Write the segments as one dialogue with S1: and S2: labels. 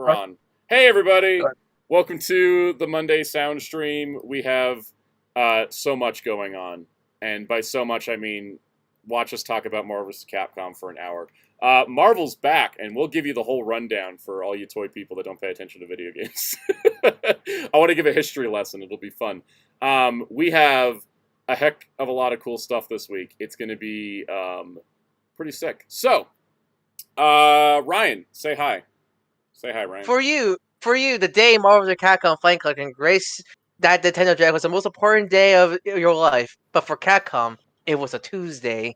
S1: we're on. Hey, everybody. Welcome to the Monday Sound Stream. We have so much going on. And by so much, I mean, watch us talk about Marvel vs. Capcom for an hour. Marvel's back, and we'll give you the whole rundown for all you toy people that don't pay attention to video games. I want to give a history lesson. It'll be fun. We have a heck of a lot of cool stuff this week. It's going to be pretty sick. So, Ryan, say hi. Say hi, Ryan.
S2: For you, the day Marvel vs. Capcom Flight Collection graced that Nintendo Direct was the most important day of your life. But for Capcom, it was a Tuesday.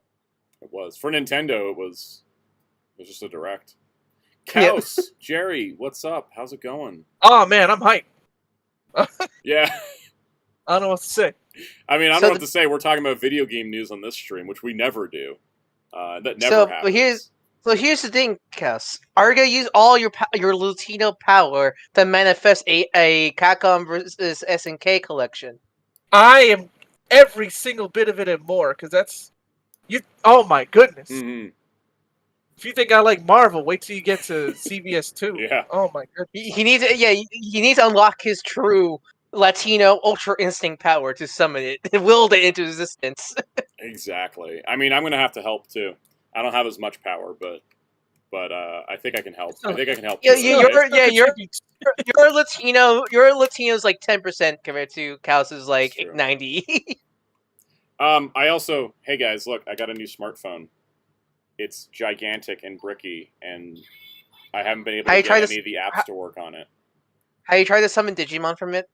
S1: It was. For Nintendo, it was just a Direct. Kaus, yep. Jerry, what's up? How's it going?
S3: Oh, man, I'm hyped.
S1: Yeah.
S3: I don't know what to say.
S1: I mean, I don't know what to say. We're talking about video game news on this stream, which we never do. That never happens.
S2: So here's the thing, Cass. Are you gonna use all your Latino power to manifest a Capcom vs. SNK collection?
S3: I am every single bit of it and more, because that's you. Oh my goodness!
S1: Mm-hmm.
S3: If you think I like Marvel, wait till you get to CBS 2.
S1: Yeah.
S3: Oh my goodness.
S2: He needs to unlock his true Latino Ultra Instinct power to summon it, will it into existence.
S1: Exactly. I mean, I'm gonna have to help too. I don't have as much power, but I think I can help. I think I can help.
S2: Your Latino's like 10% compared to Kaus's like 90.
S1: I also, hey guys, look, I got a new smartphone. It's gigantic and bricky, and I haven't been able to get any of the apps to work on it.
S2: Have you tried to summon Digimon from it?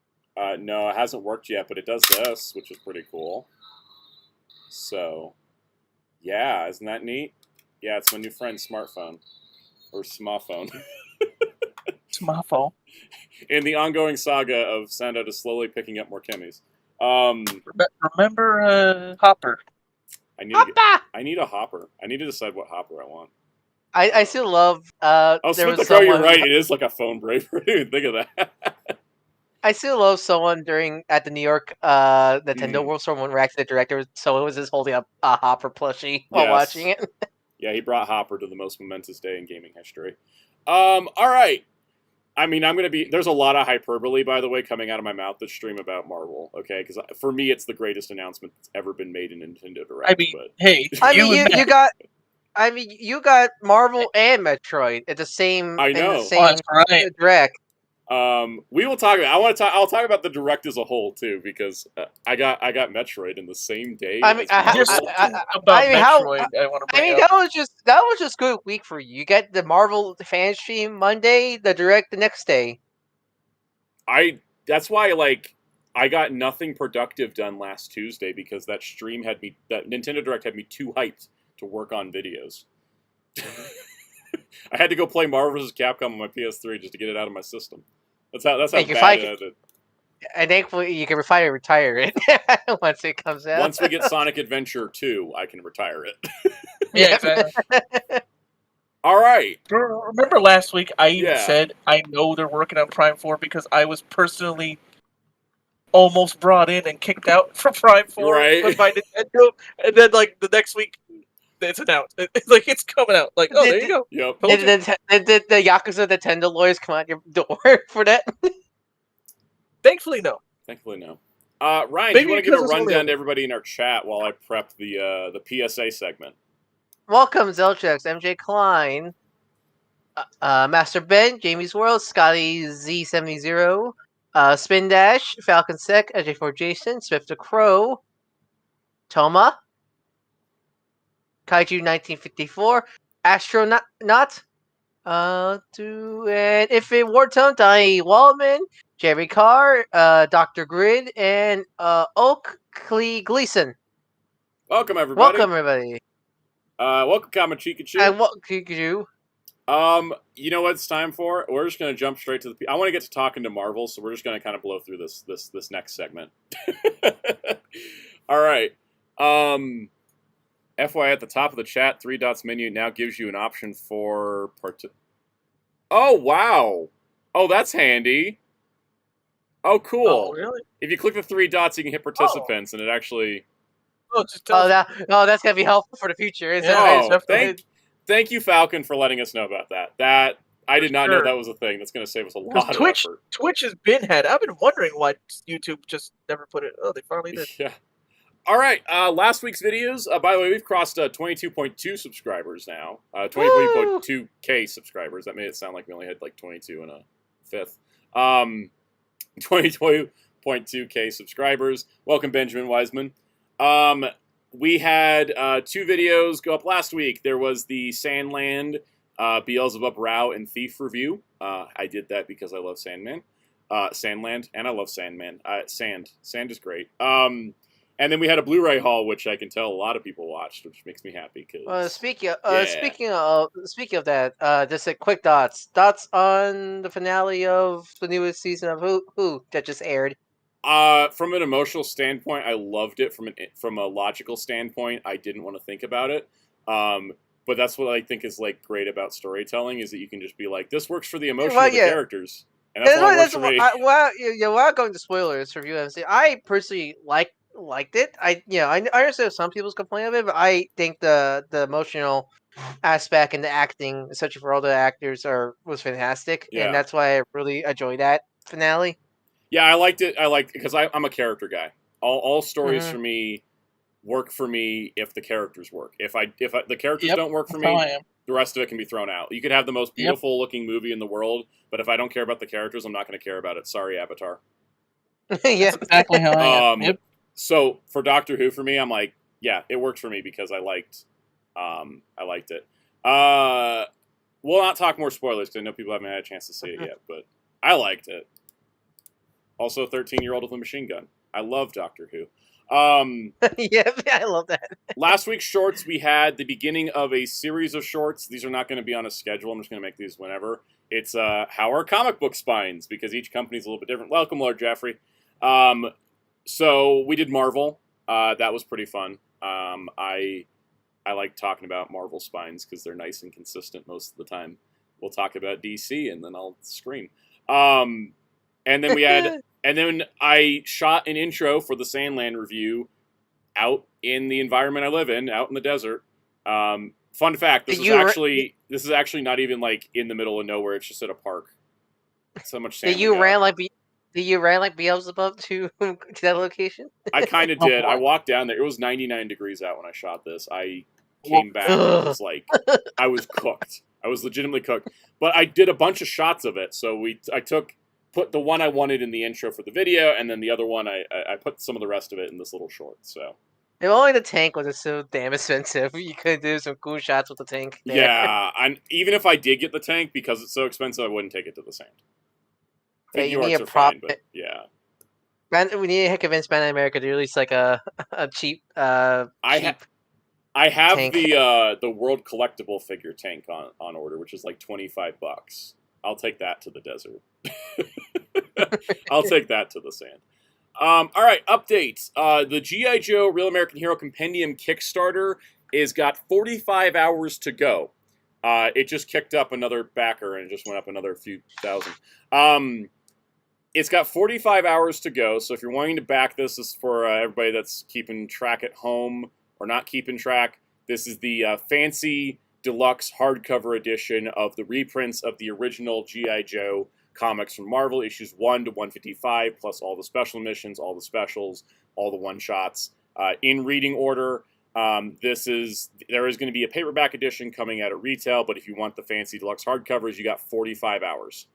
S1: No, it hasn't worked yet, but it does this, which is pretty cool. So, yeah, isn't that neat? Yeah, it's my new friend's smartphone. Or smartphone.
S3: Smartphone.
S1: In the ongoing saga of Soundout is slowly picking up more Kimmys.
S3: Remember Hopper?
S1: I need a hopper. I need to decide what hopper I want.
S2: I still love...
S1: oh, Smith, you're right. It is like a phone bravery. Think of that.
S2: I still love someone at the New York Nintendo World Store when we reacted to the director. So it was just holding up a Hopper plushie while watching it.
S1: Yeah, he brought Hopper to the most momentous day in gaming history. All right. I mean, there's a lot of hyperbole, by the way, coming out of my mouth this stream about Marvel, okay? Because for me, it's the greatest announcement that's ever been made in Nintendo Direct.
S3: I mean, hey,
S2: you got Marvel and Metroid at the same.
S1: I know.
S2: Direct.
S1: We will talk about. I'll talk about the Direct as a whole too, because I got Metroid in the same day.
S2: That was just good week for you. You get the Marvel fan stream Monday, the Direct the next day.
S1: That's why I got nothing productive done last Tuesday because that Nintendo Direct had me too hyped to work on videos. I had to go play Marvel vs. Capcom on my PS3 just to get it out of my system. That's how bad it is.
S2: And thankfully, you can finally retire it once it comes out.
S1: Once we get Sonic Adventure 2, I can retire it.
S3: Yeah, exactly.
S1: All right.
S3: Remember last week, I even said, I know they're working on Prime 4 because I was personally almost brought in and kicked out from Prime 4 by Nintendo. And then, the next week, it's announced. It's coming out. There you go.
S1: Yep.
S2: Did the Yakuza Nintendo lawyers come out your door for that?
S3: Thankfully, no.
S1: Ryan, do you want to give a rundown to everybody in our chat while I prep the PSA segment?
S2: Welcome, Zelchex, MJ Klein, Master Ben, Jamie's World, Scotty Z70, Spin Dash, Falcon Sec, AJ4 Jason, Swift the Crow, Toma, Kaiju 1954, Astronaut, and If It Wartone, Donnie Waldman, Jerry Carr, Dr. Grid, and Oak Gleason.
S1: Welcome, everybody. Welcome, Kamachikachu.
S2: And welcome, Kikuchu.
S1: You know what it's time for? We're just going to jump straight to I want to get to talking to Marvel, so we're just going to kind of blow through this next segment. All right. FYI, at the top of the chat, 3 dots menu now gives you an option for Oh, wow. Oh, that's handy. Oh, cool.
S3: Oh, really?
S1: If you click the 3 dots, you can hit participants, and it actually...
S2: that's going to be helpful for the future, isn't it?
S1: Thank you, Falcon, for letting us know about that. I did not know that was a thing. That's going to save us a lot of effort.
S3: Twitch has been had. I've been wondering why YouTube just never put it. Oh, they finally did.
S1: Yeah. All right. Last week's videos. By the way, we've crossed 22.2 subscribers now. 22.2K subscribers. That made it sound like we only had like 22 and a fifth. 22.2K subscribers. Welcome, Benjamin Wiseman. We had 2 videos go up last week. There was the Sandland, Beelzebub, Rao, and Thief review. I did that because I love Sandland, and I love Sandman. Sand is great. And then we had a Blu-ray haul, which I can tell a lot of people watched, which makes me happy.
S2: Speaking of that, just a quick thoughts on the finale of the newest season of Who that just aired.
S1: From an emotional standpoint, I loved it. From a logical standpoint, I didn't want to think about it. But that's what I think is like great about storytelling, is that you can just be like, this works for the emotion of the characters, and that's what works for me.
S2: Without going to spoilers for UMC, I personally liked it. I understand some people's complaint of it, but I think the emotional aspect and the acting, especially for all the actors, was fantastic, and that's why I really enjoyed that finale.
S1: Yeah, I liked it. Because I'm a character guy. All stories for me work for me if the characters work. If the characters don't work for me, the rest of it can be thrown out. You could have the most beautiful looking movie in the world, but if I don't care about the characters, I'm not going to care about it. Sorry, Avatar.
S2: Yeah,
S3: that's exactly how I am. Yep.
S1: So for Doctor Who, for me, I'm like, yeah, it works for me because I liked it. We'll not talk more spoilers because I know people haven't had a chance to see it yet, but I liked it. Also, 13-year-old with a machine gun. I love Doctor Who.
S2: Yeah, I love that.
S1: Last week's shorts, we had the beginning of a series of shorts. These are not going to be on a schedule. I'm just going to make these whenever. It's how are comic book spines, because each company's a little bit different. Welcome, Lord Jeffrey. So we did Marvel. That was pretty fun. I like talking about Marvel spines because they're nice and consistent most of the time. We'll talk about DC, and then I'll scream. And then we had, and then I shot an intro for the Sandland review out in the environment I live in, out in the desert. Fun fact: this is actually not even like in the middle of nowhere. It's just at a park. So much sand.
S2: Did you ran like Beelzebub to that location?
S1: I kind of did. I walked down there. It was 99 degrees out when I shot this. I came back and it was like I was cooked. I was legitimately cooked. But I did a bunch of shots of it. So I put the one I wanted in the intro for the video, and then the other one I put some of the rest of it in this little short. So
S2: if only the tank was so damn expensive, you could do some cool shots with the tank there.
S1: Yeah, and even if I did get the tank, because it's so expensive, I wouldn't take it to the sand.
S2: You need a prop.
S1: But yeah.
S2: We need to convince Bandai America to release like a cheap.
S1: I have
S2: tank.
S1: the World Collectible figure tank on order, which is like $25. I'll take that to the desert. I'll take that to the sand. All right, updates. The G.I. Joe Real American Hero Compendium Kickstarter is got 45 hours to go. It just kicked up another backer and it just went up another few thousand. It's got 45 hours to go, so if you're wanting to back this is for everybody that's keeping track at home or not keeping track. This is the fancy deluxe hardcover edition of the reprints of the original G.I. Joe comics from Marvel, issues 1 to 155, plus all the special missions, all the specials, all the one-shots. In reading order, there is going to be a paperback edition coming out at retail, but if you want the fancy deluxe hardcovers, you got 45 hours.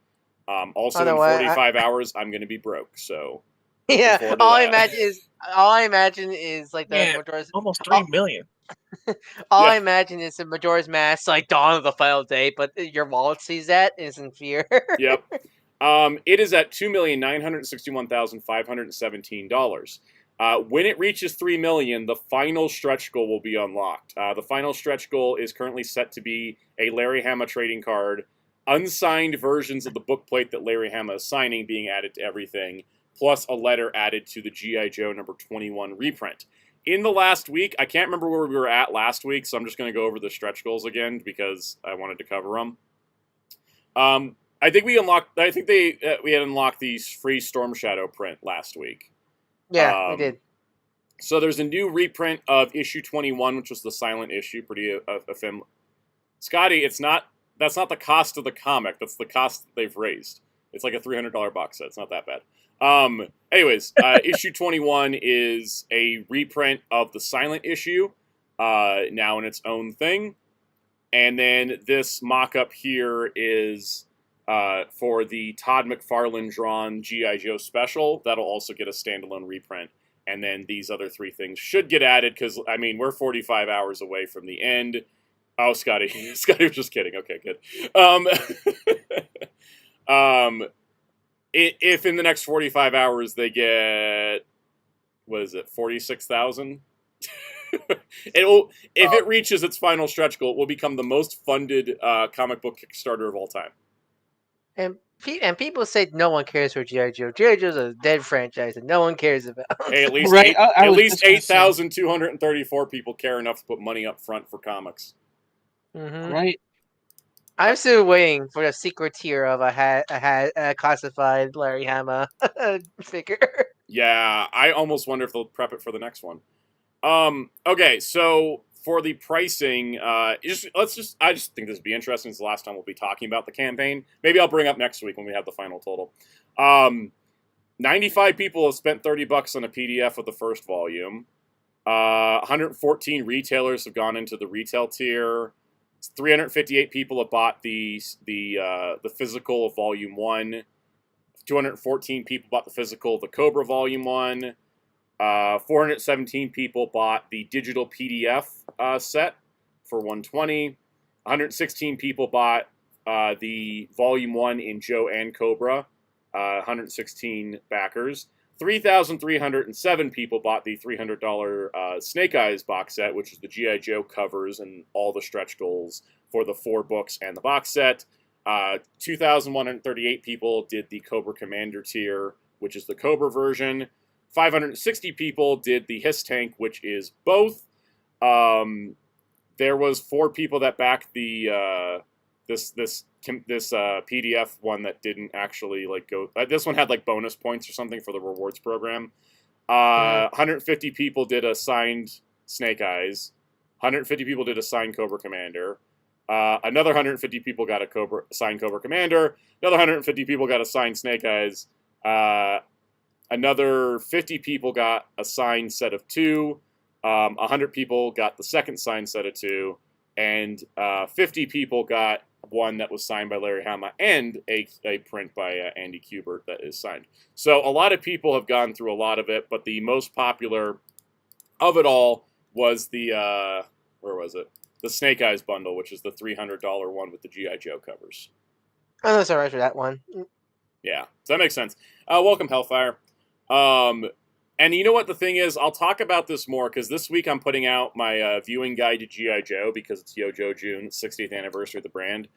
S1: Also, in 45 hours, I'm going to be broke, so...
S2: Yeah, all I imagine is like the Majora's...
S3: Almost 3 million.
S2: I imagine is the Majora's Mask, like Dawn of the Final Day, but your wallet sees that and is in fear.
S1: Yep. It is at $2,961,517. When it reaches 3 million, the final stretch goal will be unlocked. The final stretch goal is currently set to be a Larry Hama trading card, unsigned versions of the bookplate that Larry Hama is signing being added to everything, plus a letter added to the G.I. Joe number 21 reprint. In the last week, I can't remember where we were at last week, so I'm just going to go over the stretch goals again because I wanted to cover them. I think we had unlocked the free Storm Shadow print last week.
S2: Yeah, we did.
S1: So there's a new reprint of issue 21, which was the silent issue. Pretty Scotty, it's not the cost of the comic. That's the cost that they've raised. It's like a $300 box set. It's not that bad. Anyways, issue 21 is a reprint of the silent issue, now in its own thing. And then this mock-up here is for the Todd McFarlane drawn G.I. Joe special. That'll also get a standalone reprint. And then these other 3 things should get added because, I mean, we're 45 hours away from the end. Oh, Scotty. Scotty was just kidding. Okay, good. If in the next 45 hours they get, what is it, 46,000? If it reaches its final stretch goal, it will become the most funded comic book Kickstarter of all time.
S2: And people say no one cares for G.I. Joe. G.I. Joe's a dead franchise and no one cares about.
S1: Hey, at least right? At least 8,234 people care enough to put money up front for comics.
S2: Mm-hmm.
S3: Right.
S2: I'm still waiting for the secret tier of a classified Larry Hama figure.
S1: Yeah, I almost wonder if they'll prep it for the next one. Okay, so for the pricing, I just think this would be interesting. It's the last time we'll be talking about the campaign. Maybe I'll bring up next week when we have the final total. 95 people have spent $30 on a PDF of the first volume. 114 retailers have gone into the retail tier. 358 people have bought the physical of Volume 1. 214 people bought the physical of the Cobra Volume 1. 417 people bought the digital PDF set for $120. 116 people bought the Volume 1 in Joe and Cobra. 116 backers. 3,307 people bought the $300 Snake Eyes box set, which is the G.I. Joe covers and all the stretch goals for the 4 books and the box set. 2,138 people did the Cobra Commander tier, which is the Cobra version. 560 people did the Hiss Tank, which is both. There was 4 people that backed the this PDF one that didn't actually like go. This one had like bonus points or something for the rewards program. 150 people did a signed Snake Eyes. 150 people did a signed Cobra Commander. Another 150 people got a signed Cobra Commander. Another 150 people got a signed Snake Eyes. Another 50 people got a signed set of 2. 100 people got the second signed set of 2. And 50 people got one that was signed by Larry Hama and a print by Andy Kubert that is signed. So a lot of people have gone through a lot of it, but the most popular of it all was the, where was it? The Snake Eyes bundle, which is the $300 one with the G.I. Joe covers.
S2: Oh, that's all right for that one.
S1: Yeah, so that makes sense. Welcome, Hellfire. And you know what the thing is? I'll talk about this more, because this week I'm putting out my viewing guide to G.I. Joe, because it's Yo-Jo June, 60th anniversary of the brand.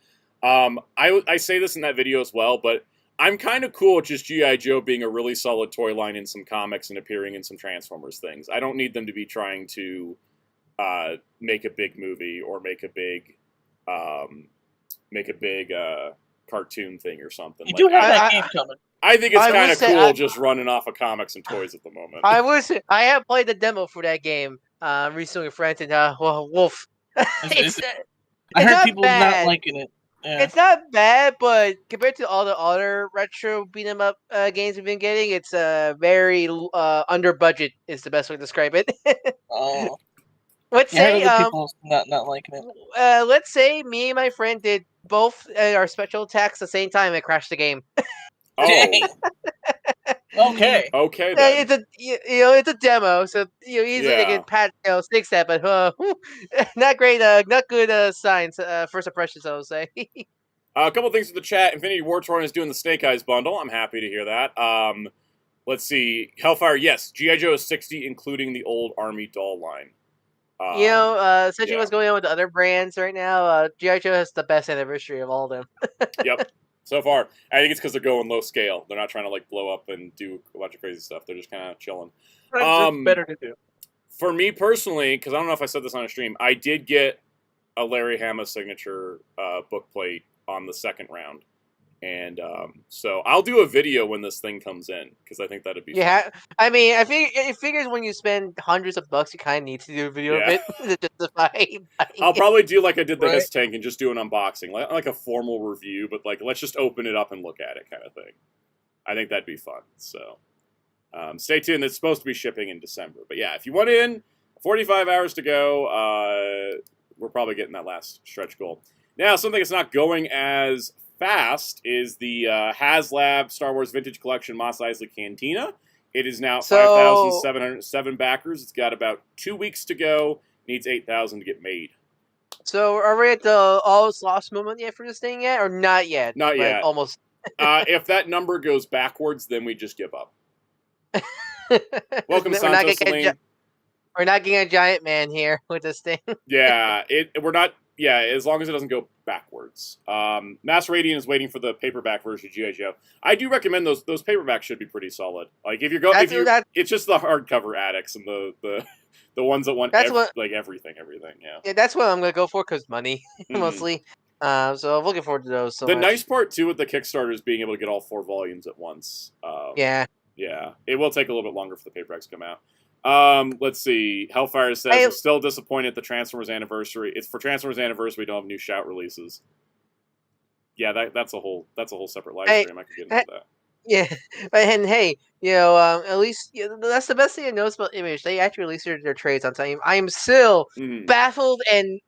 S1: I say this in that video as well, but I'm kind of cool with just G.I. Joe being a really solid toy line in some comics and appearing in some Transformers things. I don't need them to be trying to make a big movie or make a big cartoon thing or something.
S3: You do have that game coming.
S1: I think it's kind of cool just running off of comics and toys at the moment.
S2: I have played the demo for that game recently with friends, and Wolf.
S3: I heard people not liking it. Yeah.
S2: It's not bad, but compared to all the other retro beat 'em up games we've been getting, it's very under budget. Is the best way to describe it.
S3: Oh.
S2: Let's say
S3: people not liking it.
S2: Let's say me and my friend did both our special attacks at the same time and crashed the game.
S1: Oh.
S3: Okay.
S1: Okay. Then.
S2: It's a it's a demo, so easily they can pat six that, but not great, not good signs. First impressions, I would say.
S1: A couple things in the chat. Infinity War Torn is doing the Snake Eyes bundle. I'm happy to hear that. Let's see. Hellfire, yes. G.I. Joe is 60, including the old Army doll line.
S2: Essentially what's going on with the other brands right now, G.I. Joe has the best anniversary of all of them.
S1: Yep. So far. I think it's because they're going low scale. They're not trying to like blow up and do a bunch of crazy stuff. They're just kind of chilling.
S3: Better to do.
S1: For me personally, because I don't know if I said this on a stream, I did get a Larry Hama signature book plate on the second round. And so I'll do a video when this thing comes in because I think that'd be
S2: fun. I mean, I think it figures when you spend hundreds of bucks, you kind of need to do a video of it to justify.
S1: I'll probably do like I did the Hiss Tank and just do an unboxing, like a formal review, but like let's just open it up and look at it, kind of thing. I think that'd be fun. So stay tuned. It's supposed to be shipping in December, but yeah, if you want in, 45 hours to go. We're probably getting that last stretch goal. Now, something that's not going as fast is the Haslab Star Wars Vintage Collection Mos Eisley Cantina. It is now 5,707 backers. It's got about 2 weeks to go. Needs 8,000 to get made.
S2: So are we at the almost lost moment yet for this thing yet, or not yet?
S1: Not yet.
S2: Almost.
S1: If that number goes backwards, then we just give up. Welcome, Santos Celine.
S2: We're not getting a giant man here with this thing.
S1: Yeah, we're not. Yeah, as long as it doesn't go backwards. Mass Radiant is waiting for the paperback version of G.I. Joe. I do recommend those paperbacks should be pretty solid. Like if you're going, it's just the hardcover addicts and the ones that want everything. Yeah,
S2: that's what I'm gonna go for because money mostly. So I'm looking forward to those. So
S1: nice part too with the Kickstarter is being able to get all 4 volumes at once.
S2: Yeah.
S1: It will take a little bit longer for the paperbacks to come out. Let's see. Hellfire says, I'm still disappointed at the Transformers Anniversary. It's for Transformers Anniversary, we don't have new Shout releases. Yeah, that's a whole separate live stream. I could get into that.
S2: Yeah, and hey, at least that's the best thing I noticed about Image. They actually released their trades on time. I am still baffled and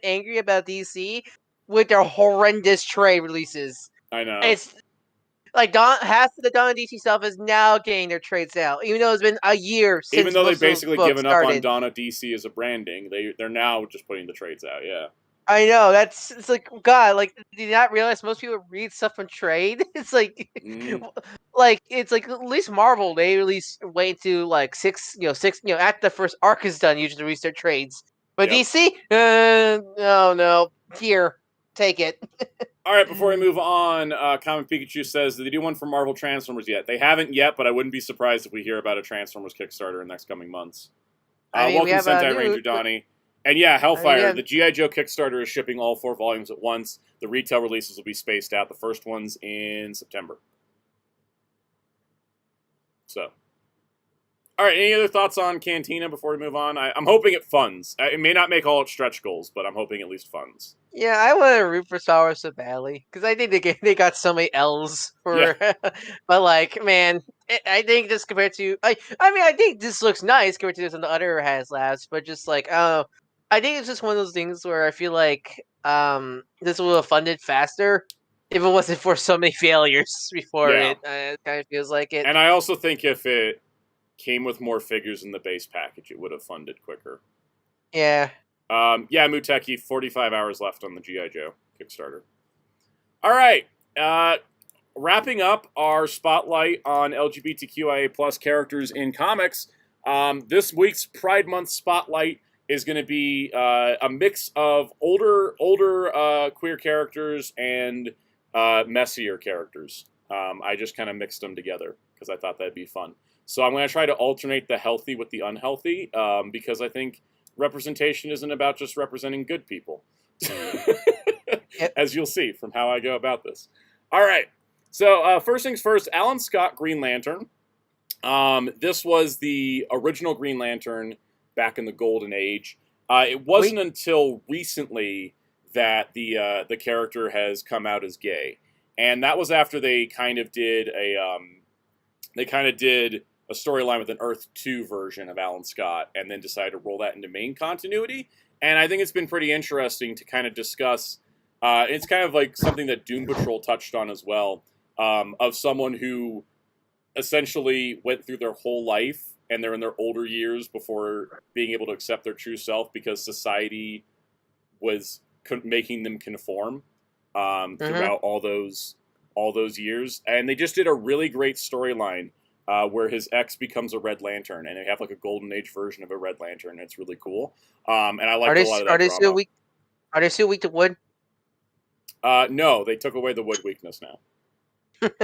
S2: angry about DC with their horrendous trade releases.
S1: I know.
S2: It's like half of the Dawn of DC stuff is now getting their trades out, even though it's been a year since.
S1: Even though they've basically given up on Dawn of DC as a branding, they're now just putting the trades out. Yeah.
S2: I know it's like God. Like, did you not realize most people read stuff on trade? It's like, it's like at least Marvel they wait to like six after the first arc is done usually release their trades. But DC, no, here, take it.
S1: All right, before we move on, Common Pikachu says, did they do one for Marvel Transformers yet? They haven't yet, but I wouldn't be surprised if we hear about a Transformers Kickstarter in the next coming months. Welcome, Sentai Ranger Donnie. And yeah, Hellfire, the G.I. Joe Kickstarter is shipping all 4 volumes at once. The retail releases will be spaced out. The first one's in September. So. All right, any other thoughts on Cantina before we move on? I'm hoping it funds. It may not make all its stretch goals, but I'm hoping at least funds.
S2: Yeah, I want to root for Star Wars so badly because I think they got so many L's for. Yeah. But like, man, I think just compared to I think this looks nice compared to some of the other Haslabs, but just like I think it's just one of those things where I feel like this would have funded faster if it wasn't for so many failures before it. It kind of feels like it.
S1: And I also think if it came with more figures in the base package, it would have funded quicker.
S2: Yeah.
S1: Muteki, 45 hours left on the G.I. Joe Kickstarter. All right. Wrapping up our spotlight on LGBTQIA plus characters in comics, this week's Pride Month spotlight is going to be a mix of older queer characters and messier characters. I just kind of mixed them together because I thought that'd be fun. So I'm going to try to alternate the healthy with the unhealthy because I think representation isn't about just representing good people, as you'll see from how I go about this. All right. So first things first, Alan Scott Green Lantern. This was the original Green Lantern back in the Golden Age. It wasn't until recently that the character has come out as gay, and that was after they kind of did a storyline with an Earth 2 version of Alan Scott, and then decided to roll that into main continuity. And I think it's been pretty interesting to kind of discuss. It's kind of like something that Doom Patrol touched on as well, of someone who essentially went through their whole life, and they're in their older years before being able to accept their true self because society was making them conform throughout all those years. And they just did a really great storyline. Where his ex becomes a Red Lantern, and they have like a Golden Age version of a Red Lantern. It's really cool, and I like a lot of that.
S2: Are they still weak to wood?
S1: No, they took away the wood weakness now.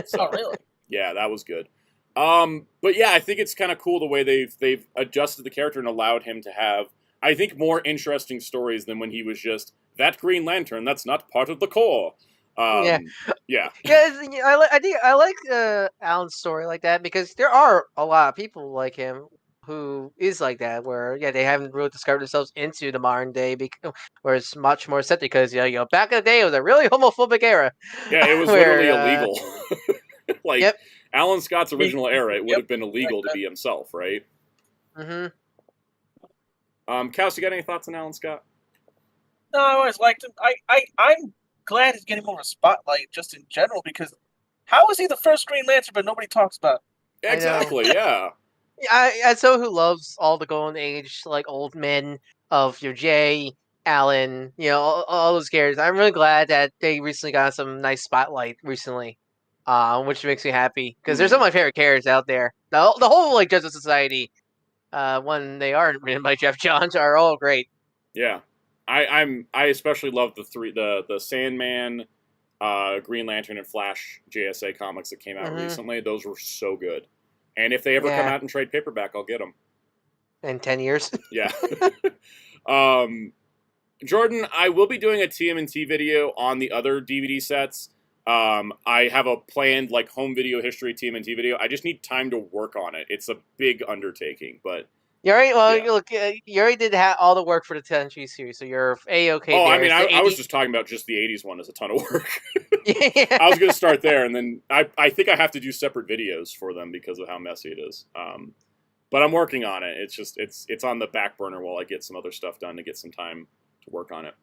S3: So, oh, really?
S1: Yeah, that was good. But yeah, I think it's kind of cool the way they've adjusted the character and allowed him to have, I think, more interesting stories than when he was just that Green Lantern. That's not part of the Corps.
S2: Yeah.
S1: Yeah.
S2: I like Alan's story like that because there are a lot of people like him who is like that, where they haven't really discovered themselves into the modern day, where it's much more set because back in the day it was a really homophobic era.
S1: Yeah, it was
S2: where,
S1: literally illegal. Like
S2: yep.
S1: Alan Scott's original era, it would have been
S3: Like
S1: illegal to
S3: that.
S1: be himself, right?
S2: Mm-hmm.
S1: Cass, you got any thoughts on Alan Scott?
S3: No, I always liked him. I'm glad he's getting more of a spotlight just in general, because how is he the first Green Lantern but nobody talks about it?
S1: Exactly, yeah.
S2: As someone who loves all the golden age, like old men of your Jay, Alan, all those characters, I'm really glad that they recently got some nice spotlight recently, which makes me happy because they're some of my favorite characters out there. The whole like Justice Society, when they are written by Jeff Johns, are all great.
S1: Yeah, I especially love the Sandman, Green Lantern, and Flash JSA comics that came out recently. Those were so good. And if they ever come out in trade paperback, I'll get them.
S2: In 10 years.
S1: Yeah. Jordan, I will be doing a TMNT video on the other DVD sets. I have a planned like home video history TMNT video. I just need time to work on it. It's a big undertaking, but
S2: you already did all the work for the 10 series, so you're A-okay.
S1: Oh, there. I was just talking about just the 80s one as a ton of work.
S2: Yeah.
S1: I was going to start there, and then I think I have to do separate videos for them because of how messy it is. But I'm working on it. It's just it's on the back burner while I get some other stuff done to get some time to work on it.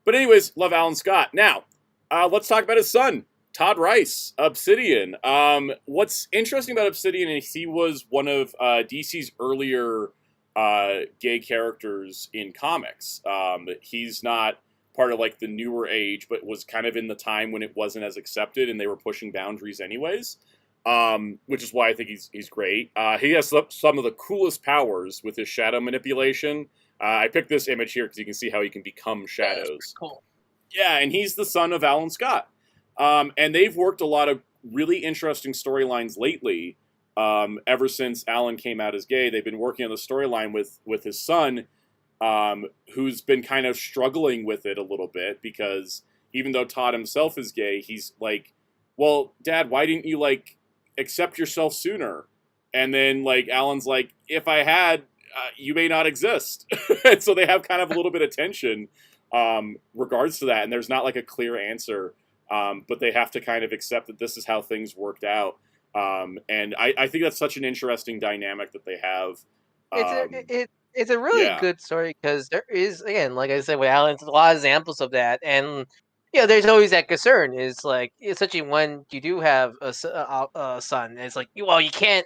S1: But anyways, love Alan Scott. Now, let's talk about his son, Todd Rice, Obsidian. What's interesting about Obsidian is he was one of DC's earlier gay characters in comics. He's not part of like the newer age, but was kind of in the time when it wasn't as accepted and they were pushing boundaries anyways. Which is why I think he's great. He has some of the coolest powers with his shadow manipulation. I picked this image here because you can see how he can become shadows.
S3: Cool.
S1: Yeah, and he's the son of Alan Scott. And they've worked a lot of really interesting storylines lately. Ever since Alan came out as gay, they've been working on the storyline with his son, who's been kind of struggling with it a little bit because even though Todd himself is gay, he's like, well, Dad, why didn't you like accept yourself sooner? And then like Alan's like, if I had, you may not exist. And so they have kind of a little bit of tension regards to that, and there's not like a clear answer, but they have to kind of accept that this is how things worked out. And I think that's such an interesting dynamic that they have.
S2: It's a really good story because there is, again, like I said, with Alan, a lot of examples of that, and there's always that concern. Is like, especially when you do have a son, it's like, well, you can't,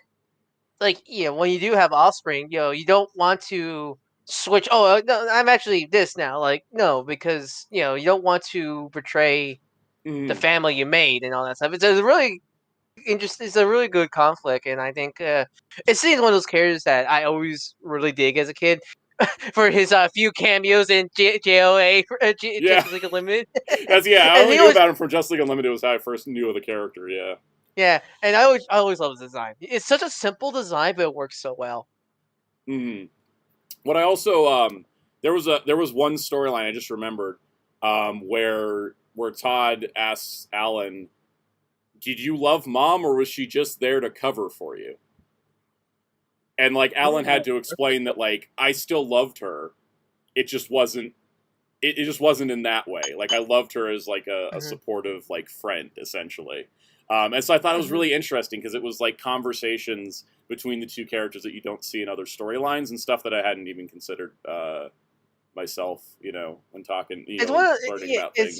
S2: like, when you do have offspring, you don't want to switch. Oh, no, I'm actually this now. Like, no, because you don't want to betray the family you made and all that stuff. It's a really interesting. It's a really good conflict, and I think it's one of those characters that I always really dig as a kid. For his few cameos in JOA, Justice League Unlimited.
S1: I only knew about him from Justice League Unlimited. Was how I first knew of the character. Yeah.
S2: Yeah, and I always love his design. It's such a simple design, but it works so well.
S1: What I also there was one storyline I just remembered where Todd asks Alan, "Did you love Mom, or was she just there to cover for you?" And like Alan had to explain that like I still loved her, it just wasn't. It just wasn't in that way. Like I loved her as like a supportive like friend essentially. And so I thought it was really interesting because it was like conversations between the two characters that you don't see in other storylines and stuff that I hadn't even considered myself, when talking, learning about things.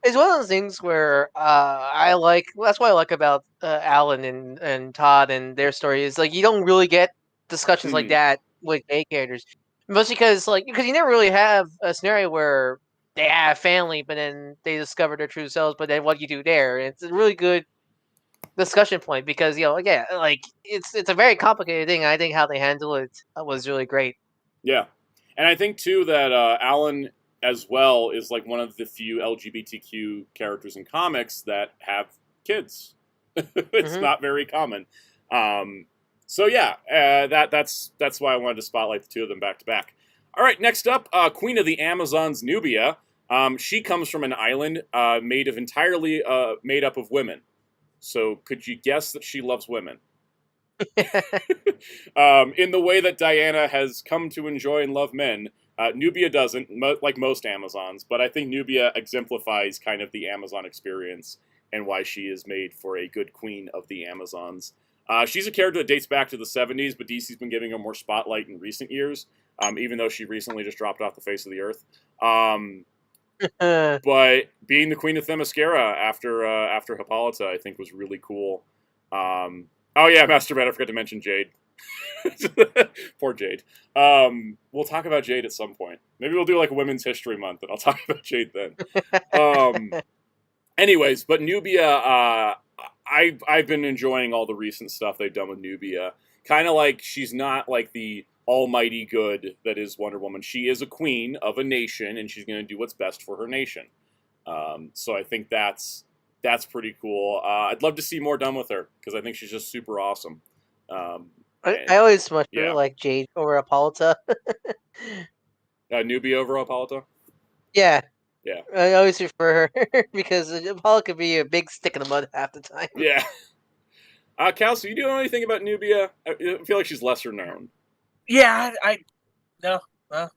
S2: It's one of those things where I like. That's what I like about Alan and Todd and their story is like you don't really get discussions like that with gay characters, mostly because you never really have a scenario where they have family, but then they discover their true selves. But then what do you do there? And it's a really good discussion point because it's a very complicated thing. I think how they handle it was really great.
S1: Yeah, and I think too that Alan as well is like one of the few LGBTQ characters in comics that have kids. It's not very common. So yeah, that's why I wanted to spotlight the two of them back to back. All right, next up, Queen of the Amazons, Nubia. She comes from an island made up of women. So could you guess that she loves women? In the way that Diana has come to enjoy and love men, Nubia doesn't, like most Amazons, but I think Nubia exemplifies kind of the Amazon experience and why she is made for a good queen of the Amazons. She's a character that dates back to the 70s, but DC's been giving her more spotlight in recent years, even though she recently just dropped off the face of the earth. But being the queen of Themyscira after Hippolyta, I think was really cool. Oh yeah, Master Bed, I forgot to mention Jade. Poor Jade. We'll talk about Jade at some point. Maybe we'll do like a Women's History Month, and I'll talk about Jade then. Anyways, but Nubia, I've been enjoying all the recent stuff they've done with Nubia. Kind of like she's not like the almighty good that is Wonder Woman. She is a queen of a nation, and she's going to do what's best for her nation. So I think that's pretty cool. I'd love to see more done with her, because I think she's just super awesome.
S2: I always much like Jade over Hippolyta.
S1: Nubia over Hippolyta?
S2: Yeah.
S1: Yeah.
S2: I always prefer her, because Hippolyta could be a big stick in the mud half the time.
S1: Yeah. Cal, so you do know anything about Nubia? I feel like she's lesser known.
S3: Yeah, no, I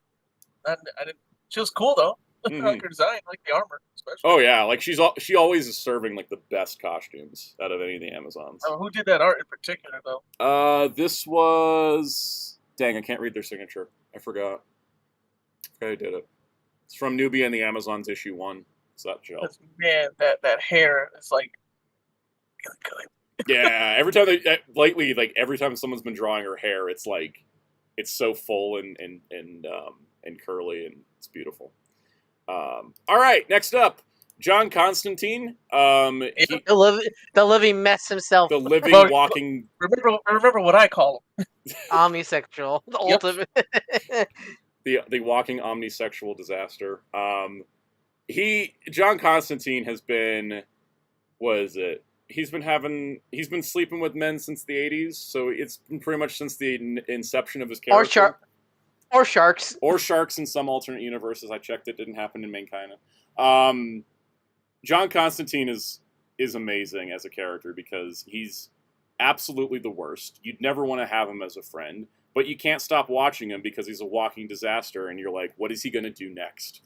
S3: didn't. She was cool though. I like her design, I like the armor, especially.
S1: Oh yeah, like she always is serving like the best costumes out of any of the Amazons.
S3: Oh, who did that art in particular though?
S1: This was I can't read their signature. I forgot. I did it. It's from Nubia and the Amazons issue 1. It's that gel.
S3: Man, that hair is like really good.
S1: Yeah, every time lately, like every time someone's been drawing her hair, it's like it's so full and curly, and it's beautiful. All right, next up, John Constantine.
S2: The living mess himself.
S1: The living, walking.
S3: Remember what I call him.
S2: Omnisexual. The ultimate.
S1: The walking omnisexual disaster. John Constantine has been, what is it? He's been sleeping with men since the 80s, so it's been pretty much since the inception of his character.
S2: Or sharks.
S1: Or sharks in some alternate universes. I checked, it didn't happen in Mankind. John Constantine is amazing as a character because he's absolutely the worst. You'd never want to have him as a friend, but you can't stop watching him because he's a walking disaster, and you're like, what is he going to do next?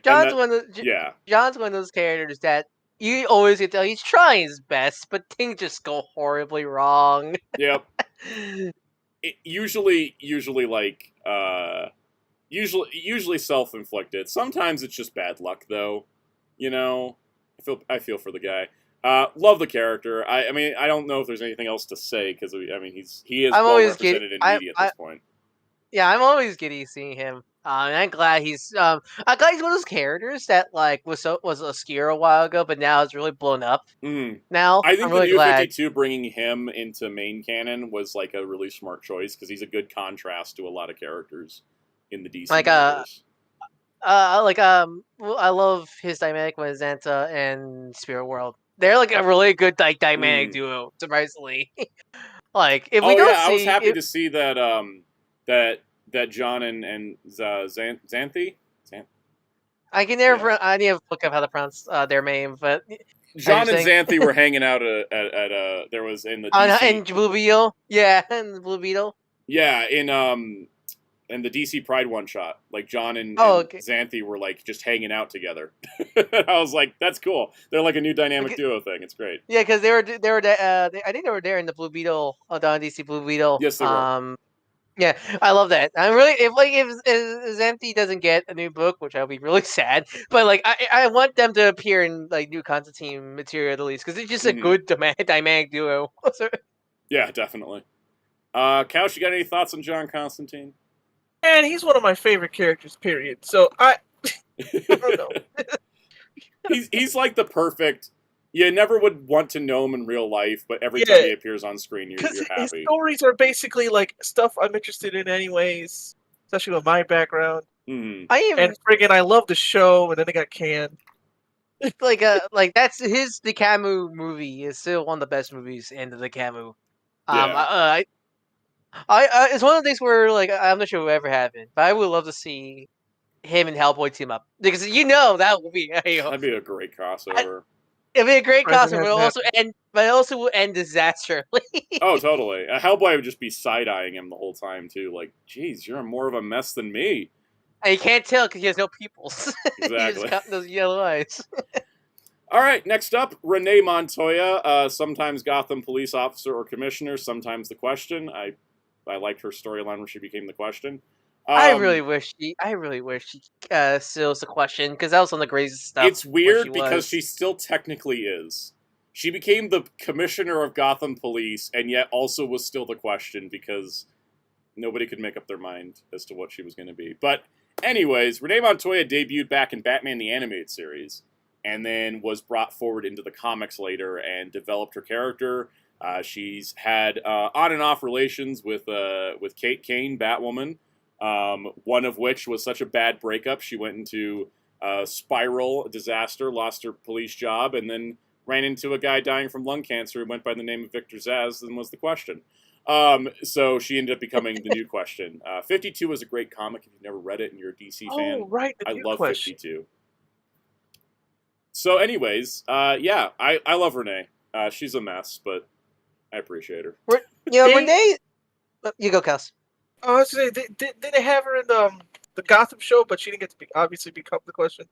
S2: John's one of those characters that you always can tell he's trying his best, but things just go horribly wrong.
S1: Yep. Usually self-inflicted. Sometimes it's just bad luck, though. You know, I feel for the guy. Love the character. I mean, I don't know if there's anything else to say because he is well represented in media at this point.
S2: Yeah, I'm always giddy seeing him. And I'm glad he's one of those characters that like was obscure a while ago, but now it's really blown up. Now
S1: I think
S2: I'm really
S1: the New
S2: glad.
S1: 52 bringing him into main canon was like a really smart choice because he's a good contrast to a lot of characters in the DC universe.
S2: I love his dynamic with Xanta and Spirit World. They're like a really good dynamic duo, surprisingly. Like if we don't see,
S1: I was happy to see that that John and Xanthi.
S2: I can never. I need to look up how to pronounce their name, but
S1: John and Xanthi were hanging out at there was in the DC,
S2: in Blue Beetle. Yeah, in the Blue Beetle.
S1: Yeah, in the DC Pride one shot, like John and Xanthi were like just hanging out together. I was like, that's cool. They're like a new dynamic duo thing. It's great.
S2: Yeah, because they were I think they were there in the Blue Beetle, the DC Blue Beetle.
S1: Yes, they were.
S2: Yeah, I love that. I'm really if Xanthi doesn't get a new book, which I'll be really sad. But like I want them to appear in like new Constantine material at least because it's just a good dynamic duo.
S1: Yeah, definitely. Couch, you got any thoughts on John Constantine?
S3: And he's one of my favorite characters. Period. So I don't know.
S1: he's like the perfect. You never would want to know him in real life, but every time he appears on screen, you're happy.
S3: His stories are basically like stuff I'm interested in, anyways. Especially with my background.
S1: Mm-hmm.
S3: I love the show, and then it got canned.
S2: like that's the Camus movie is still one of the best movies in the Camus. It's one of the things where like I'm not sure what ever happened, but I would love to see him and Hellboy team up, because that would be
S1: that'd be a great crossover.
S2: It'd be a great crossover, but it also will end disastrously.
S1: Oh, totally. Hellboy would just be side-eyeing him the whole time, too. Like, geez, you're more of a mess than me.
S2: And you can't tell because he has no pupils.
S1: Exactly.
S2: He just got those yellow eyes.
S1: All right, next up, Renee Montoya, sometimes Gotham police officer or commissioner, sometimes the Question. I liked her storyline where she became the Question.
S2: I really wish she still is the Question, because that was one of the greatest stuff.
S1: It's weird because she still technically is. She became the commissioner of Gotham Police, and yet also was still the Question because nobody could make up their mind as to what she was going to be. But anyways, Renee Montoya debuted back in Batman the Animated Series, and then was brought forward into the comics later and developed her character. She's had on and off relations with Kate Kane, Batwoman, one of which was such a bad breakup she went into spiral disaster, lost her police job, and then ran into a guy dying from lung cancer who went by the name of Victor Zsasz and was the Question. So she ended up becoming the new Question. 52 was a great comic. If you've never read it and you're a DC fan,
S3: right,
S1: I love Question. 52. So anyways, yeah, I love Renee. She's a mess, but I appreciate her.
S2: Renee... You go, Kels.
S3: I was going to say, did they have her in the Gotham show, but she didn't get to obviously become the Question?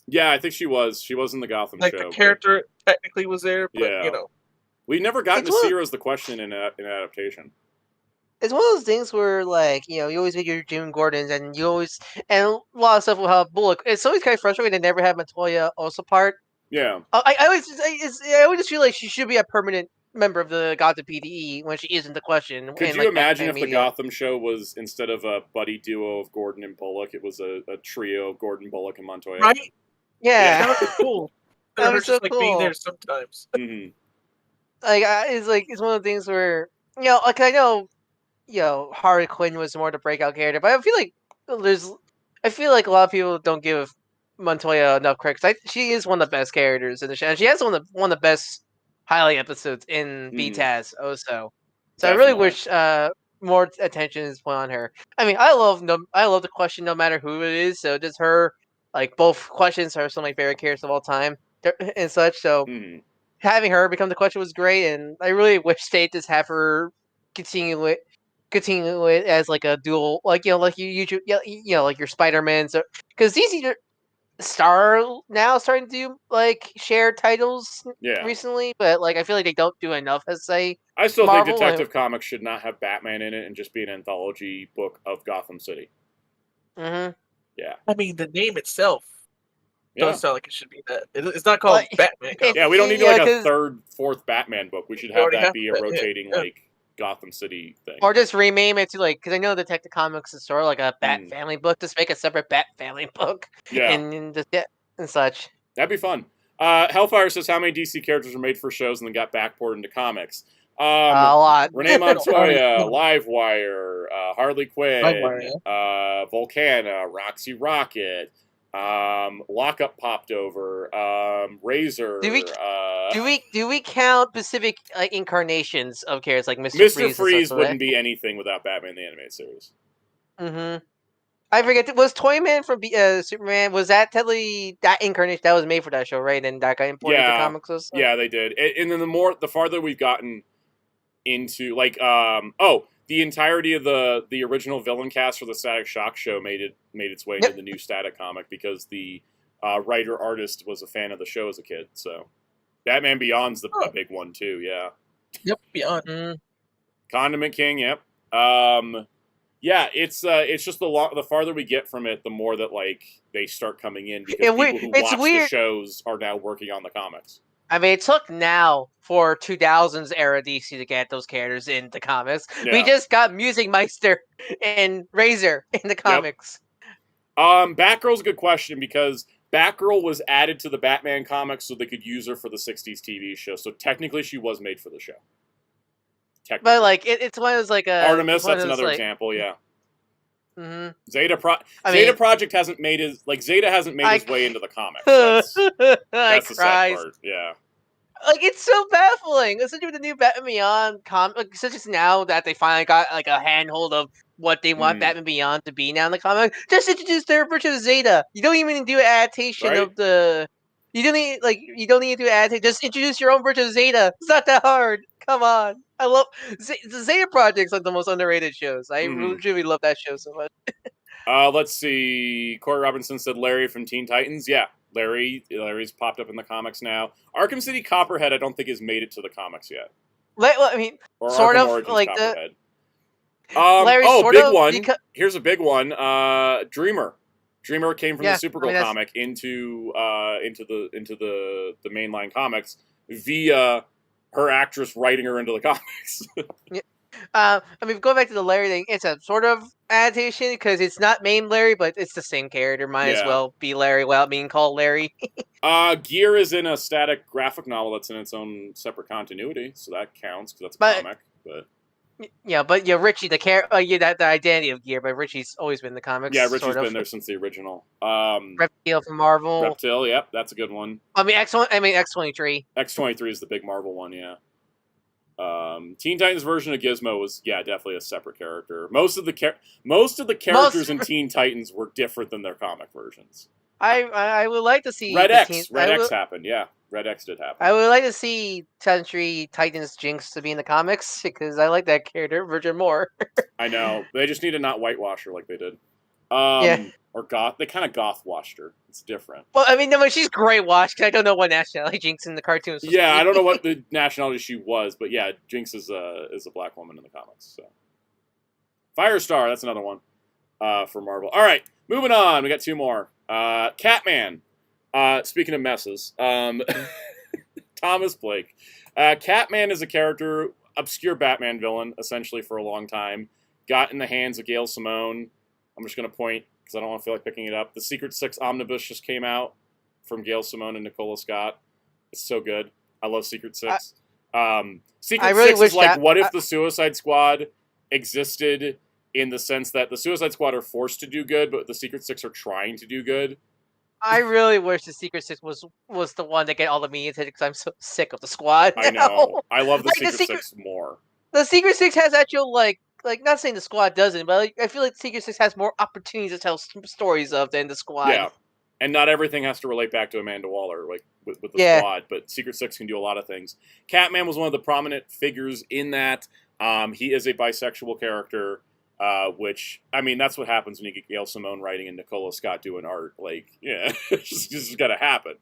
S1: Yeah, I think she was. She was in the Gotham show.
S3: Like, the character technically was there, but,
S1: We've never gotten to see her as the Question in an adaptation.
S2: It's one of those things where, like, you always make your Jim Gordons, and and a lot of stuff will have Bullock. It's always kind of frustrating to never have Montoya also part.
S1: Yeah.
S2: I always just feel like she should be a permanent member of the Gotham PDE when she isn't the Question.
S1: Could you imagine if the Gotham show was, instead of a buddy duo of Gordon and Bullock, it was a trio of Gordon, Bullock, and Montoya?
S3: Right?
S2: Yeah.
S3: That would be cool.
S2: That would be so cool.
S3: Being there sometimes.
S1: Mm-hmm.
S2: It's one of the things where, like, I know, Harley Quinn was more the breakout character, but I feel like a lot of people don't give Montoya enough credit. She is one of the best characters in the show, and she has one of the best highlight episodes in BTAS also. So definitely. I really wish more attention is put on her. I mean, I love the Question no matter who it is. So just her, like, both Questions are some of my favorite characters of all time and such. So having her become the Question was great, and I really wish they just have her continue it as like a dual, like like like your Spider-Man. So because DC starting to do like shared titles recently, but like I feel like they don't do enough as I still
S1: think Detective Comics should not have Batman in it and just be an anthology book of Gotham City.
S2: Mm-hmm.
S1: Yeah.
S3: I mean, the name itself does sound like it should be that. It's not called Batman.
S1: Yeah, we don't need like a third, fourth Batman book. We should have that be a rotating like Gotham City thing,
S2: or just rename it to like, because I know Detective Comics is sort of like a Bat Family book. Just make a separate Bat Family book, and such.
S1: That'd be fun. Hellfire says, how many DC characters were made for shows and then got backported into comics?
S2: A lot.
S1: Renee Montoya, Livewire, Harley Quinn, Volcana, Roxy Rocket, Lockup popped over, Razor.
S2: Do we count specific incarnations of characters like Mr.
S1: Freeze wouldn't be anything without Batman the Animated Series.
S2: Mm-hmm. I forget. Was Toyman from Superman? Was that totally that incarnation that was made for that show, right? And that got imported to comics. Or something?
S1: Yeah, they did. And then the farther we've gotten into, like, the entirety of the original villain cast for the Static Shock show made its way into the new Static comic because the writer artist was a fan of the show as a kid. So Batman Beyond's a big one too. Yeah.
S3: Yep. Beyond.
S1: Condiment King. Yep. Yeah, it's just the farther we get from it, the more that like they start coming in because people who watch the shows are now working on the comics.
S2: I mean, it took now for 2000s era DC to get those characters in the comics. Yeah. We just got Music Meister and Razor in the comics.
S1: Yep. Batgirl's a good question because Batgirl was added to the Batman comics so they could use her for the 60s TV show. So technically she was made for the show.
S2: But like it's one of those like
S1: Artemis, that's another example, yeah.
S2: Mm-hmm.
S1: Zeta Project hasn't made his way into the comics. That's the sad part. Yeah.
S2: Like, it's so baffling, especially with the new Batman Beyond comic. Such as now that they finally got like a handhold of what they want Batman Beyond to be now in the comic. Just introduce their version of Zeta. You don't even do an adaptation of the. You don't need to do an adaptation. Just introduce your own version of Zeta. It's not that hard. Come on, I love the Zeta Project's like the most underrated shows. I really love that show so much.
S1: Let's see. Corey Robinson said Larry from Teen Titans. Yeah, Larry's popped up in the comics now. Arkham City Copperhead, I don't think has made it to the comics yet.
S2: Well, I mean,
S1: or
S2: sort
S1: Arkham
S2: of
S1: Origins
S2: like
S1: Copperhead.
S2: Larry,
S1: big one. Here's a big one. Dreamer. Dreamer came from the Supergirl comic into the mainline comics via her actress writing her into the comics.
S2: I mean, going back to the Larry thing, it's a sort of adaptation because it's not named Larry, but it's the same character. Might as well be Larry without being called Larry.
S1: Gear is in a static graphic novel that's in its own separate continuity, so that counts because that's a comic. But
S2: Richie, the identity of Gear, but Richie's always been in the comics.
S1: Yeah, Richie's been there since the original.
S2: Reptile from Marvel.
S1: Reptile, yep, that's a good one.
S2: X-23.
S1: X-23 is the big Marvel one, yeah. Teen Titans version of Gizmo was definitely a separate character. Most of the characters in Teen Titans were different than their comic versions.
S2: I would like to see
S1: Red X happened, yeah. Red X did happen.
S2: I would like to see Titans Jinx to be in the comics because I like that character version more.
S1: I know. They just need to not whitewash her like they did. Or goth. They kind of goth washed her. It's different.
S2: Well, I mean, no, she's gray washed because I don't know what nationality Jinx in the cartoons.
S1: Yeah, I don't know what the nationality she was, but yeah, Jinx is a black woman in the comics. So, Firestar, that's another one for Marvel. All right, moving on. We got two more. Catman. Speaking of messes, Thomas Blake. Catman is a character, obscure Batman villain, essentially for a long time. Got in the hands of Gail Simone. I'm just going to point, because I don't want to feel like picking it up. The Secret Six Omnibus just came out from Gail Simone and Nicola Scott. It's so good. I love Secret Six. Secret Six is like, what if the Suicide Squad existed in the sense that the Suicide Squad are forced to do good, but the Secret Six are trying to do good?
S2: I really wish the Secret Six was the one that get all the media attention because I'm so sick of the Squad now.
S1: I know. I love the Secret Six more.
S2: The Secret Six has actual, like not saying the Squad doesn't, but I feel like the Secret Six has more opportunities to tell stories of than the Squad.
S1: Yeah, and not everything has to relate back to Amanda Waller, like with the Squad, but Secret Six can do a lot of things. Catman was one of the prominent figures in that. He is a bisexual character. Which, I mean, that's what happens when you get Gail Simone writing and Nicola Scott doing art. Like, yeah, it's just got to happen.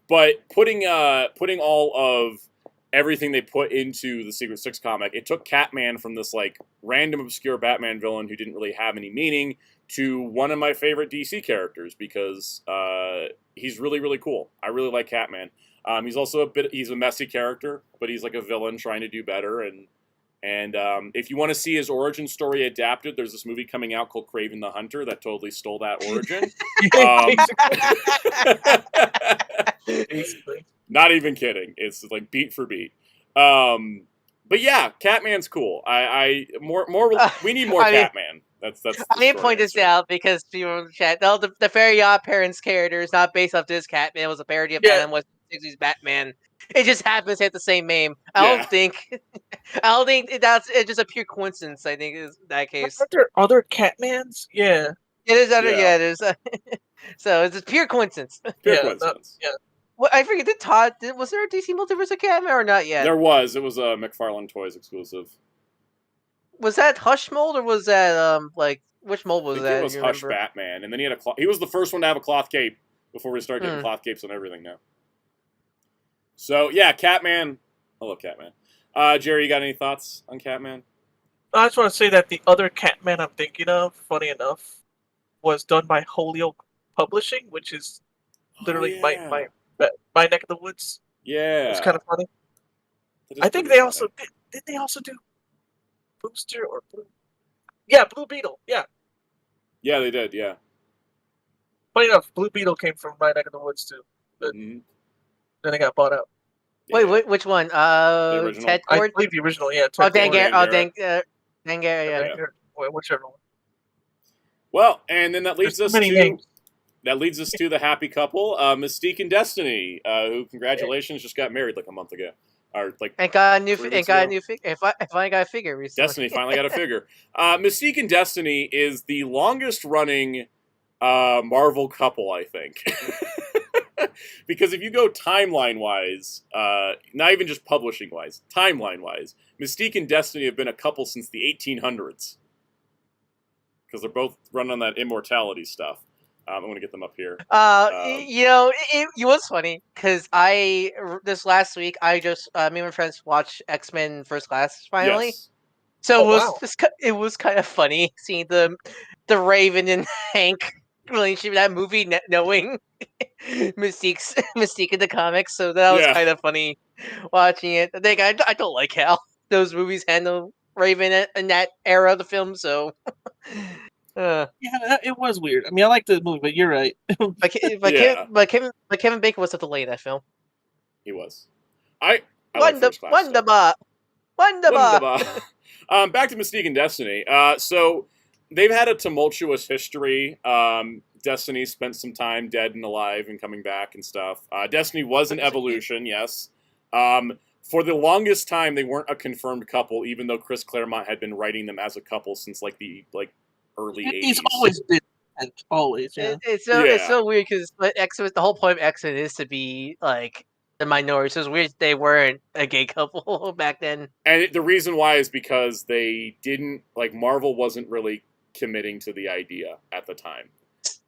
S1: But putting all of everything they put into the Secret Six comic, it took Catman from this, like, random obscure Batman villain who didn't really have any meaning to one of my favorite DC characters because he's really, really cool. I really like Catman. He's also he's a messy character, but he's like a villain trying to do better. And if you want to see his origin story adapted, there's this movie coming out called Kraven the Hunter that totally stole that origin. Not even kidding. It's like beat for beat. But yeah, Catman's cool. We need more Catman. That's
S2: I need to point this out because people in the chat, the Very Odd Parents character is not based off this Catman. It was a parody of Batman was 60s Batman. It just happens to have the same name. I don't think that's it's just a pure coincidence. I think is that case.
S3: Are there other Catmans? Yeah.
S2: It is other. Yeah, it is. So it's a pure coincidence.
S1: Pure coincidence.
S2: Well, I forget. Was there a DC Multiverse of Catman or not yet?
S1: There was. It was a McFarlane Toys exclusive.
S2: Was that Hush mold or was that which mold was that?
S1: It was Hush Batman, and then he had he was the first one to have a cloth cape before we started getting cloth capes on everything now. So, yeah, Catman. I love Catman. Jerry, you got any thoughts on Catman?
S3: I just want to say that the other Catman I'm thinking of, funny enough, was done by Holyoke Publishing, which is literally my neck of the woods.
S1: Yeah.
S3: It's kind of funny. I think they also... Did they also do Booster or Blue? Yeah, Blue Beetle, yeah.
S1: Yeah, they did, yeah.
S3: Funny enough, Blue Beetle came from my neck of the woods, too. But then it got bought out.
S2: Wait, which one?
S1: The original?
S3: Ted Cord? I believe the original, yeah.
S2: Dangare,
S3: yeah. Whichever one.
S1: Well, and then that leaves us to... that leads us to the happy couple, Mystique and Destiny, who, congratulations, just got married like a month ago. Or like
S2: and got a new figure. If I finally got a figure recently.
S1: Destiny finally got a figure. Mystique and Destiny is the longest running Marvel couple, I think. Because if you go timeline-wise, not even just publishing-wise, timeline-wise, Mystique and Destiny have been a couple since the 1800s. Because they're both running on that immortality stuff. I'm going to get them up here.
S2: You know, it was funny, because this last week, I just, me and my friends watched X-Men First Class, finally. Yes. So it was kind of funny seeing the Raven and Hank relationship in that movie, knowing Mystique in the comics. So that was kind of funny watching it. I think I don't like how those movies handle Raven in that era of the film. So
S3: yeah, it was weird. I mean, I like the movie, but you're right.
S2: But Kevin Bacon was at the late in that film.
S1: He was. I like First Class.
S2: Wonderbar.
S1: Back to Mystique and Destiny. So they've had a tumultuous history. Destiny spent some time dead and alive and coming back and stuff. Destiny was an evolution, yes. For the longest time, they weren't a confirmed couple, even though Chris Claremont had been writing them as a couple since the early 80s.
S3: He's always been, always. Yeah.
S2: It's so weird because the whole point of X-Men is to be like the minority. So it's weird they weren't a gay couple back then.
S1: And the reason why is because they didn't Marvel wasn't really committing to the idea at the time.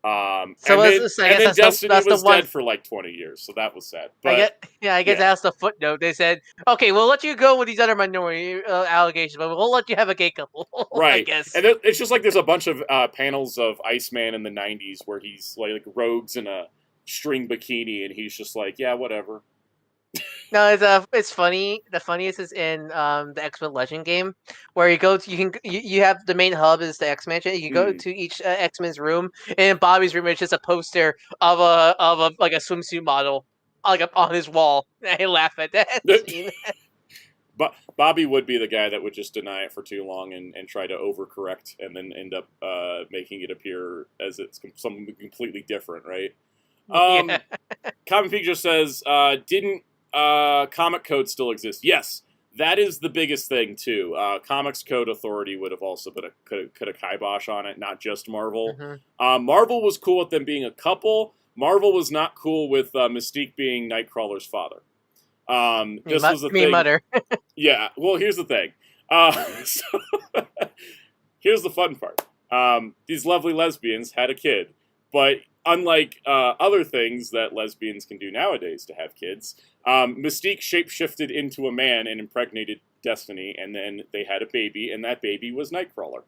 S1: Then Destiny was dead for 20 years, so that was sad. But,
S2: I guess that's the footnote. They said, "Okay, we'll let you go with these other minority allegations, but we'll let you have a gay couple."
S1: Right.
S2: I guess.
S1: And it's just there's a bunch of panels of Iceman in the '90s where he's like rogues in a string bikini, and he's just like, "Yeah, whatever."
S2: No, it's funny. The funniest is in the X-Men Legend game, where you go to, you have the main hub is the X-Mansion. You go to each X-Men's room, and in Bobby's room is just a poster of a swimsuit model on his wall. I laugh at that scene.
S1: But Bobby would be the guy that would just deny it for too long and try to overcorrect, and then end up making it appear as it's something completely different, right? Comic Peak just says, didn't Comic Code still exist? Yes, that is the biggest thing too. Comics Code Authority would have also put a kibosh on it, not just Marvel.
S2: Mm-hmm.
S1: Marvel was cool with them being a couple. Marvel was not cool with Mystique being Nightcrawler's father. This was the thing.
S2: Mutter.
S1: Yeah. Well, here's the thing. So here's the fun part. These lovely lesbians had a kid, but unlike other things that lesbians can do nowadays to have kids, Mystique shapeshifted into a man and impregnated Destiny, and then they had a baby, and that baby was Nightcrawler.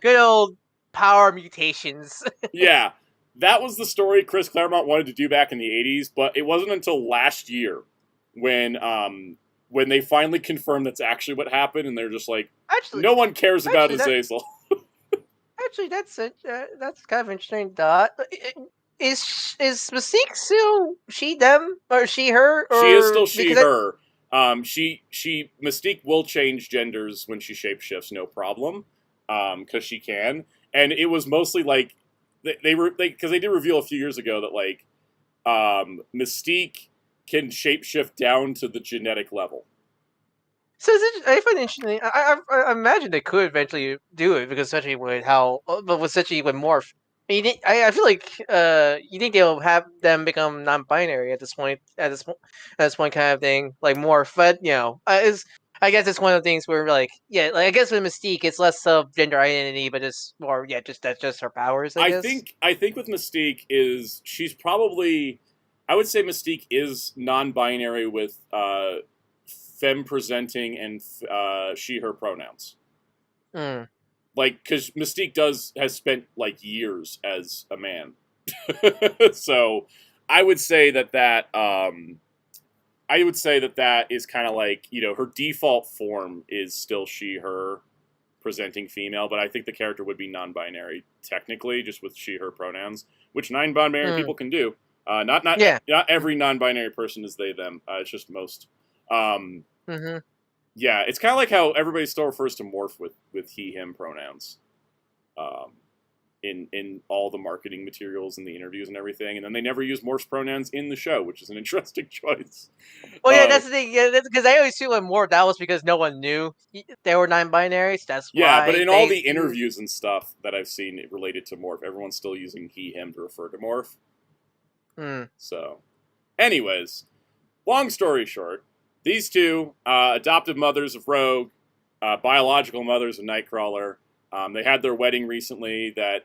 S2: Good old power mutations.
S1: Yeah, that was the story Chris Claremont wanted to do back in the 80s, but it wasn't until last year when they finally confirmed that's actually what happened, and they're just like, no one cares about Azazel.
S2: Actually, that's kind of interesting. Thought is Mystique still she them or she her? Or,
S1: she is still she her. Mystique will change genders when she shapeshifts, no problem, because she can. And it was mostly because they did reveal a few years ago that Mystique can shapeshift down to the genetic level.
S2: So I find it interesting. I imagine they could eventually do it, because especially with Morph. I feel like you think they'll have them become non-binary at this point, kind of thing, like Morph. But I guess it's one of the things where I guess with Mystique it's less of gender identity, but it's more that's just her powers. I guess.
S1: I think with Mystique is she's probably, I would say Mystique is non-binary with femme presenting and she/her pronouns. Because Mystique has spent dears as a man, so I would say that is kind of her default form is still she/her presenting female, but I think the character would be non-binary technically, just with she/her pronouns, which non-binary people can do. Not every non-binary person is they/them. It's just most. Yeah, it's kind of like how everybody still refers to Morph with he/him pronouns. in all the marketing materials and the interviews and everything, and then they never use Morph's pronouns in the show, which is an interesting choice.
S2: Well, yeah, that's the thing. Yeah, because I always feel like Morph, that was because no one knew they were non-binaries. That's why.
S1: Yeah, but in all the interviews and stuff that I've seen related to Morph, everyone's still using he, him to refer to Morph. So, anyways, long story short, these two adoptive mothers of Rogue, biological mothers of Nightcrawler. They had their wedding recently that,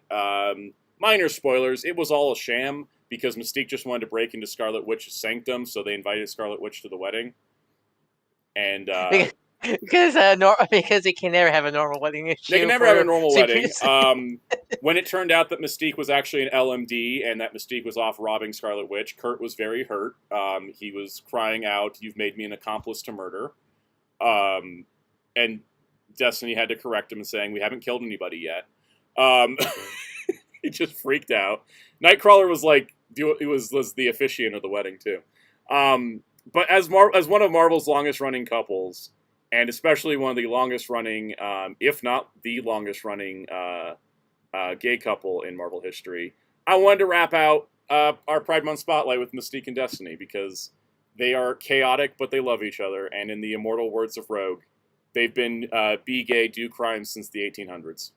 S1: minor spoilers, it was all a sham because Mystique just wanted to break into Scarlet Witch's sanctum, so they invited Scarlet Witch to the wedding. And,
S2: because they can never have a normal wedding issue.
S1: They can never have a normal wedding. When it turned out that Mystique was actually an LMD and that Mystique was off robbing Scarlet Witch, Kurt was very hurt. He was crying out, "You've made me an accomplice to murder." And Destiny had to correct him and saying, "We haven't killed anybody yet." He just freaked out. Nightcrawler was like, he was the officiant of the wedding too. But as one of Marvel's longest running couples, and especially one of the longest running, if not the longest running gay couple in Marvel history, I wanted to wrap out our Pride Month spotlight with Mystique and Destiny because they are chaotic, but they love each other. And in the immortal words of Rogue, they've been be gay, do crimes since the 1800s.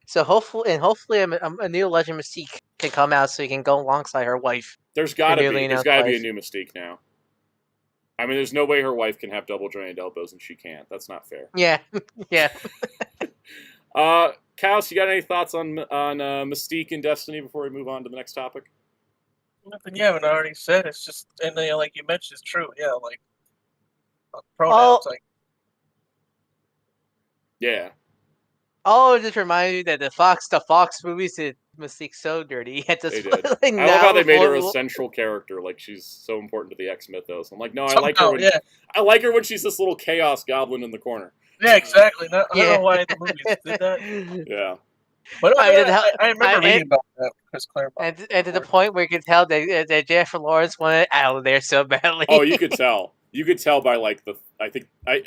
S2: So hopefully a new Legend Mystique can come out so he can go alongside her wife.
S1: There's got to be a new Mystique now. I mean, there's no way her wife can have double jointed elbows and she can't. That's not fair.
S2: Yeah, yeah.
S1: Kaos, you got any thoughts on Mystique and Destiny before we move on to the next topic?
S3: Nothing you haven't already said. It's just, and like you mentioned, it's true. Yeah, like pronouns, like.
S1: Yeah.
S2: Oh, it just reminded me that the Fox movies did Mystique so dirty.
S1: They did. I love how they made her a central character. Like, she's so important to the X mythos. I'm like, no, I like her I like her when she's this little chaos goblin in the corner.
S3: Yeah, exactly. I don't know why the movies did that.
S1: Yeah.
S3: But I remember reading about that. Chris Claremont.
S2: And to the point where you could tell that Jennifer Lawrence wanted out of there so badly.
S1: Oh, you could tell. You could tell by like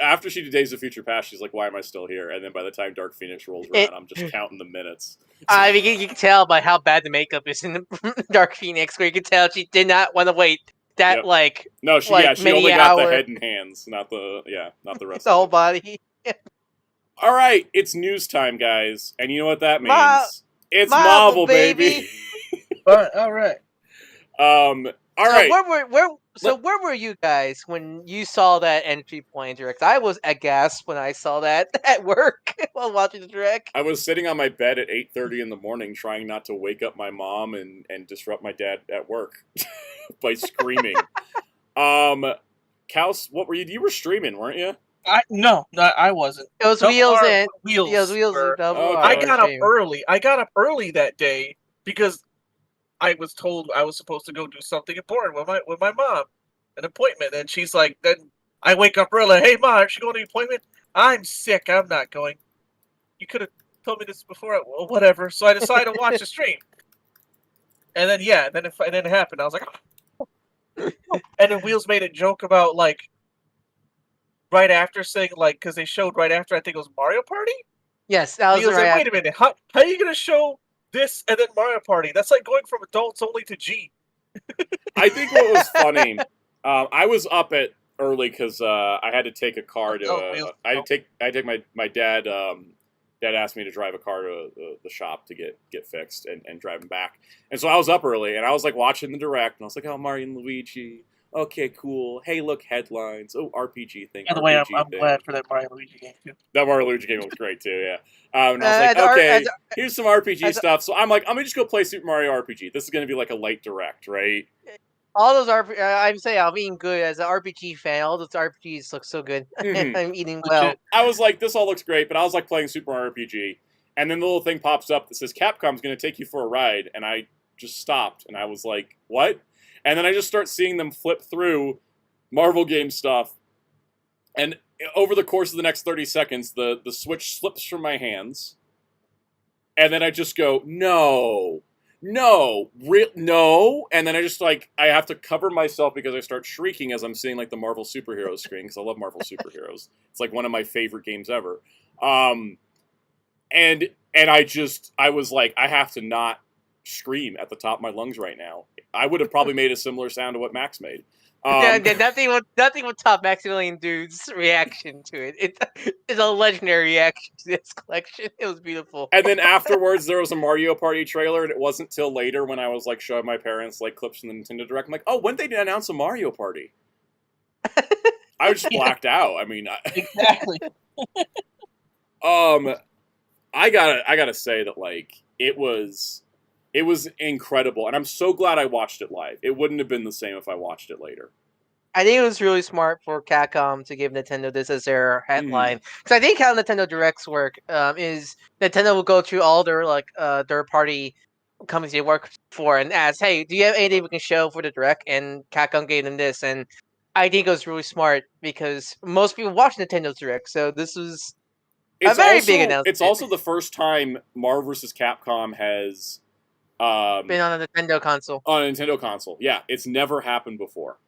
S1: after she did Days of Future Past, she's like, "Why am I still here?" And then by the time Dark Phoenix rolls around, I'm just counting the minutes.
S2: I mean, you can tell by how bad the makeup is in Dark Phoenix, where you can tell she did not want to wait that
S1: No, she only got the head and hands, not the rest.
S2: The whole body.
S1: All right, it's news time, guys, and you know what that means? It's Marvel, baby.
S3: All right.
S1: All right.
S2: Where were you guys when you saw that entry point direct? I was aghast when I saw that at work while watching the direct.
S1: I was sitting on my bed at 8:30 in the morning trying not to wake up my mom and disrupt my dad at work by screaming. Kaos, what were you? You were streaming, weren't you?
S3: No, I wasn't.
S2: It was Wheels and Double.
S3: I got up early. I got up early that day because I was told I was supposed to go do something important with my mom, an appointment, and she's like, then I wake up early. Hey, Mom, are you going to the appointment? I'm sick. I'm not going. You could have told me this before. Well, whatever. So I decided to watch the stream, and then it happened. I was like, oh. And then Wheels made a joke about like right after saying like because they showed right after I think it was Mario Party.
S2: Yes, that was
S3: right. Like, wait a minute, how are you gonna show this and then Mario Party? That's like going from adults only to G.
S1: I think what was funny, I was up at early because I had to take a car to. I had to take my dad. Dad asked me to drive a car to the shop to get fixed and drive him back. And so I was up early and I was like watching the direct and I was like, oh, Mario and Luigi. Okay, cool. Hey, look, headlines. Oh, RPG thing.
S3: By the way, I'm glad for that Mario Luigi game too.
S1: That Mario Luigi game was great too. Yeah. And I was like, okay, here's some RPG stuff. So I'm like, I'm gonna just go play Super Mario RPG. This is gonna be like a light direct, right?
S2: All those I'm saying I'm eating good as an RPG fan. All those RPGs look so good. Mm-hmm. I'm eating well.
S1: I was like, this all looks great, but I was like playing Super Mario RPG, and then the little thing pops up that says Capcom's gonna take you for a ride, and I just stopped, and I was like, what? And then I just start seeing them flip through Marvel game stuff. And over the course of the next 30 seconds, the Switch slips from my hands. And then I just go, no. And then I just I have to cover myself because I start shrieking as I'm seeing like the Marvel superheroes screen because I love Marvel superheroes. It's like one of my favorite games ever. and I was like, I have to not scream at the top of my lungs right now. I would have probably made a similar sound to what Max made.
S2: Nothing will top Maximilian Dude's reaction to it. It's a legendary reaction to this collection. It was beautiful.
S1: And then afterwards, there was a Mario Party trailer, and it wasn't till later when I was like showing my parents like clips from the Nintendo Direct. I'm like, oh, when did they announce a Mario Party? I was just blacked out. I mean,
S3: exactly.
S1: I gotta say that like it was incredible, and I'm so glad I watched it live. It wouldn't have been the same if I watched it later.
S2: I think it was really smart for Capcom to give Nintendo this as their headline, because I think how Nintendo Directs work is Nintendo will go through all their like third-party companies they work for and ask, "Hey, do you have anything we can show for the Direct?" And Capcom gave them this, and I think it was really smart because most people watch Nintendo's Direct, so this was a very big announcement.
S1: It's also the first time Marvel vs. Capcom has
S2: been on a Nintendo console.
S1: On a Nintendo console, yeah, it's never happened before.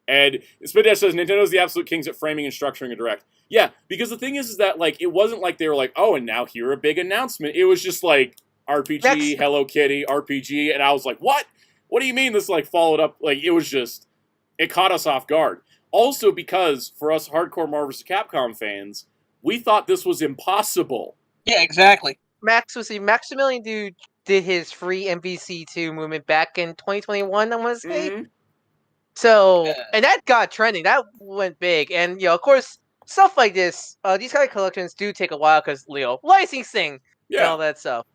S1: And Spindash says Nintendo's the absolute kings at framing and structuring a Direct. Yeah, because the thing is that like it wasn't like they were like, oh, and now here a big announcement. It was just like RPG, Hello Kitty, RPG, and I was like, what? What do you mean this like followed up? Like it was just it caught us off guard. Also because for us hardcore Marvel vs. Capcom fans, we thought this was impossible.
S3: Yeah, exactly.
S2: Maximilian Dude did his free MVC2 movement back in 2021, I want to say.
S1: Mm-hmm.
S2: So, and that got trending. That went big. And, of course, stuff like this, these kind of collections do take a while because, licensing and all that stuff.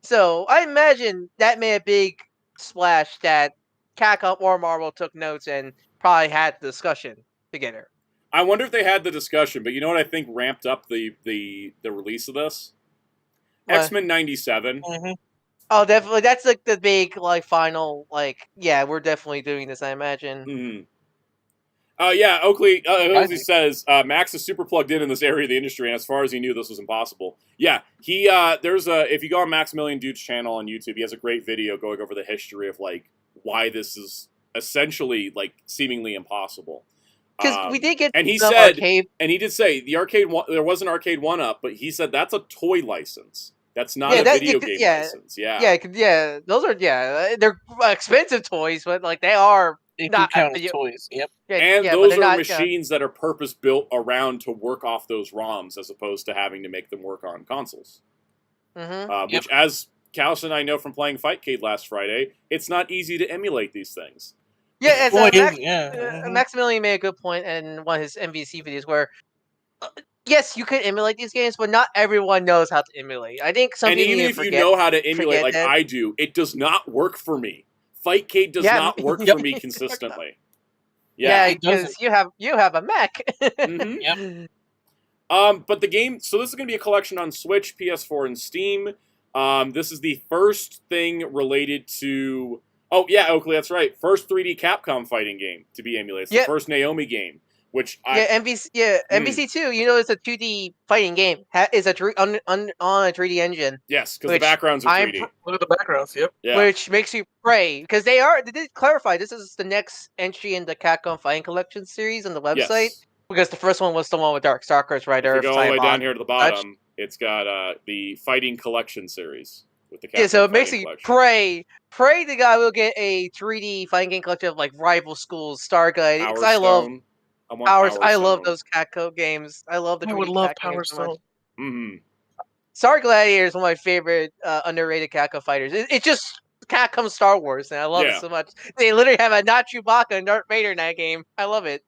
S2: So, I imagine that made a big splash that Capcom or Marvel took notes and probably had the discussion together.
S1: I wonder if they had the discussion, but you know what I think ramped up the release of this? X-Men 97.
S2: Mm-hmm. Oh, definitely. That's like the big, like, final, like, yeah, we're definitely doing this, I imagine.
S1: Mm-hmm. Yeah, Oakley says, Max is super plugged in this area of the industry, and as far as he knew, this was impossible. Yeah, if you go on Maximilian Dude's channel on YouTube, he has a great video going over the history of, like, why this is essentially, like, seemingly impossible.
S2: Because we did get
S1: and he said, arcade. And he did say, there was an arcade 1-up, but he said that's a toy license. That's not a video game license.
S2: Yeah. Those are they're expensive toys, but like they are not
S3: toys. Yep.
S1: And those are machines that are purpose built around to work off those ROMs, as opposed to having to make them work on consoles.
S2: Mm-hmm.
S1: Which, as Callus and I know from playing Fightcade last Friday, it's not easy to emulate these things.
S2: Yeah, Maximilian made a good point in one of his MVC videos where. Yes, you can emulate these games, but not everyone knows how to emulate. I think some people
S1: even if you know how to emulate like I do, it does not work for me. Fightcade does not work for me consistently.
S2: Yeah, because you have a Mac.
S1: Mm-hmm. Yep. But the game, so this is going to be a collection on Switch, PS4, and Steam. This is the first thing related to... Oh, yeah, Oakley, that's right. First 3D Capcom fighting game to be emulated. It's the first Naomi game.
S2: MVC2. You know, it's a 2D fighting game. It's on a 3D engine.
S1: Yes, because the backgrounds are 3D.
S3: Look at the backgrounds. Yep.
S1: Yeah.
S2: Which makes you pray because they did clarify this is the next entry in the Capcom Fighting Collection series on the website. Yes. Because the first one was the one with Darkstalkers, right?
S1: If you go all the way down here to the bottom, it's got the Fighting Collection series with the Capcom
S2: so it makes you pray the guy will get a 3D fighting game collection of like Rival Schools, Starguide. Because I love those Capcom games. I love the.
S3: I would love Power Stone.
S1: Mm-hmm.
S2: Star Gladiator is one of my favorite underrated Capcom fighters. It's just Capcom Star Wars, and I love it so much. They literally have a not Chewbacca and Darth Vader in that game. I love it.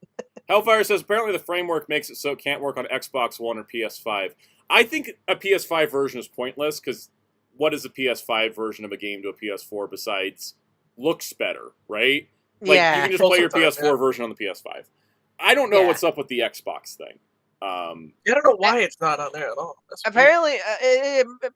S1: Hellfire says apparently the framework makes it so it can't work on Xbox One or PS5. I think a PS5 version is pointless because what is a PS5 version of a game to a PS4 besides looks better, right? Like you can just play your PS4 version on the PS5. I don't know what's up with the Xbox thing.
S3: I don't know why it's not on there at all.
S2: Apparently,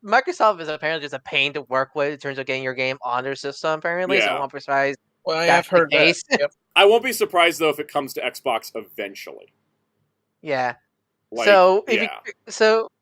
S2: Microsoft is apparently just a pain to work with in terms of getting your game on their system. Apparently, so I won't be surprised.
S3: Well, I have heard that. Yep.
S1: I won't be surprised though if it comes to Xbox eventually.
S2: Yeah. So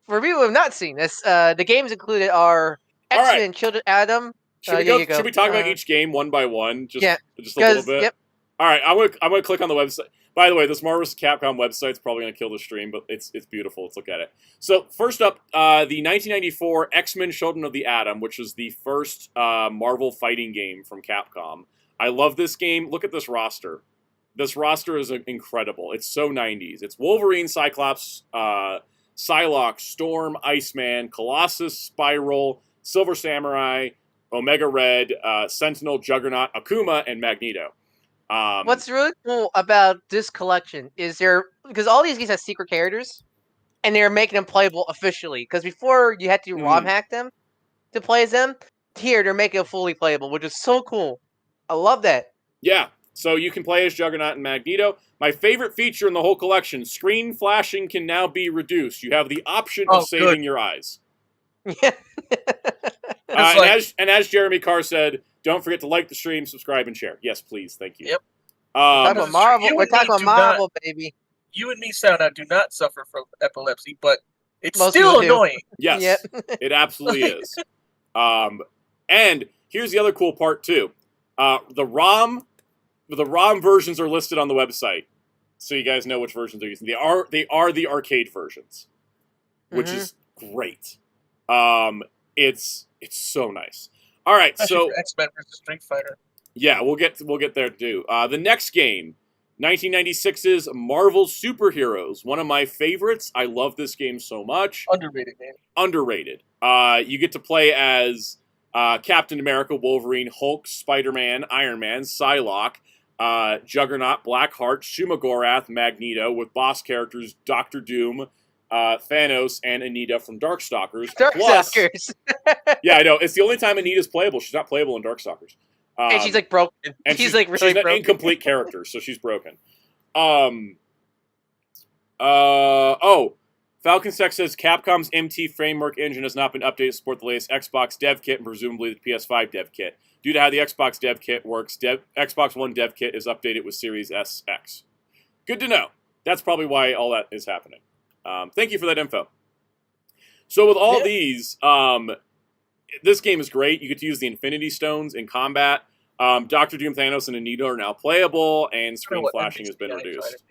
S2: for people who have not seen this, the games included are X-Men: Children of Adam.
S1: Should we talk about each game one by one? Just a little bit. Yep. All right, I'm gonna click on the website. By the way, this Marvel vs. Capcom website's probably going to kill the stream, but it's beautiful. Let's look at it. So, first up, the 1994 X-Men Children of the Atom, which is the first Marvel fighting game from Capcom. I love this game. Look at this roster. This roster is incredible. It's so 90s. It's Wolverine, Cyclops, Psylocke, Storm, Iceman, Colossus, Spiral, Silver Samurai, Omega Red, Sentinel, Juggernaut, Akuma, and Magneto.
S2: What's really cool about this collection is because all these games have secret characters, and they're making them playable officially. Because before you had to ROM hack them to play as them, here they're making it fully playable, which is so cool. I love that.
S1: Yeah, so you can play as Juggernaut and Magneto. My favorite feature in the whole collection: screen flashing can now be reduced. You have the option of saving your eyes.
S2: Yeah.
S1: And as Jeremy Carr said, don't forget to like the stream, subscribe, and share. Yes, please. Thank you.
S3: Yep.
S2: We're talking about Marvel, baby.
S3: You and me, Soundout, do not suffer from epilepsy, but it's still annoying.
S1: Yes, it absolutely is. And here's the other cool part, too. The ROM versions are listed on the website, so you guys know which versions they're using. They are the arcade versions, which is great. It's so nice. All right, so
S3: X-Men versus Street Fighter.
S1: Yeah, we'll get there too. The next game, 1996's Marvel Superheroes, one of my favorites. I love this game so much.
S3: Underrated game.
S1: Underrated. You get to play as Captain America, Wolverine, Hulk, Spider-Man, Iron Man, Psylocke, Juggernaut, Blackheart, Shumagorath, Magneto, with boss characters Doctor Doom, Thanos, and Anita from Darkstalkers.
S2: Darkstalkers.
S1: Yeah, I know. It's the only time Anita's playable. She's not playable in Darkstalkers.
S2: And she's like broken.
S1: And
S2: she's like really broken.
S1: She's an incomplete character, so she's broken. Falcon Sec says Capcom's MT framework engine has not been updated to support the latest Xbox dev kit and presumably the PS5 dev kit. Due to how the Xbox dev kit works, Xbox One dev kit is updated with Series SX. Good to know. That's probably why all that is happening. Thank you for that info. So with all these, this game is great. You get to use the Infinity Stones in combat. Doctor Doom, Thanos, and Anita are now playable, and screen flashing has been reduced.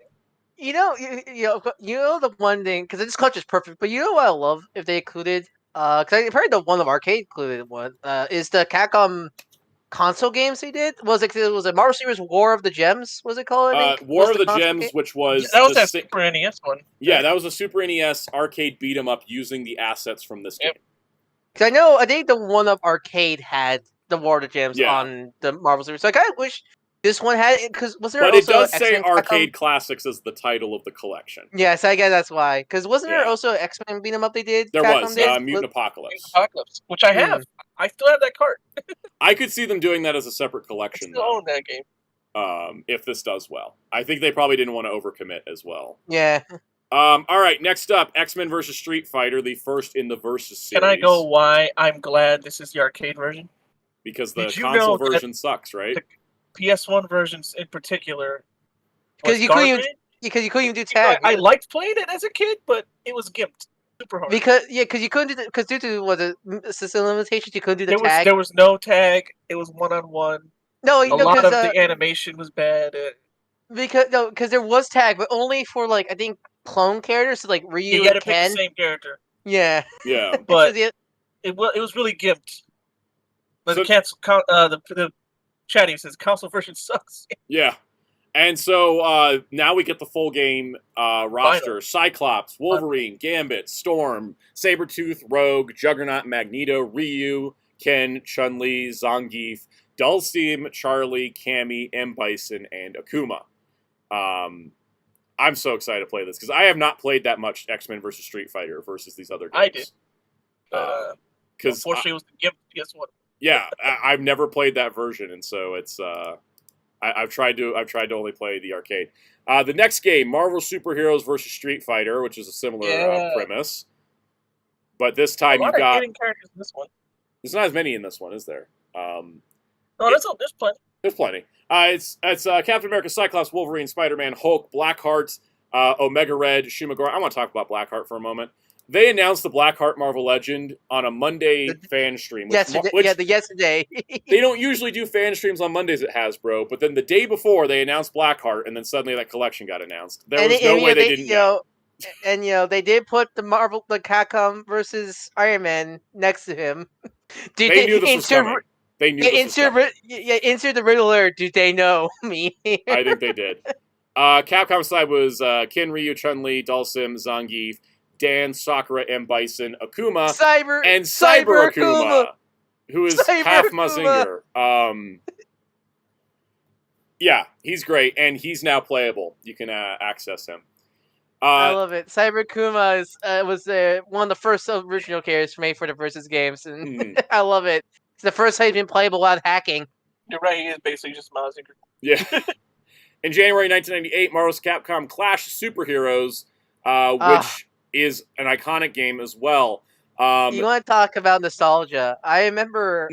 S2: You know the one thing, because this culture is perfect, but you know what I love if they included, because I heard the one of arcade included one, is the Capcom console games they did. Was it a Marvel Series War of the Gems? Was it called?
S1: War of the Gems, which was
S3: that was that Super NES one.
S1: Yeah, that was a Super NES arcade beat 'em up using the assets from this game.
S2: Because I think the one up arcade had the War of the Gems on the Marvel Series. So I kind of wish this one had it, because was there?
S1: But
S2: also
S1: it does say
S2: X-Men
S1: Arcade Classics as the title of the collection.
S2: Yes, I guess that's why. Because wasn't there also X-Men beat 'em up they did?
S1: There
S2: Capcom
S1: was
S2: did?
S1: Mutant Apocalypse.
S3: Which I have. I still have that card.
S1: I could see them doing that as a separate collection.
S3: I still own that game.
S1: If this does well, I think they probably didn't want to overcommit as well.
S2: Yeah.
S1: All right, next up, X-Men versus Street Fighter, the first in the Versus series.
S3: Can I go why I'm glad this is the arcade version?
S1: Because the console version sucks, right?
S3: The PS1 versions in particular.
S2: Because you couldn't even do tag.
S3: I liked playing it as a kid, but it was gimped super hard.
S2: Because you couldn't do because due to system limitations, you couldn't do the tag.
S3: There was no tag. It was 1-on-1.
S2: No,
S3: a lot of the animation was bad.
S2: Because there was tag, but only for like I think clone characters, so like Ryu and Ken.
S3: Pick the same character.
S1: Yeah,
S3: but it was really gimped. But the chatting says console version sucks.
S1: Yeah, and so now we get the full game roster: Cyclops, Wolverine, Gambit, Storm, Sabretooth, Rogue, Juggernaut, Magneto, Ryu, Ken, Chun-Li, Zangief, Dulcim, Charlie, Cammy, M. Bison, and Akuma. I'm so excited to play this because I have not played that much X-Men versus Street Fighter versus these other games.
S3: I did.
S1: Because
S3: unfortunately, it was the GIMP PS1.
S1: Yeah, I've never played that version, and so it's I've tried to only play the arcade. The next game, Marvel Superheroes versus Street Fighter, which is a similar premise, but this time you got
S3: characters in this one.
S1: There's not as many in this one, is there?
S3: No, there's plenty.
S1: There's plenty. It's Captain America, Cyclops, Wolverine, Spider-Man, Hulk, Blackheart, Omega Red, Shumagora. I want to talk about Blackheart for a moment. They announced the Blackheart Marvel Legend on a Monday fan stream.
S2: Yesterday.
S1: They don't usually do fan streams on Mondays at Hasbro, but then the day before they announced Blackheart, and then suddenly that collection got announced. There was no way they didn't know.
S2: And they did put the Capcom versus Iron Man next to him.
S1: They knew this was coming. They knew this was coming.
S2: Insert the Riddler. Do they know me?
S1: I think they did. Capcom side was Ken, Ryu, Chun-Li, Dhalsim, Zangief, Dan, Sakura, M. Bison, Akuma, and Cyber Akuma, who is half Mazinger. Yeah, he's great, and he's now playable. You can access him.
S2: I love it. Cyber Akuma was one of the first original characters made for the Versus games, and I love it. It's the first time he's been playable without hacking.
S3: You're right, he is basically just Mazinger.
S1: Yeah. In January 1998, Marvel's Capcom Clash Superheroes, which is an iconic game as well.
S2: You want to talk about nostalgia? I remember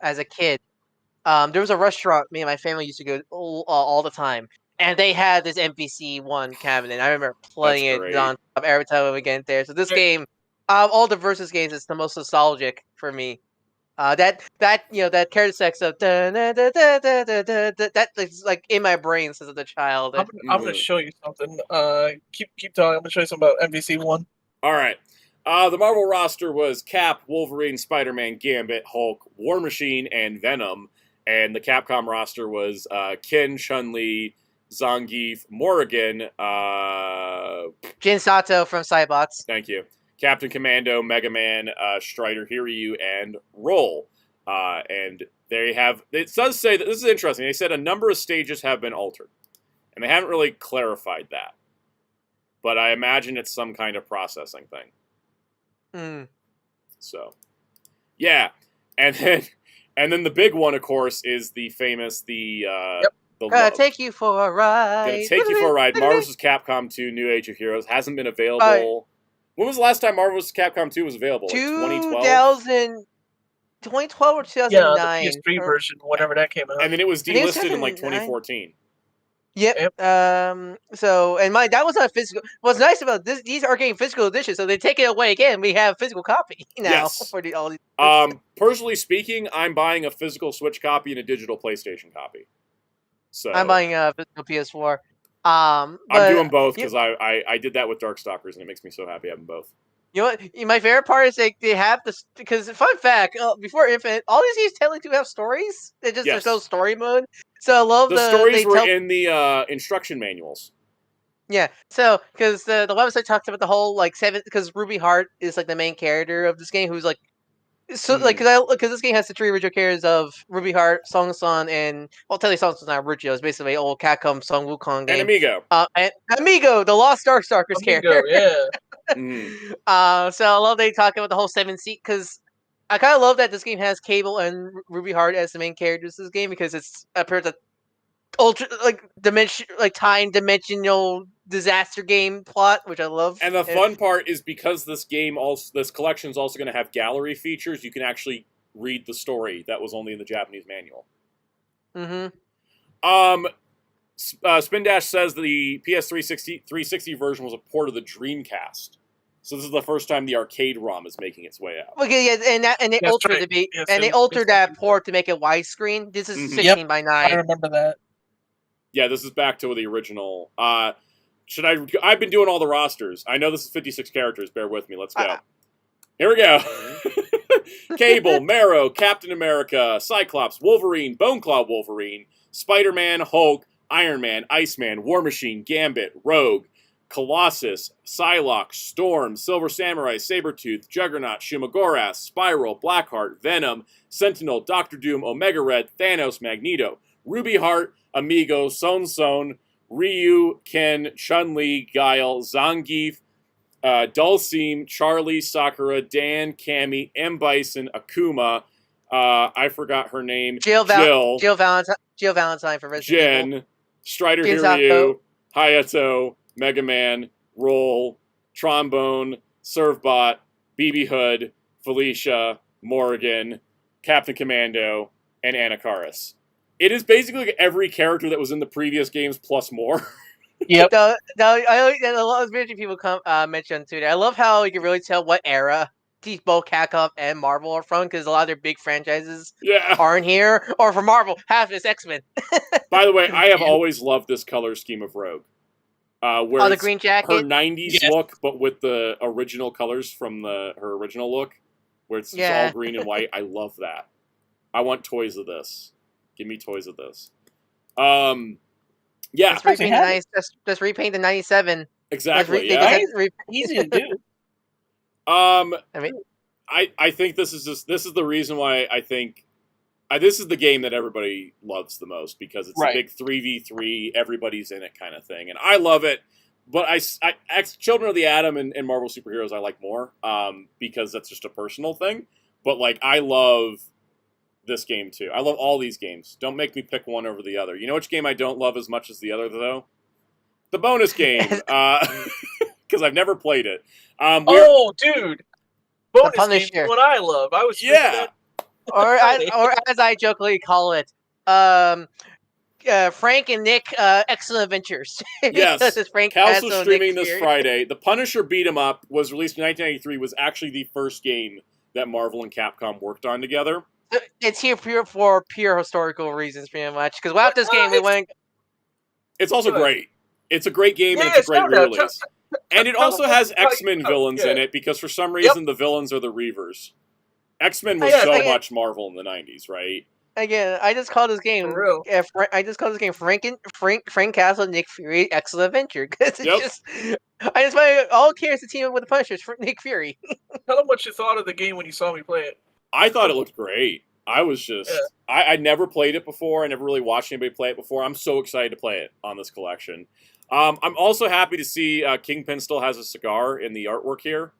S2: as a kid, there was a restaurant me and my family used to go all the time, and they had this NPC-1 cabinet. I remember playing it on every time we get there. So this game, all the Versus games, is the most nostalgic for me. That character sex of that is like in my brain since as a child.
S3: I'm gonna show you something. Keep talking. I'm gonna show you something about MVC1.
S1: All right. The Marvel roster was Cap, Wolverine, Spider-Man, Gambit, Hulk, War Machine, and Venom. And the Capcom roster was Ken, Chun-Li, Zangief, Morrigan,
S2: Jin Sato from Cybots.
S1: Thank you. Captain Commando, Mega Man, Strider, Hiryu, and Roll. And they have... It does say that... This is interesting. They said a number of stages have been altered. And they haven't really clarified that. But I imagine it's some kind of processing thing. So, yeah. And then the big one, of course, is the famous...
S2: Gonna take you for a ride.
S1: Gonna take you for a ride. Marvel vs. Capcom 2 New Age of Heroes hasn't been available... When was the last time Marvel vs. Capcom 2 was available? Like 2012?
S2: 2012 or 2009.
S3: Yeah, the PS3 version, whatever that came out.
S1: And then it was delisted in like 2014.
S2: Yep. So, and that was not physical. What's nice about this, these are getting physical editions, so they take it away again. We have physical copy now.
S1: Yes.
S2: For all these.
S1: Personally speaking, I'm buying a physical Switch copy and a digital PlayStation copy. So
S2: I'm buying a physical PS4.
S1: I'm doing both because I did that with Darkstalkers, and it makes me so happy having both.
S2: You know what? My favorite part is they have this, because fun fact, before Infinite, all these games technically do have stories. There's no story mode. So I love
S1: the stories were in the instruction manuals.
S2: Yeah, so because the website talks about the whole because Ruby Heart is like the main character of this game, who's like. So, because this game has the three original characters of Ruby Heart, Song Son, and technically Song Son's not original. It's basically an old Capcom Song Wukong game.
S1: And Amigo.
S2: And Amigo, the Lost Darkstalkers character.
S3: Yeah.
S2: So I love they talk about the whole 7-seat, because I kind of love that this game has Cable and Ruby Heart as the main characters of this game, because it's appears that time dimensional disaster game plot, which I love.
S1: And the fun part is because this collection is also going to have gallery features, you can actually read the story that was only in the Japanese manual. Spin Dash says the PS360 version was a port of the Dreamcast. So this is the first time the arcade ROM is making its way out.
S2: Okay, yeah, and they altered they altered that port to make it widescreen. This is 16 by 9.
S3: I remember that.
S1: Yeah, this is back to the original. I've been doing all the rosters. I know this is 56 characters. Bear with me. Let's go. Here we go. Cable, Marrow, Captain America, Cyclops, Wolverine, Boneclaw Wolverine, Spider-Man, Hulk, Iron Man, Iceman, War Machine, Gambit, Rogue, Colossus, Psylocke, Storm, Silver Samurai, Sabretooth, Juggernaut, Shumagoras, Spiral, Blackheart, Venom, Sentinel, Doctor Doom, Omega Red, Thanos, Magneto, Ruby Heart, Amigo, Son, Ryu, Ken, Chun-Li, Guile, Zangief, Dhalsim, Charlie, Sakura, Dan, Cammy, M. Bison, Akuma, I forgot her name, Jill
S2: Valentine for Resident
S1: Jen,
S2: Evil.
S1: Strider Hiryu, Hayato, Mega Man, Roll, Trombone, Servbot, BB Hood, Felicia, Morrigan, Captain Commando, and Anakaris. It is basically like every character that was in the previous games plus more.
S3: Yep.
S2: A lot of very people mention too. I love how you can really tell what era both Capcom and Marvel are from, because a lot of their big franchises aren't here. Or for Marvel, half is X-Men.
S1: By the way, I have always loved this color scheme of Rogue. Where
S2: the green jacket,
S1: her 90s look, but with the original colors from her original look, where it's just all green and white. I love that. I want toys of this. Give me toys of this. Yeah.
S2: Just repaint the 97.
S1: Exactly.
S3: Easy to do.
S1: I think this is the reason why I think this is the game that everybody loves the most, because it's a big 3v3, everybody's in it kind of thing, and I love it. But Children of the Atom and Marvel Superheroes I like more, because that's just a personal thing. But like, I love this game too. I love all these games. Don't make me pick one over the other. You know which game I don't love as much as the other though? The bonus game, because I've never played it.
S3: Dude, bonus game is what I love. I was
S2: or as I jokingly call it, Frank and Nick Excellent Adventures.
S1: Yes, Cal's streaming this Friday. The Punisher beat 'em up was released in 1993. Was actually the first game that Marvel and Capcom worked on together.
S2: It's here for pure historical reasons, pretty much. Because without this game, we went.
S1: It's also great. It's a great game, and it's a great re-release. And it also has X-Men villains in it, because for some reason the villains are the Reavers. X-Men was so much Marvel in the 90s, right?
S2: Again, I just call this game. I just call this game Frank Castle, Nick Fury, Excellent Adventure, because it's I just want all cares to team up with the Punishers for Nick Fury.
S3: Tell them what you thought of the game when you saw me play it.
S1: I thought it looked great. I was just I never played it before. I never really watched anybody play it before. I'm so excited to play it on this collection. I'm also happy to see Kingpin still has a cigar in the artwork here.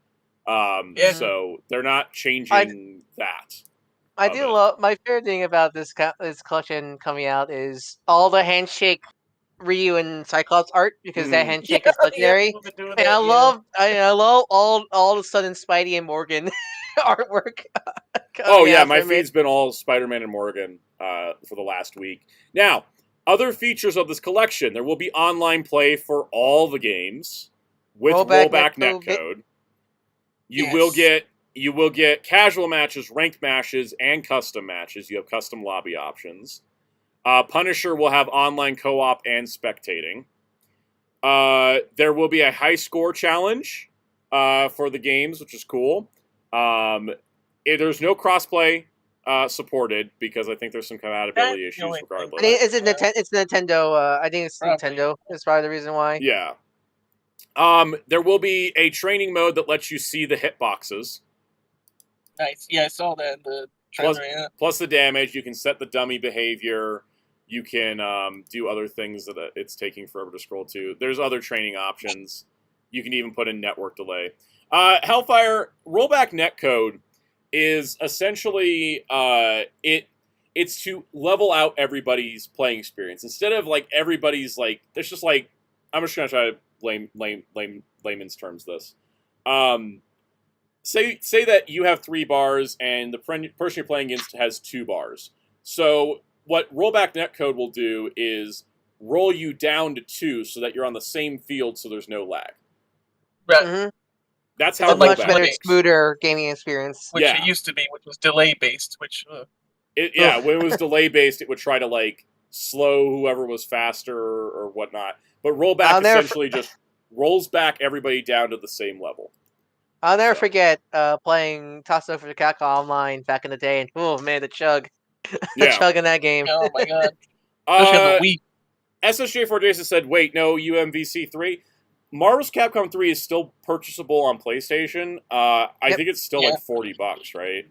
S1: So they're not changing that.
S2: I do love, my favorite thing about this collection coming out is all the handshake Ryu and Cyclops art, because that handshake is legendary. And I love all the sudden Spidey and Morgan artwork.
S1: My feed's been all Spider-Man and Morgan for the last week. Now, other features of this collection: there will be online play for all the games with rollback netcode. You will get casual matches, ranked matches, and custom matches. You have custom lobby options. Punisher will have online co-op and spectating. There will be a high score challenge for the games, which is cool. There's no crossplay supported, because I think there's some compatibility issues regardless.
S2: It's Nintendo. I think it's Nintendo. That's probably the reason why.
S1: Yeah. There will be a training mode that lets you see the hitboxes.
S3: Nice. Yeah, I saw that in the trailer.
S1: Plus the damage. You can set the dummy behavior. You can do other things that it's taking forever to scroll to. There's other training options. You can even put in network delay. Hellfire rollback netcode is essentially it's to level out everybody's playing experience. Instead of like everybody's like, there's just like, I'm just gonna try to layman's terms this. Say that you have 3 bars and the person you're playing against has 2 bars. So what rollback netcode will do is roll you down to 2 so that you're on the same field, so there's no lag.
S3: Right. Mm-hmm.
S1: That's how
S2: it's a much better, smoother gaming experience.
S3: Which it used to be, which was delay based. When
S1: it was delay based, it would try to like slow whoever was faster or whatnot. But rollback essentially just rolls back everybody down to the same level.
S2: I'll never forget playing Tokusatsu for the Capcom Online back in the day, and oh man, the chug, chug in that game.
S3: Oh my god!
S1: SSJ4 Jason said, "Wait, no, UMVC 3. Marvel's Capcom 3 is still purchasable on PlayStation. I think it's still like $40, right?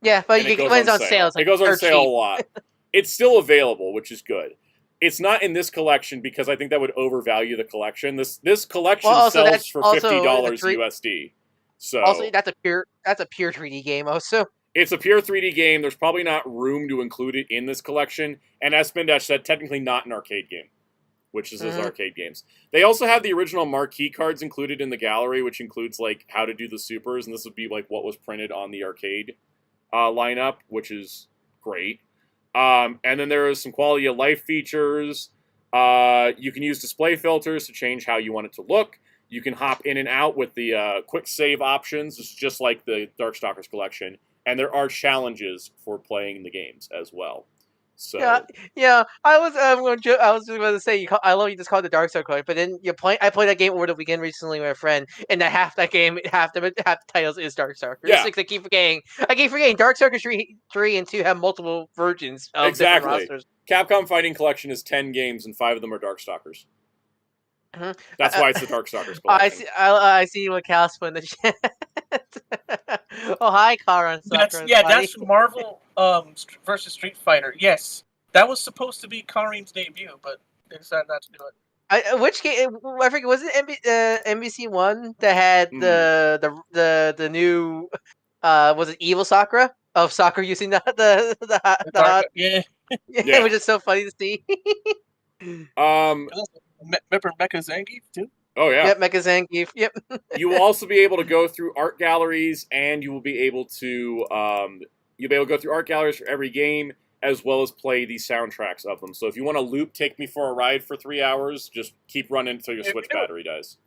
S2: Yeah, but it goes on sale.
S1: It goes on sale a lot. It's still available, which is good. It's not in this collection because I think that would overvalue the collection. This collection sells for $50 USD. So
S2: also that's a pure 3D game. Also,
S1: it's a pure 3D game. There's probably not room to include it in this collection. And as Spindash said, technically not an arcade game, which is those arcade games. They also have the original marquee cards included in the gallery, which includes like how to do the supers, and this would be like what was printed on the arcade lineup, which is great. And then there is some quality of life features. You can use display filters to change how you want it to look. You can hop in and out with the quick save options. It's just like the Darkstalkers collection. And there are challenges for playing the games as well. So
S2: yeah. I was just going to say I love you just called it the Darkstalkers, but then I played that game over the weekend recently with a friend, and half the titles is Darkstalkers.
S1: Yeah.
S2: Like, I keep forgetting Darkstalkers 3 and 2 have multiple versions of different rosters.
S1: Capcom Fighting Collection is 10 games, and 5 of them are Darkstalkers.
S2: Mm-hmm.
S1: That's why it's the Darkstalkers collection.
S2: I see what Cal's put in the chat. Oh, hi, Karan.
S3: That's Marvel versus Street Fighter. Yes, that was supposed to be Karin's debut, but they decided not to do it.
S2: Which game? I forget. Was it NBC One that had the new? Was it Evil Sakura of Sakura using the hot?
S3: Yeah,
S2: which is so funny to see.
S3: Remember Mecha Zangief too?
S1: Oh yeah.
S2: Yep, Mecha Zangief. Yep.
S1: You will also be able to go through art galleries, and you will be able to go through art galleries for every game, as well as play the soundtracks of them. So if you want to loop Take Me for a Ride for 3 hours, just keep running until your Switch battery dies.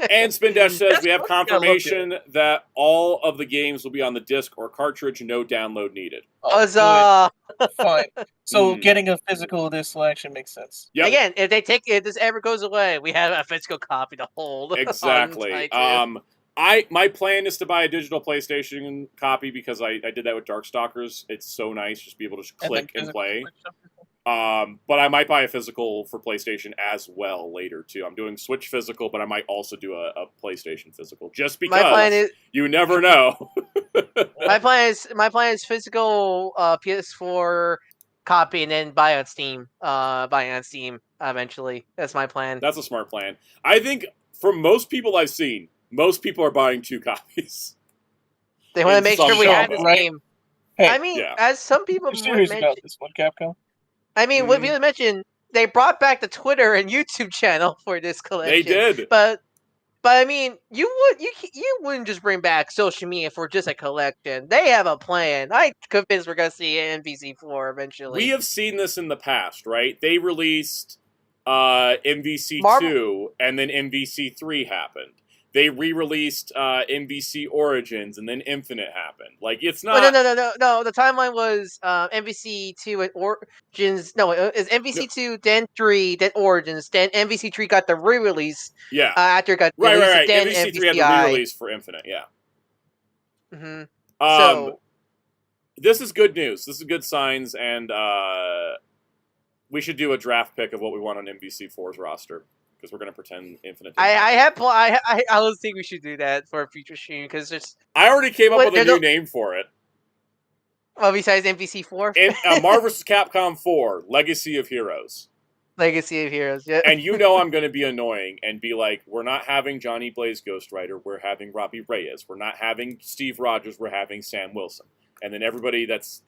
S1: And Spin Dash says we have confirmation that all of the games will be on the disc or cartridge, no download needed.
S2: Huzzah!
S3: Fine. So getting a physical disc actually makes sense.
S2: Yep. Again, if this ever goes away, we have a physical copy to hold.
S1: Exactly. My plan is to buy a digital PlayStation copy because I did that with Darkstalkers. It's so nice just be able to click and play. But I might buy a physical for PlayStation as well later too. I'm doing Switch physical, but I might also do a PlayStation physical just because you never know.
S2: my plan is physical PS4 copy and then buy on Steam. Eventually. That's my plan.
S1: That's a smart plan. I think for most people I've seen, most people are buying 2 copies.
S2: They want to make sure we have this game.
S3: Hey,
S2: I mean, as some people
S3: are serious about this one, Capcom?
S2: I mean, what you mentioned, they brought back the Twitter and YouTube channel for this collection.
S1: They did,
S2: but I mean, you wouldn't just bring back social media for just a collection. They have a plan. I'm convinced we're gonna see MVC4 eventually.
S1: We have seen this in the past, right? They released MVC2, and then MVC3 happened. They re-released MVC Origins, and then Infinite happened. Like, it's not...
S2: No. The timeline was MVC2 and Origins... No, it was MVC2, then 3, then Origins, then MVC3 got the re-release.
S1: Yeah.
S2: After it got
S1: released,
S2: right. Then
S1: MVC3 had the re-release for Infinite, yeah.
S2: Mm-hmm.
S1: This is good news. This is good signs, and we should do a draft pick of what we want on MVC4's roster. Because we're going to pretend Infinite.
S2: I always think we should do that for a future stream because
S1: I already came up with a new name for it.
S2: Well, besides MVC4,
S1: Marvel vs. Capcom 4: Legacy of Heroes.
S2: Legacy of Heroes, yeah.
S1: And you know I'm going to be annoying and be like, we're not having Johnny Blaze Ghost Rider, we're having Robbie Reyes. We're not having Steve Rogers, we're having Sam Wilson. And then everybody that's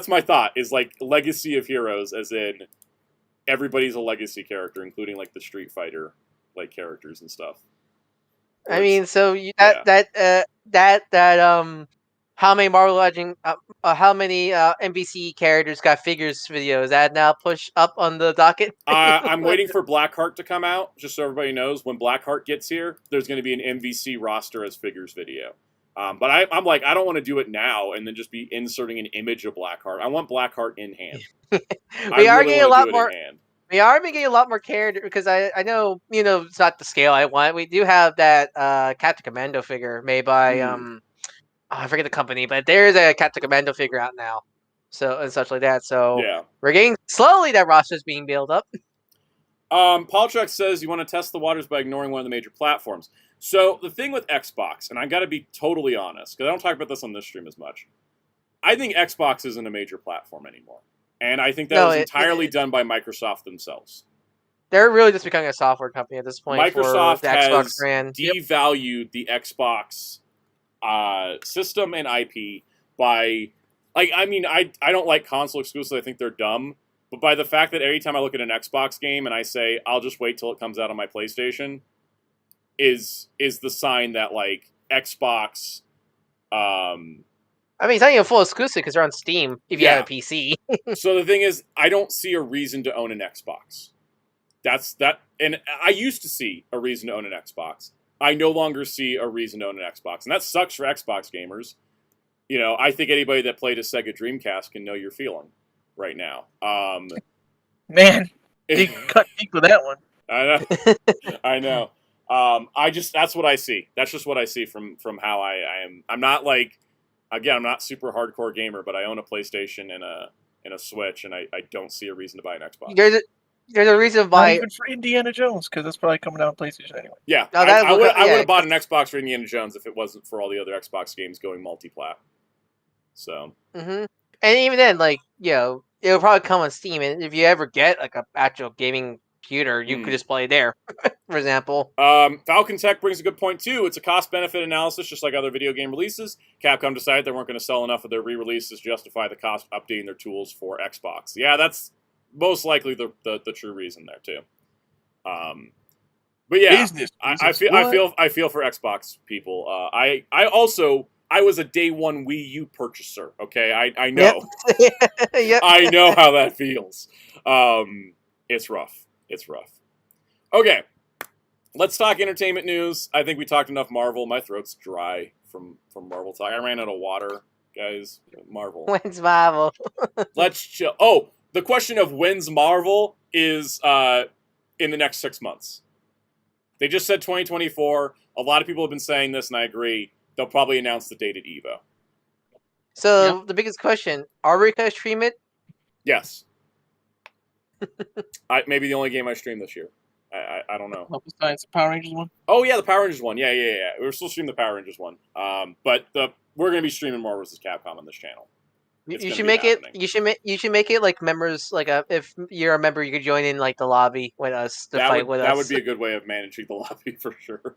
S1: my thought is like Legacy of Heroes, as in everybody's a legacy character, including like the Street Fighter like characters and stuff.
S2: I mean, so how many Marvel Legend, how many NBC characters got figures videos? Is that now pushed up on the docket?
S1: I'm waiting for Blackheart to come out, just so everybody knows. When Blackheart gets here, there's going to be an MVC roster as figures video. But I'm like, I don't want to do it now and then just be inserting an image of Blackheart. I want Blackheart in hand.
S2: We are getting a lot more characters because I know it's not the scale I want. We do have that Captain Commando figure made by I forget the company, but there is a Captain Commando figure out now, so and such like that. So
S1: yeah,
S2: we're getting slowly that roster is being built up.
S1: Paul Chuck says you want to test the waters by ignoring one of the major platforms. So the thing with Xbox, and I got to be totally honest because I don't talk about this on this stream as much. I think Xbox isn't a major platform anymore. And I think that was entirely done by Microsoft themselves.
S2: They're really just becoming a software company at this point.
S1: Microsoft
S2: for the Xbox
S1: has
S2: brand.
S1: devalued the Xbox system and IP by... I don't like console exclusives. I think they're dumb. But by the fact that every time I look at an Xbox game and I say, I'll just wait till it comes out on my PlayStation, is the sign that, like, Xbox...
S2: I mean, it's not even full exclusive because they're on Steam if you have a PC.
S1: So the thing is, I don't see a reason to own an Xbox. And I used to see a reason to own an Xbox. I no longer see a reason to own an Xbox, and that sucks for Xbox gamers. You know, I think anybody that played a Sega Dreamcast can know you're feeling right now.
S3: Man, they cut deep with that one.
S1: I know. That's what I see. That's just what I see from how I am. I'm not like, again, I'm not super hardcore gamer, but I own a PlayStation and a Switch, and I don't see a reason to buy an Xbox.
S2: There's a reason why.
S3: Not even for Indiana Jones, because that's probably coming out on PlayStation anyway.
S1: Yeah, I would have bought an Xbox for Indiana Jones if it wasn't for all the other Xbox games going multi-plat. So.
S2: Mm-hmm. And even then, like, you know, it'll probably come on Steam, and if you ever get like a actual gaming computer, you could just play it there, for example.
S1: Falcon Tech brings a good point too. It's a cost-benefit analysis, just like other video game releases. Capcom decided they weren't going to sell enough of their re-releases to justify the cost of updating their tools for Xbox. Yeah, that's most likely the true reason there too. But yeah, I feel for Xbox people. I was a day one Wii U purchaser. Okay, I know.
S2: Yep.
S1: I know how that feels. It's rough. It's rough. Okay, let's talk entertainment news. I think we talked enough Marvel. My throat's dry from Marvel talk. I ran out of water, guys. Marvel.
S2: When's Marvel?
S1: Let's chill. Oh, the question of when's Marvel is in the next 6 months. They just said 2024. A lot of people have been saying this, and I agree. They'll probably announce the date at EVO.
S2: So the biggest question: are we going to stream it?
S1: Yes. Maybe the only game I streamed this year. I don't know.
S3: Besides the Power Rangers one?
S1: Oh yeah, the Power Rangers one. Yeah. We're still streaming the Power Rangers one. But we're going to be streaming more vs. Capcom on this channel.
S2: You should make it. You should make it like members. Like if you're a member, you could join in like the lobby with us to fight with us.
S1: That would be a good way of managing the lobby for sure.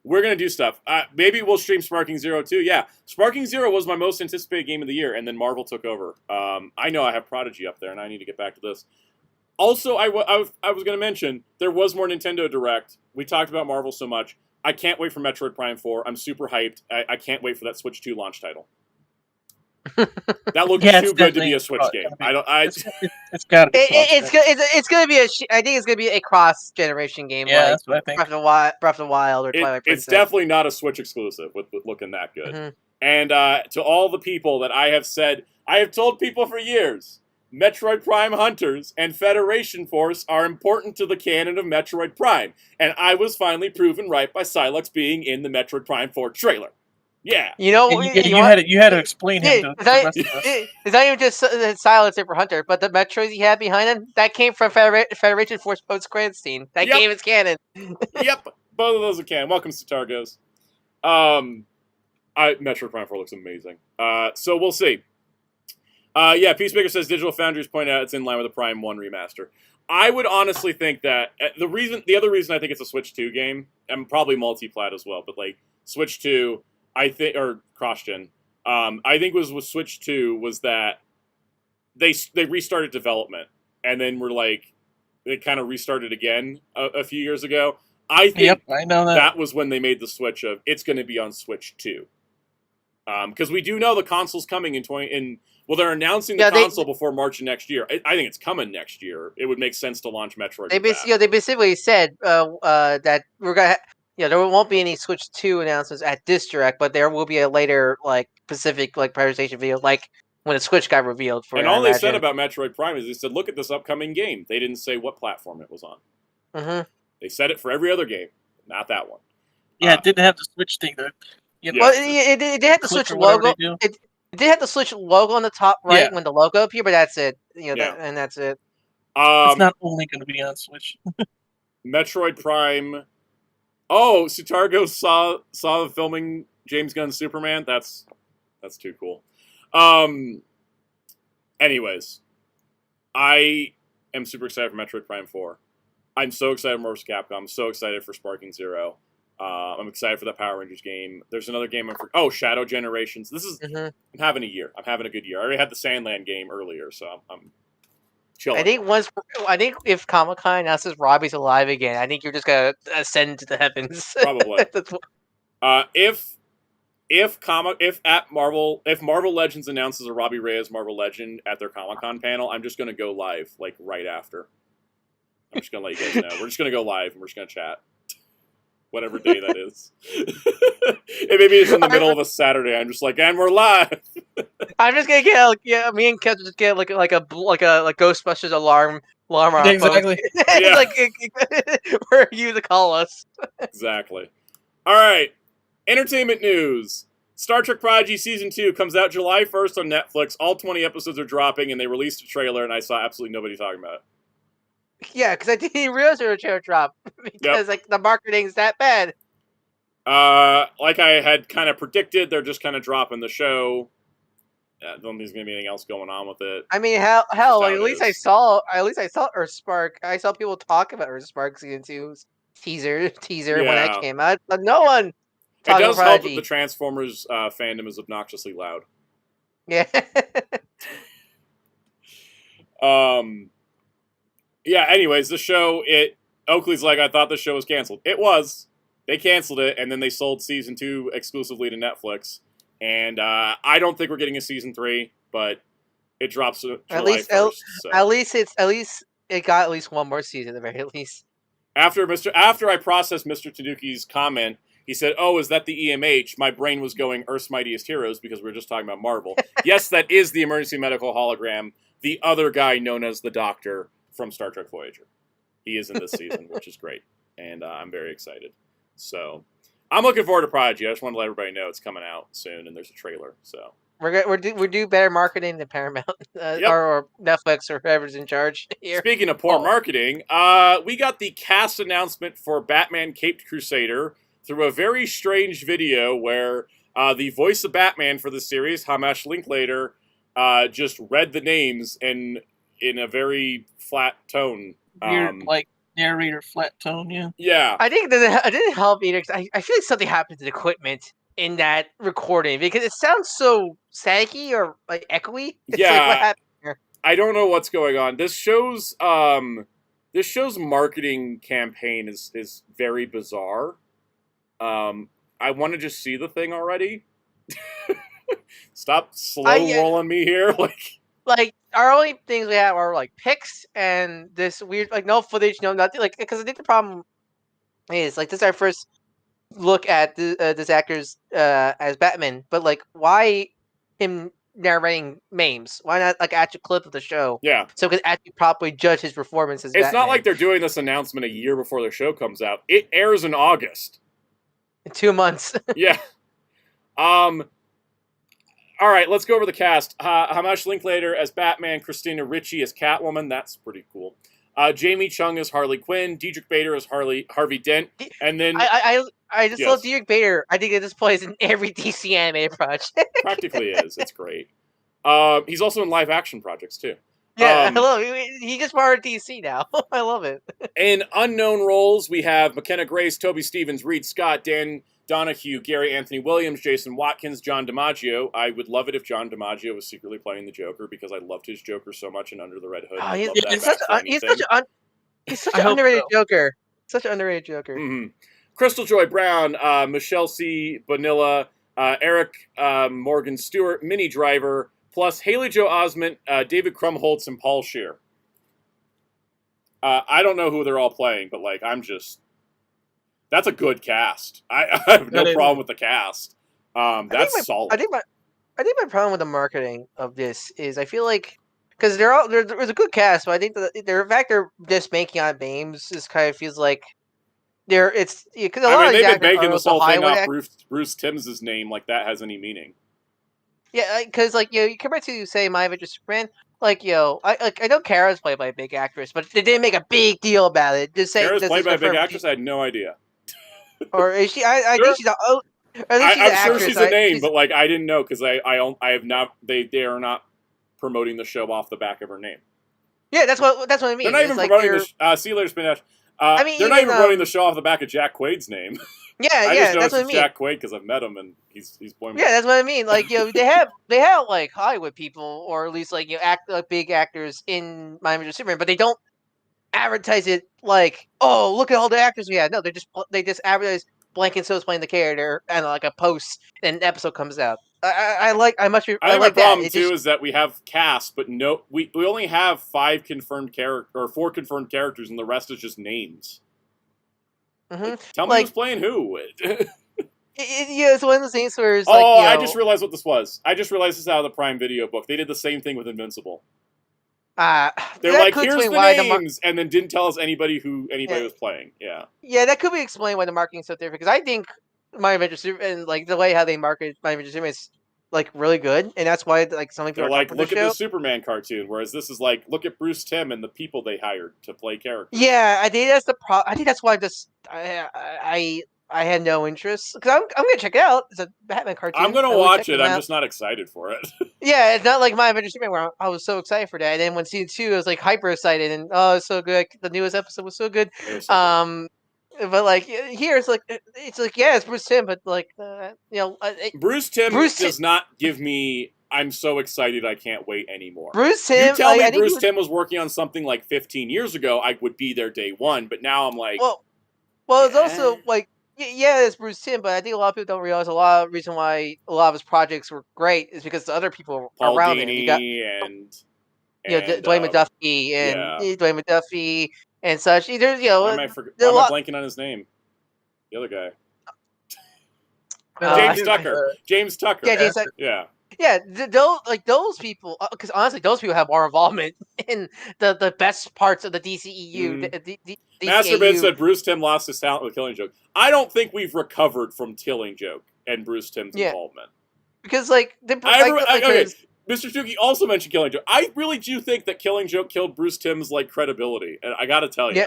S1: We're going to do stuff. Maybe we'll stream Sparking Zero too. Yeah, Sparking Zero was my most anticipated game of the year, and then Marvel took over. I know I have Prodigy up there, and I need to get back to this. Also, I was going to mention, there was more Nintendo Direct. We talked about Marvel so much. I can't wait for Metroid Prime 4. I'm super hyped. I can't wait for that Switch 2 launch title. That looks too good to be a Switch game.
S3: It's got to be.
S2: It's going to be I think it's going to be a cross generation game.
S3: Yeah, that's what I think.
S2: Breath of the Wild or Twilight Princess.
S1: It's definitely not a Switch exclusive with looking that good. Mm-hmm. And to all the people that I have told people for years, Metroid Prime Hunters and Federation Force are important to the canon of Metroid Prime, and I was finally proven right by Silex being in the Metroid Prime 4 trailer. Yeah,
S3: you had to explain him to the rest of us.
S2: It's not even just Silencer for Hunter, but the Metroids he had behind him, that came from Federation Force post-credits scene. That game is canon.
S1: Yep, both of those are canon. Welcome, Satargos. Metroid Prime 4 looks amazing. So we'll see. Peacemaker says Digital Foundry's pointed out it's in line with the Prime 1 remaster. I would honestly think that the other reason I think it's a Switch 2 game, and probably multi-plat as well, but like Switch 2, I think, or cross-gen, I think was with Switch 2 was that they restarted development, and then were like, they kind of restarted again a few years ago. I think
S3: I know
S1: that was when they made the switch of, it's going to be on Switch 2. Because we do know the console's coming they're announcing the console before March of next year. I think it's coming next year. It would make sense to launch Metroid.
S2: They basically said that we're gonna. There won't be any Switch 2 announcements at this direct, but there will be a later specific presentation video, like when the Switch got revealed.
S1: And all they said about Metroid Prime is they said, "Look at this upcoming game." They didn't say what platform it was on.
S2: Mm-hmm.
S1: They said it for every other game, not that one.
S3: Yeah, it didn't have the Switch thing though.
S2: Well, it had the Switch logo. It did have the Switch logo on the top right when the logo appeared, but that's it. And that's it.
S3: It's not only going to be on Switch.
S1: Metroid Prime. Oh, Sutargo saw filming James Gunn's Superman. That's too cool. Anyways, I am super excited for Metroid Prime 4. I'm so excited for Capcom. I'm so excited for Sparking Zero. I'm excited for that Power Rangers game. There's another game Shadow Generations. This is I'm having a year. I'm having a good year. I already had the Sandland game earlier, so I'm chilling.
S2: I think if Comic-Con announces Robbie's alive again, I think you're just gonna ascend to the heavens.
S1: Probably. if Marvel Legends announces a Robbie Reyes Marvel Legend at their Comic-Con panel, I'm just gonna go live like right after. I'm just gonna let you guys know. We're just gonna go live and we're just gonna chat. Whatever day that is. And maybe it's in the middle of a Saturday. I'm just like, and we're live.
S2: I'm just gonna get me and Kev just get like Ghostbusters alarm on our
S3: exactly.
S2: Yeah. Like for you to call us.
S1: Exactly. All right. Entertainment news. Star Trek Prodigy Season 2 comes out July 1st on Netflix. All 20 episodes are dropping, and they released a trailer, and I saw absolutely nobody talking about it.
S2: Yeah, because I didn't realize there was a trailer drop because like the marketing's that bad.
S1: Like I had kind of predicted, they're just kind of dropping the show. I don't think there's gonna be anything else going on with it.
S2: I mean, hell, like, at least I saw Earthspark. I saw people talk about Earthspark Season 2's teaser when that came out, but no one.
S1: It does help that the Transformers fandom is obnoxiously loud.
S2: Yeah.
S1: Yeah, anyways, the show, Oakley's like, I thought the show was canceled. It was. They canceled it, and then they sold Season 2 exclusively to Netflix. And I don't think we're getting a Season 3, but it drops July 1st. So.
S2: At least it got at least one more season, at the very least.
S1: After I processed Mr. Tanuki's comment, he said, "Oh, is that the EMH?" My brain was going Earth's Mightiest Heroes because we were just talking about Marvel. Yes, that is the emergency medical hologram, the other guy known as the Doctor from Star Trek Voyager. He is in this season, which is great, and I'm very excited. So I'm looking forward to Prodigy. I just want to let everybody know it's coming out soon, and there's a trailer. So
S2: we're do better marketing than Paramount or Netflix or whoever's in charge here.
S1: Speaking of poor marketing, we got the cast announcement for Batman Caped Crusader through a very strange video where the voice of Batman for the series, Hamash Linklater, just read the names in a very flat tone.
S3: Weird, like narrator flat tone, yeah.
S1: Yeah.
S2: I think that it didn't help either because I feel like something happened to the equipment in that recording because it sounds so staticky or like echoey. It's like, what happened here?
S1: I don't know what's going on. This show's marketing campaign is very bizarre. I want to just see the thing already. Stop rolling me here,
S2: like our only things we have are like pics and this weird like no footage, no nothing. Like because I think the problem is like this is our first look at this actor's as Batman, but like why him narrating memes? Why not like actual clip of the show?
S1: Yeah,
S2: so we can actually properly judge his performance as
S1: It's
S2: Batman.
S1: not like they're doing this announcement a year before the show comes out. It airs in August.
S2: In 2 months.
S1: Yeah. All right, let's go over the cast. Hamash Linklater as Batman, Christina Ricci as Catwoman. That's pretty cool. Jamie Chung as Harley Quinn, Diedrich Bader as Harvey Dent, and then
S2: I just love Diedrich Bader. I think this plays in every DC anime project.
S1: Practically is. It's great. He's also in live action projects too.
S2: Yeah, I love it. He just borrowed DC now. I love it.
S1: In unknown roles, we have McKenna Grace, Toby Stevens, Reed Scott, Dan Donahue, Gary Anthony Williams, Jason Watkins, John DiMaggio. I would love it if John DiMaggio was secretly playing the Joker because I loved his Joker so much in Under the Red Hood.
S2: He's such an underrated Joker. Such an underrated Joker.
S1: Mm-hmm. Crystal Joy Brown, Michelle C. Bonilla, Eric Morgan Stewart, Minnie Driver, plus Haley Joe Osment, David Krumholtz, and Paul Scheer. I don't know who they're all playing, but that's a good cast. I have no problem with the cast. That's solid.
S2: I think my problem with the marketing of this is I feel like because there's a good cast, but I think the fact they're just making on names just kind of feels like because
S1: they've been making this whole thing off Bruce Timm's name like that has any meaning.
S2: Yeah, because you compare to say My Adventure Superman, I know Kara's played by a big actress, but they didn't make a big deal about it. Just say
S1: Kara's played by a big actress. I had no idea.
S2: Or is she? I think she's.
S1: I'm sure she's a name, but I didn't know because I have not. They are not promoting the show off the back of her name.
S2: Yeah, that's what I mean.
S1: They're not even promoting the. See you later, Spinash. They're not even promoting the show off the back of Jack Quaid's name.
S2: Yeah,
S1: that's what I mean. Jack Quaid because I've met him and he's boy.
S2: Yeah, that's what I mean. They have Hollywood people or at least big actors in My Adventure Superman, but they don't advertise it like, oh, look at all the actors we had. No, they just advertise Blank and So's playing the character, and like a post, and an episode comes out. I
S1: think
S2: like
S1: my
S2: that.
S1: problem too is that we have cast, but we only have 4 confirmed characters, and the rest is just names. Like, tell me who's playing who.
S2: It's one of those things where it's
S1: I just realized what this was. I just realized this is out of the Prime Video book. They did the same thing with Invincible. They're like, here's the names, and then didn't tell us who anybody was playing. Yeah.
S2: Yeah, that could be explained why the marketing is so different. Because I think My Adventure Superman, and like the way how they market My Adventure Superman is like really good, and that's why like some people
S1: are like, look at
S2: the
S1: the Superman cartoon, whereas this is like, look at Bruce Timm and the people they hired to play characters.
S2: Yeah, I think that's the problem. I think that's why I had no interest, because I'm gonna check it out. It's a Batman cartoon.
S1: I'm gonna watch it. I'm just not excited for it.
S2: Yeah, it's not like My Adventure Superman where I was so excited for that, and then when season 2, I was like hyper excited, and it's so good. The newest episode was so good. But like here, it's like yeah, it's Bruce Timm, but like
S1: Bruce Timm does not give me. I'm so excited, I can't wait anymore.
S2: Bruce Timm.
S1: You tell me Bruce Timm was working on something like 15 years ago, I would be there day one. But now I'm like,
S2: well, it's also like. Yeah, it's Bruce Timm, but I think a lot of people don't realize a lot of the reason why a lot of his projects were great is because the other people
S1: Paul
S2: around
S1: Dini
S2: him. You got Dwayne McDuffie Dwayne McDuffie and such. Why
S1: am I blanking on his name? The other guy. James Tucker. James Tucker.
S2: Yeah, James Tucker.
S1: Yeah.
S2: Yeah, those people, because honestly, those people have more involvement in the best parts of the DCEU.
S1: Master Ben said Bruce Timm lost his talent with Killing Joke. I don't think we've recovered from Killing Joke and Bruce Timm's involvement.
S2: Because
S1: okay, Mr. Tuki also mentioned Killing Joke. I really do think that Killing Joke killed Bruce Timm's credibility, and I got to tell you.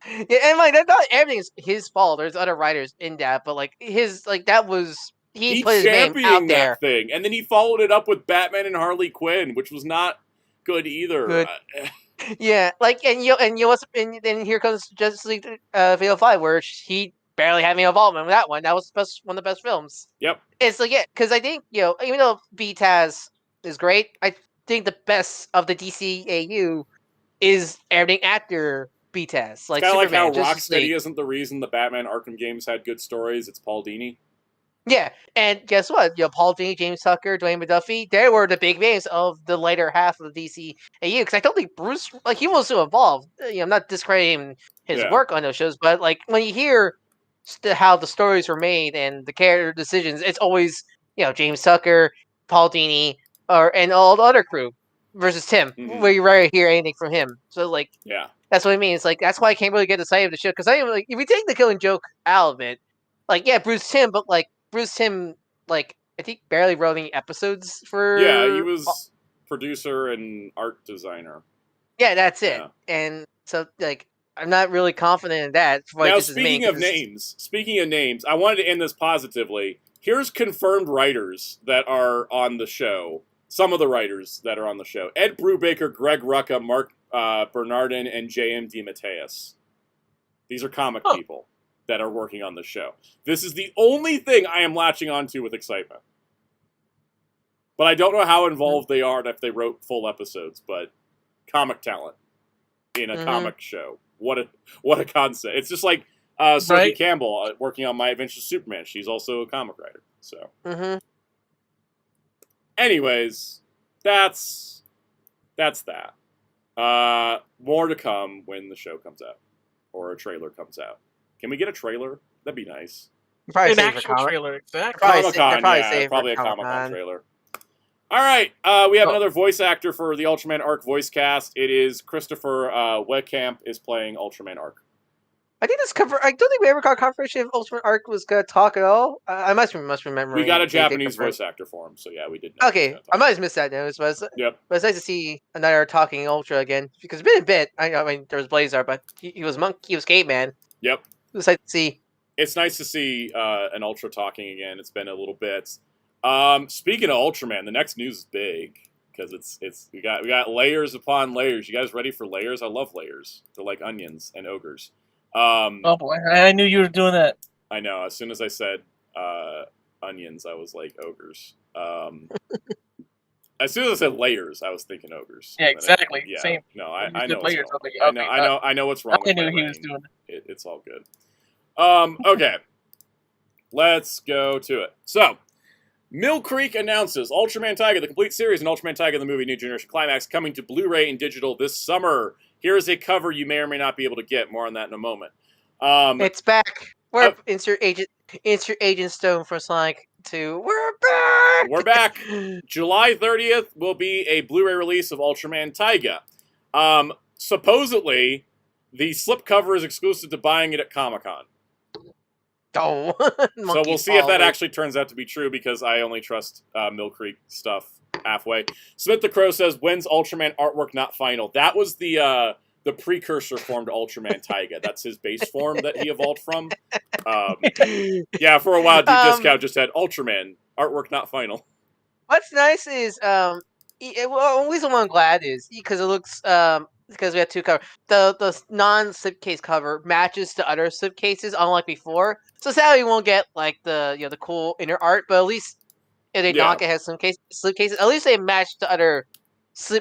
S2: Yeah, and not everything is his fault. There's other writers in that, but that was. He put his name out there.
S1: That thing, and then he followed it up with Batman and Harley Quinn, which was not good either.
S2: Good. Yeah, and then here comes Justice League Fatal 5, where he barely had any involvement with that one. That was one of the best films.
S1: Yep.
S2: It's because I think even though BTAS is great, I think the best of the DCAU is everything after BTAS. Like
S1: kind of like how Rocksteady isn't the reason the Batman Arkham games had good stories. It's Paul Dini.
S2: Yeah, and guess what? Paul Dini, James Tucker, Dwayne McDuffie, they were the big names of the later half of the DCAU. Because I don't think Bruce, he was so involved. I'm not discrediting his work on those shows, but when you hear how the stories were made and the character decisions, it's always James Tucker, Paul Dini, and all the other crew versus Tim, where you rarely hear anything from him. So that's what I mean. It's that's why I can't really get excited of the show, because if we take the Killing Joke out of it, Bruce Timm, but Bruce Timm, I think barely wrote any episodes for.
S1: Yeah, he was producer and art designer.
S2: Yeah, that's it. Yeah. And so, I'm not really confident in that.
S1: Now, speaking of names, I wanted to end this positively. Here's confirmed writers that are on the show. Some of the writers that are on the show: Ed Brubaker, Greg Rucka, Mark Bernardin, and J.M. DeMatteis. These are comic people that are working on the show. This is the only thing I am latching onto with excitement. But I don't know how involved they are and if they wrote full episodes, but comic talent in a comic show. What a concept. It's just like Sophie Campbell working on My Adventure Superman. She's also a comic writer. So anyways, that's that. More to come when the show comes out or a trailer comes out. Can we get a trailer? That'd be nice.
S3: An actual trailer, exactly.
S1: Comic-Con, probably a Comic-Con trailer. All right, we have another voice actor for the Ultraman Arc voice cast. It is Christopher Wekamp is playing Ultraman Arc.
S2: I think I don't think we ever got confirmation if Ultraman Arc was going to talk at all. I must remember.
S1: We got a Japanese voice actor for him, so yeah, we did.
S2: Okay, I might have missed that news, but it's nice to see another talking Ultra again, because it's been a bit. I mean, there was Blazar, but he was Monk, he was Caveman.
S1: Yep.
S2: It was nice to see.
S1: It's nice to see an Ultra talking again. It's been a little bit. Speaking of Ultraman, the next news is big because we got layers upon layers. You guys ready for layers? I love layers. They're like onions and ogres.
S3: Oh boy, I knew you were doing that.
S1: I know. As soon as I said onions, I was like ogres. As soon as I said layers, I was thinking ogres.
S3: Yeah, exactly.
S1: Yeah.
S3: Same.
S1: No, I know.
S3: Layers.
S1: I know what's wrong.
S3: I knew he was doing
S1: it. It's all good. Okay. let's go to it. So, Mill Creek announces Ultraman Taiga, the complete series, and Ultraman Taiga, the movie New Generation Climax, coming to Blu-ray and digital this summer. Here is a cover you may or may not be able to get. More on that in a moment.
S2: It's back. We're insert Agent Stone for Sonic 2. We're back.
S1: We're back. July 30th will be a Blu-ray release of Ultraman Taiga. Supposedly, the slipcover is exclusive to buying it at Comic-Con.
S2: Oh,
S1: so we'll see if that actually turns out to be true, because I only trust Mill Creek stuff halfway. Smith the Crow says, when's Ultraman artwork not final? That was the precursor form to Ultraman Taiga. That's his base form that he evolved from. Yeah, for a while, Discount just had Ultraman artwork not final.
S2: What's nice is, well, the reason why I'm glad is because it looks, because we have two covers. The non-slipcase cover matches to other slipcases, unlike before. So sadly, we won't get like the cool inner art, but at least if they not get some slipcases, at least they match to other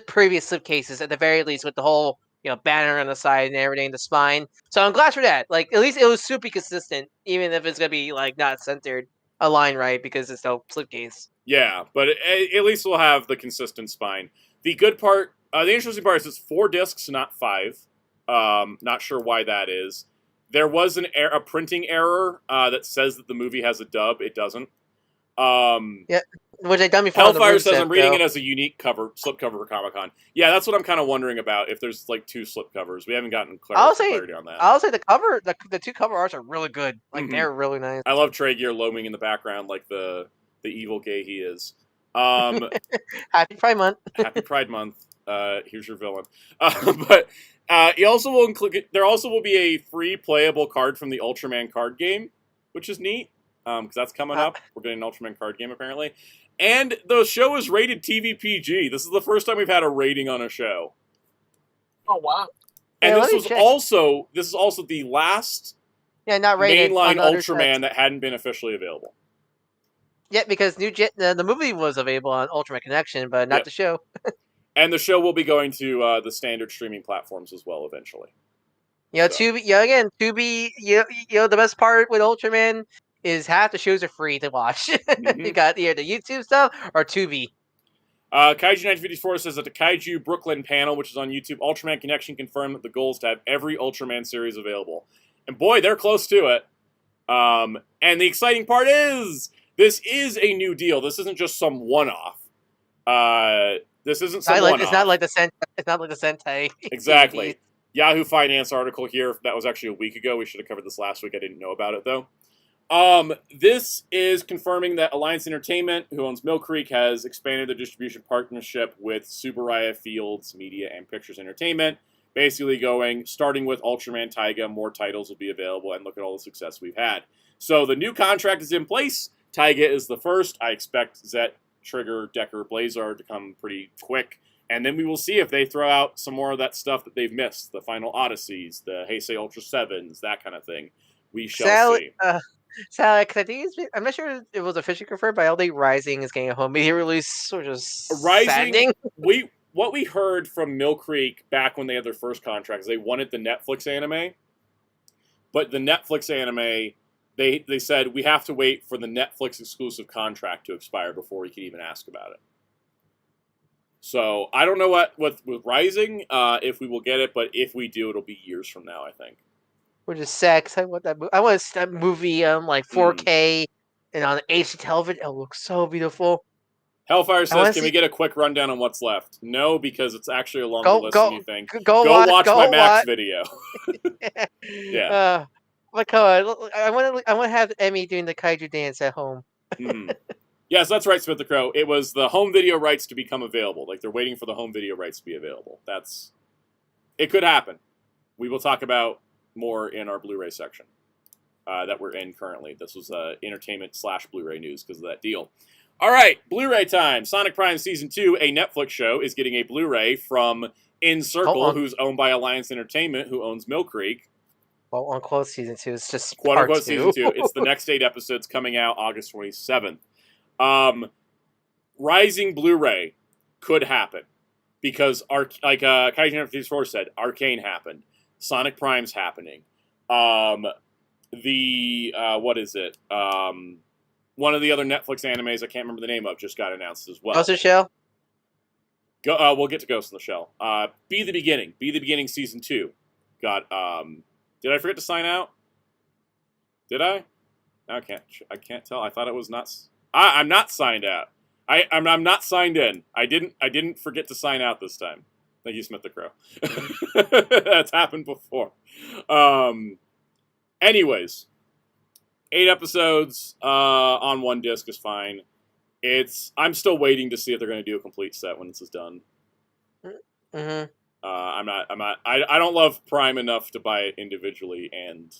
S2: previous slipcases at the very least, with the whole banner on the side and everything, the spine. So I'm glad for that. Like, at least it was super consistent, even if it's gonna be like not centered aligned right because it's no slipcase.
S1: Yeah, but at least we'll have the consistent spine. The good part, the interesting part is it's 4 discs, not 5. Not sure why that is. There was a printing error that says that the movie has a dub. It doesn't.
S2: Yeah, which I done before.
S1: Hellfire says I'm reading it as a unique slipcover for Comic-Con. Yeah, that's what I'm kind of wondering about. If there's like 2 slipcovers, we haven't gotten clarity on that.
S2: I'll say the 2 cover arts are really good. Like they're really nice.
S1: I love Trey Gear looming in the background like the evil gay he is.
S2: Happy Pride Month.
S1: Happy Pride Month. Here's your villain. But he also will include. There also will be a free playable card from the Ultraman card game, which is neat. Because that's coming up. We're getting an Ultraman card game, apparently. And the show is rated TV PG. This is the first time we've had a rating on a show.
S3: Oh, wow.
S1: And this is also the last
S2: not rated
S1: mainline Ultraman that hadn't been officially available.
S2: Yeah, because the movie was available on Ultraman Connection, but not the show.
S1: And the show will be going to the standard streaming platforms as well eventually.
S2: Tubi, the best part with Ultraman is half the shows are free to watch. You got either the YouTube stuff or Tubi.
S1: Kaiju1954 says that the Kaiju Brooklyn panel, which is on YouTube, Ultraman Connection confirmed that the goal is to have every Ultraman series available. And boy, they're close to it. And the exciting part is, this is a new deal. This isn't just some one-off. This isn't some one-off.
S2: It's not like the Sentai.
S1: Exactly. Yahoo Finance article here. That was actually a week ago. We should have covered this last week. I didn't know about it, though. This is confirming that Alliance Entertainment, who owns Mill Creek, has expanded their distribution partnership with Subaraya Fields Media and Pictures Entertainment. Basically starting with Ultraman Taiga, more titles will be available, and look at all the success we've had. So the new contract is in place. Taiga is the first. I expect Zet, Trigger, Decker, Blazar to come pretty quick. And then we will see if they throw out some more of that stuff that they've missed. The Final Odysseys, the Heisei Ultra 7s, that kind of thing. We shall see.
S2: Sally, I'm not sure it was officially confirmed, but LD Rising is getting a home media release, which is saddening.
S1: What we heard from Mill Creek back when they had their first contract is they wanted the Netflix anime, but the Netflix anime, they said we have to wait for the Netflix exclusive contract to expire before we can even ask about it. So I don't know what with Rising if we will get it, but if we do, it'll be years from now, I think.
S2: Which is sad, because I want that movie like 4K and on HD television. It looks so beautiful.
S1: Hellfire says, can we get a quick rundown on what's left? No, because it's actually a longer list than you think. Go watch my Max video. Yeah.
S2: I want to have Emmy doing the kaiju dance at home.
S1: Yes, that's right, Smith the Crow. It was the home video rights to become available. Like, they're waiting for the home video rights to be available. It could happen. We will talk about more in our Blu-ray section that we're in currently. This was entertainment/Blu-ray news because of that deal. All right, Blu-ray time. Sonic Prime Season 2, a Netflix show, is getting a Blu-ray from In Circle, who's owned by Alliance Entertainment, who owns Mill Creek.
S2: Well, unquote Season 2 is just
S1: quote-unquote Season 2. It's the next 8 episodes coming out August 27th. Rising Blu-ray could happen because, like Kaiju 54 said, Arcane happened. Sonic Prime's happening. the what is it? One of the other Netflix animes I can't remember the name of just got announced as well.
S2: Ghost in the Shell.
S1: We'll get to Ghost in the Shell. Be the Beginning. Be the Beginning season 2 got. Did I forget to sign out? Did I? I can't tell. I thought it was not. I'm not signed out. I'm not signed in. I didn't forget to sign out this time. Thank you, Smith the Crow. That's happened before. Anyways, 8 episodes on one disc is fine. I'm still waiting to see if they're going to do a complete set when this is done.
S2: Mm-hmm.
S1: I don't love Prime enough to buy it individually and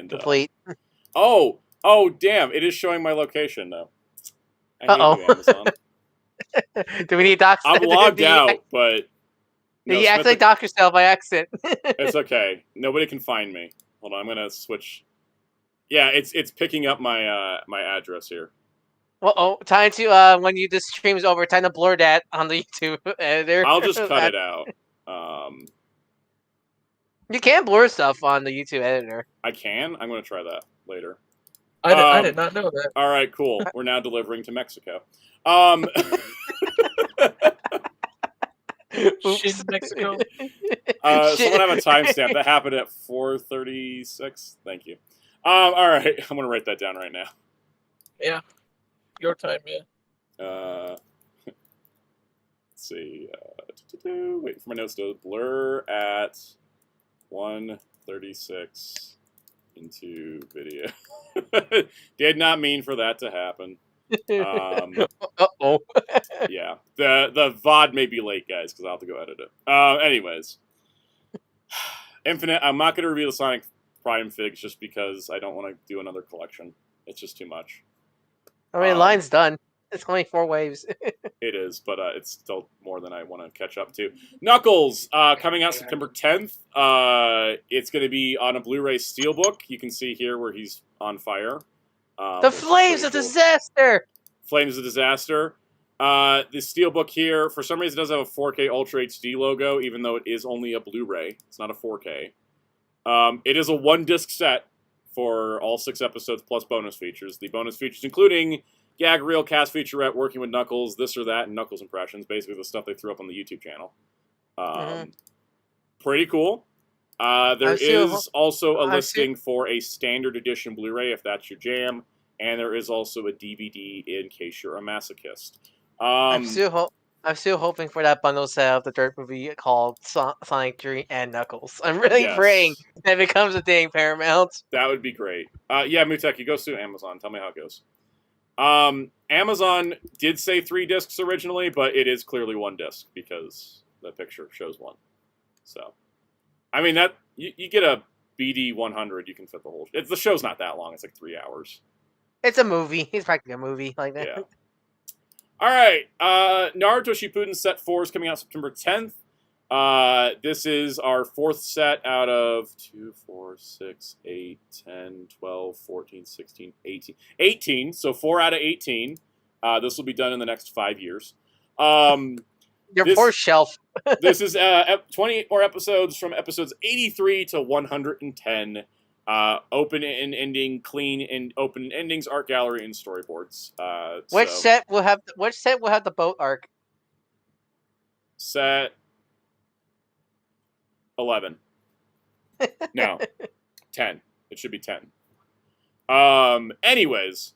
S2: complete.
S1: Oh, damn! It is showing my location though. I hate you, Amazon.
S2: Do we need docs?
S1: I'm logged out, but
S2: no, you actually dock yourself by accident.
S1: It's okay. Nobody can find me. Hold on, I'm gonna switch. Yeah, it's picking up my my address here.
S2: Time to when this stream is over, time to blur that on the YouTube editor.
S1: I'll just cut it out.
S2: You can blur stuff on the YouTube editor.
S1: I can? I'm going to try that later.
S3: I did not know that.
S1: All right, cool. We're now delivering to Mexico.
S3: Shit, Mexico.
S1: Someone have a timestamp. That happened at 4:36. Thank you. All right. I'm going to write that down right now.
S3: Yeah. Your time, yeah.
S1: Let's see. Wait for my notes to blur at 1:36 into video. Did not mean for that to happen.
S2: Uh-oh.
S1: Yeah. The VOD may be late, guys, because I'll have to go edit it. Anyways. Infinite, I'm not going to review the Sonic Prime figs just because I don't want to do another collection. It's just too much.
S2: I mean, line's done. It's only 4 waves.
S1: It is, but it's still more than I want to catch up to. Knuckles, coming out September 10th. It's going to be on a Blu-ray Steelbook. You can see here where he's on fire.
S2: The Flames of Disaster!
S1: Flames of Disaster. The Steelbook here, for some reason, does have a 4K Ultra HD logo, even though it is only a Blu-ray. It's not a 4K. It is a 1-disc set for all 6 episodes plus bonus features. The bonus features including gag reel, cast featurette, working with Knuckles, this or that, and Knuckles impressions. Basically the stuff they threw up on the YouTube channel. Pretty cool. There is also a listing for a standard edition Blu-ray if that's your jam, and there is also a DVD in case you're a masochist.
S2: I'm still hoping for that bundle set of the third movie called Sonic 3 and Knuckles. I'm really praying that it becomes a thing, Paramount.
S1: That would be great. Yeah, Muteki, go sue Amazon. Tell me how it goes. Amazon did say 3 discs originally, but it is clearly 1 disc because the picture shows 1. So, I mean, that you get a BD 100, you can fit the whole. The show's not that long. It's like 3 hours.
S2: It's a movie. It's practically a movie like that.
S1: Yeah. All right, Naruto Shippuden Set 4 is coming out September 10th. This is our 4th set out of 2, 4, 6, 8, 10, 12, 14, 16, 18. 18, so 4 out of 18. This will be done in the next 5 years.
S2: Your poor shelf.
S1: This is 28 more episodes from episodes 83 to 110. Open and ending, clean and open endings, art gallery, and storyboards.
S2: Which set will have the boat arc?
S1: Set 11. No, 10. It should be 10. Anyways,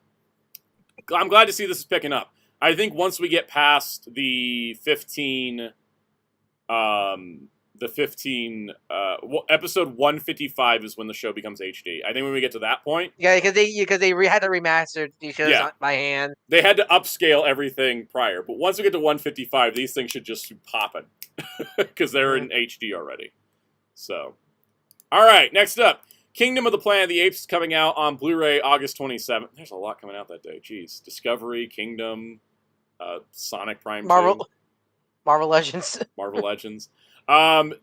S1: I'm glad to see this is picking up. I think once we get past the 15. Episode 155 is when the show becomes HD. I think when we get to that point,
S2: yeah, because they had to remaster these shows by hand.
S1: They had to upscale everything prior, but once we get to 155, these things should just be popping because they're in HD already. So, all right, next up, Kingdom of the Planet of the Apes is coming out on Blu-ray August 27th. There's a lot coming out that day. Jeez, Discovery, Kingdom, Sonic Prime,
S2: Marvel Legends.
S1: Marvel Legends.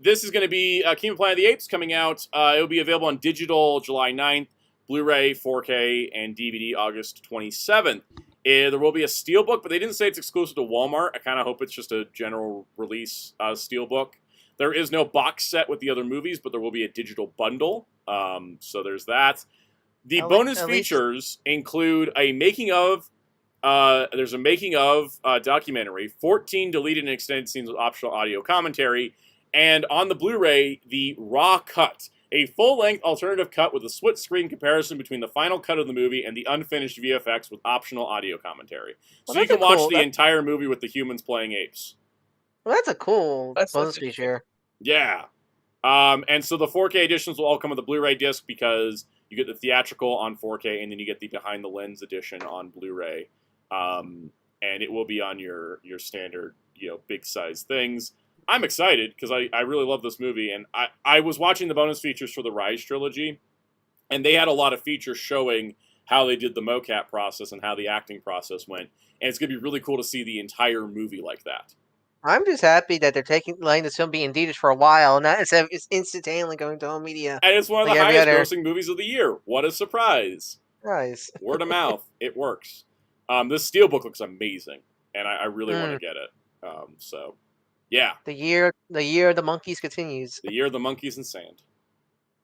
S1: This is going to be Kingdom of the Planet of the Apes coming out. It'll be available on digital July 9th, Blu-ray, 4K, and DVD August 27th. There will be a steelbook, but they didn't say it's exclusive to Walmart. I kind of hope it's just a general release steelbook. There is no box set with the other movies, but there will be a digital bundle. So there's that. The bonus features include a making of. There's a making of documentary, 14 deleted and extended scenes with optional audio commentary, and on the Blu-ray, the raw cut, a full-length alternative cut with a split-screen comparison between the final cut of the movie and the unfinished VFX with optional audio commentary. So you can watch the entire movie with the humans playing apes.
S2: Well, that's a cool bonus feature.
S1: Yeah. And so the 4K editions will all come with a Blu-ray disc because you get the theatrical on 4K and then you get the behind-the-lens edition on Blu-ray. And it will be on your standard, big-size things. I'm excited because I really love this movie, and I was watching the bonus features for the Rise trilogy, and they had a lot of features showing how they did the mocap process and how the acting process went, and it's going to be really cool to see the entire movie like that.
S2: I'm just happy that they're letting this film be in theaters for a while, not instead of it's instantaneously going to home media.
S1: And it's one of the highest grossing movies of the year. What a surprise.
S2: Nice.
S1: Word of mouth. It works. This steelbook looks amazing, and I really want to get it. So... yeah.
S2: The year of the monkeys continues.
S1: The year of the monkeys and sand.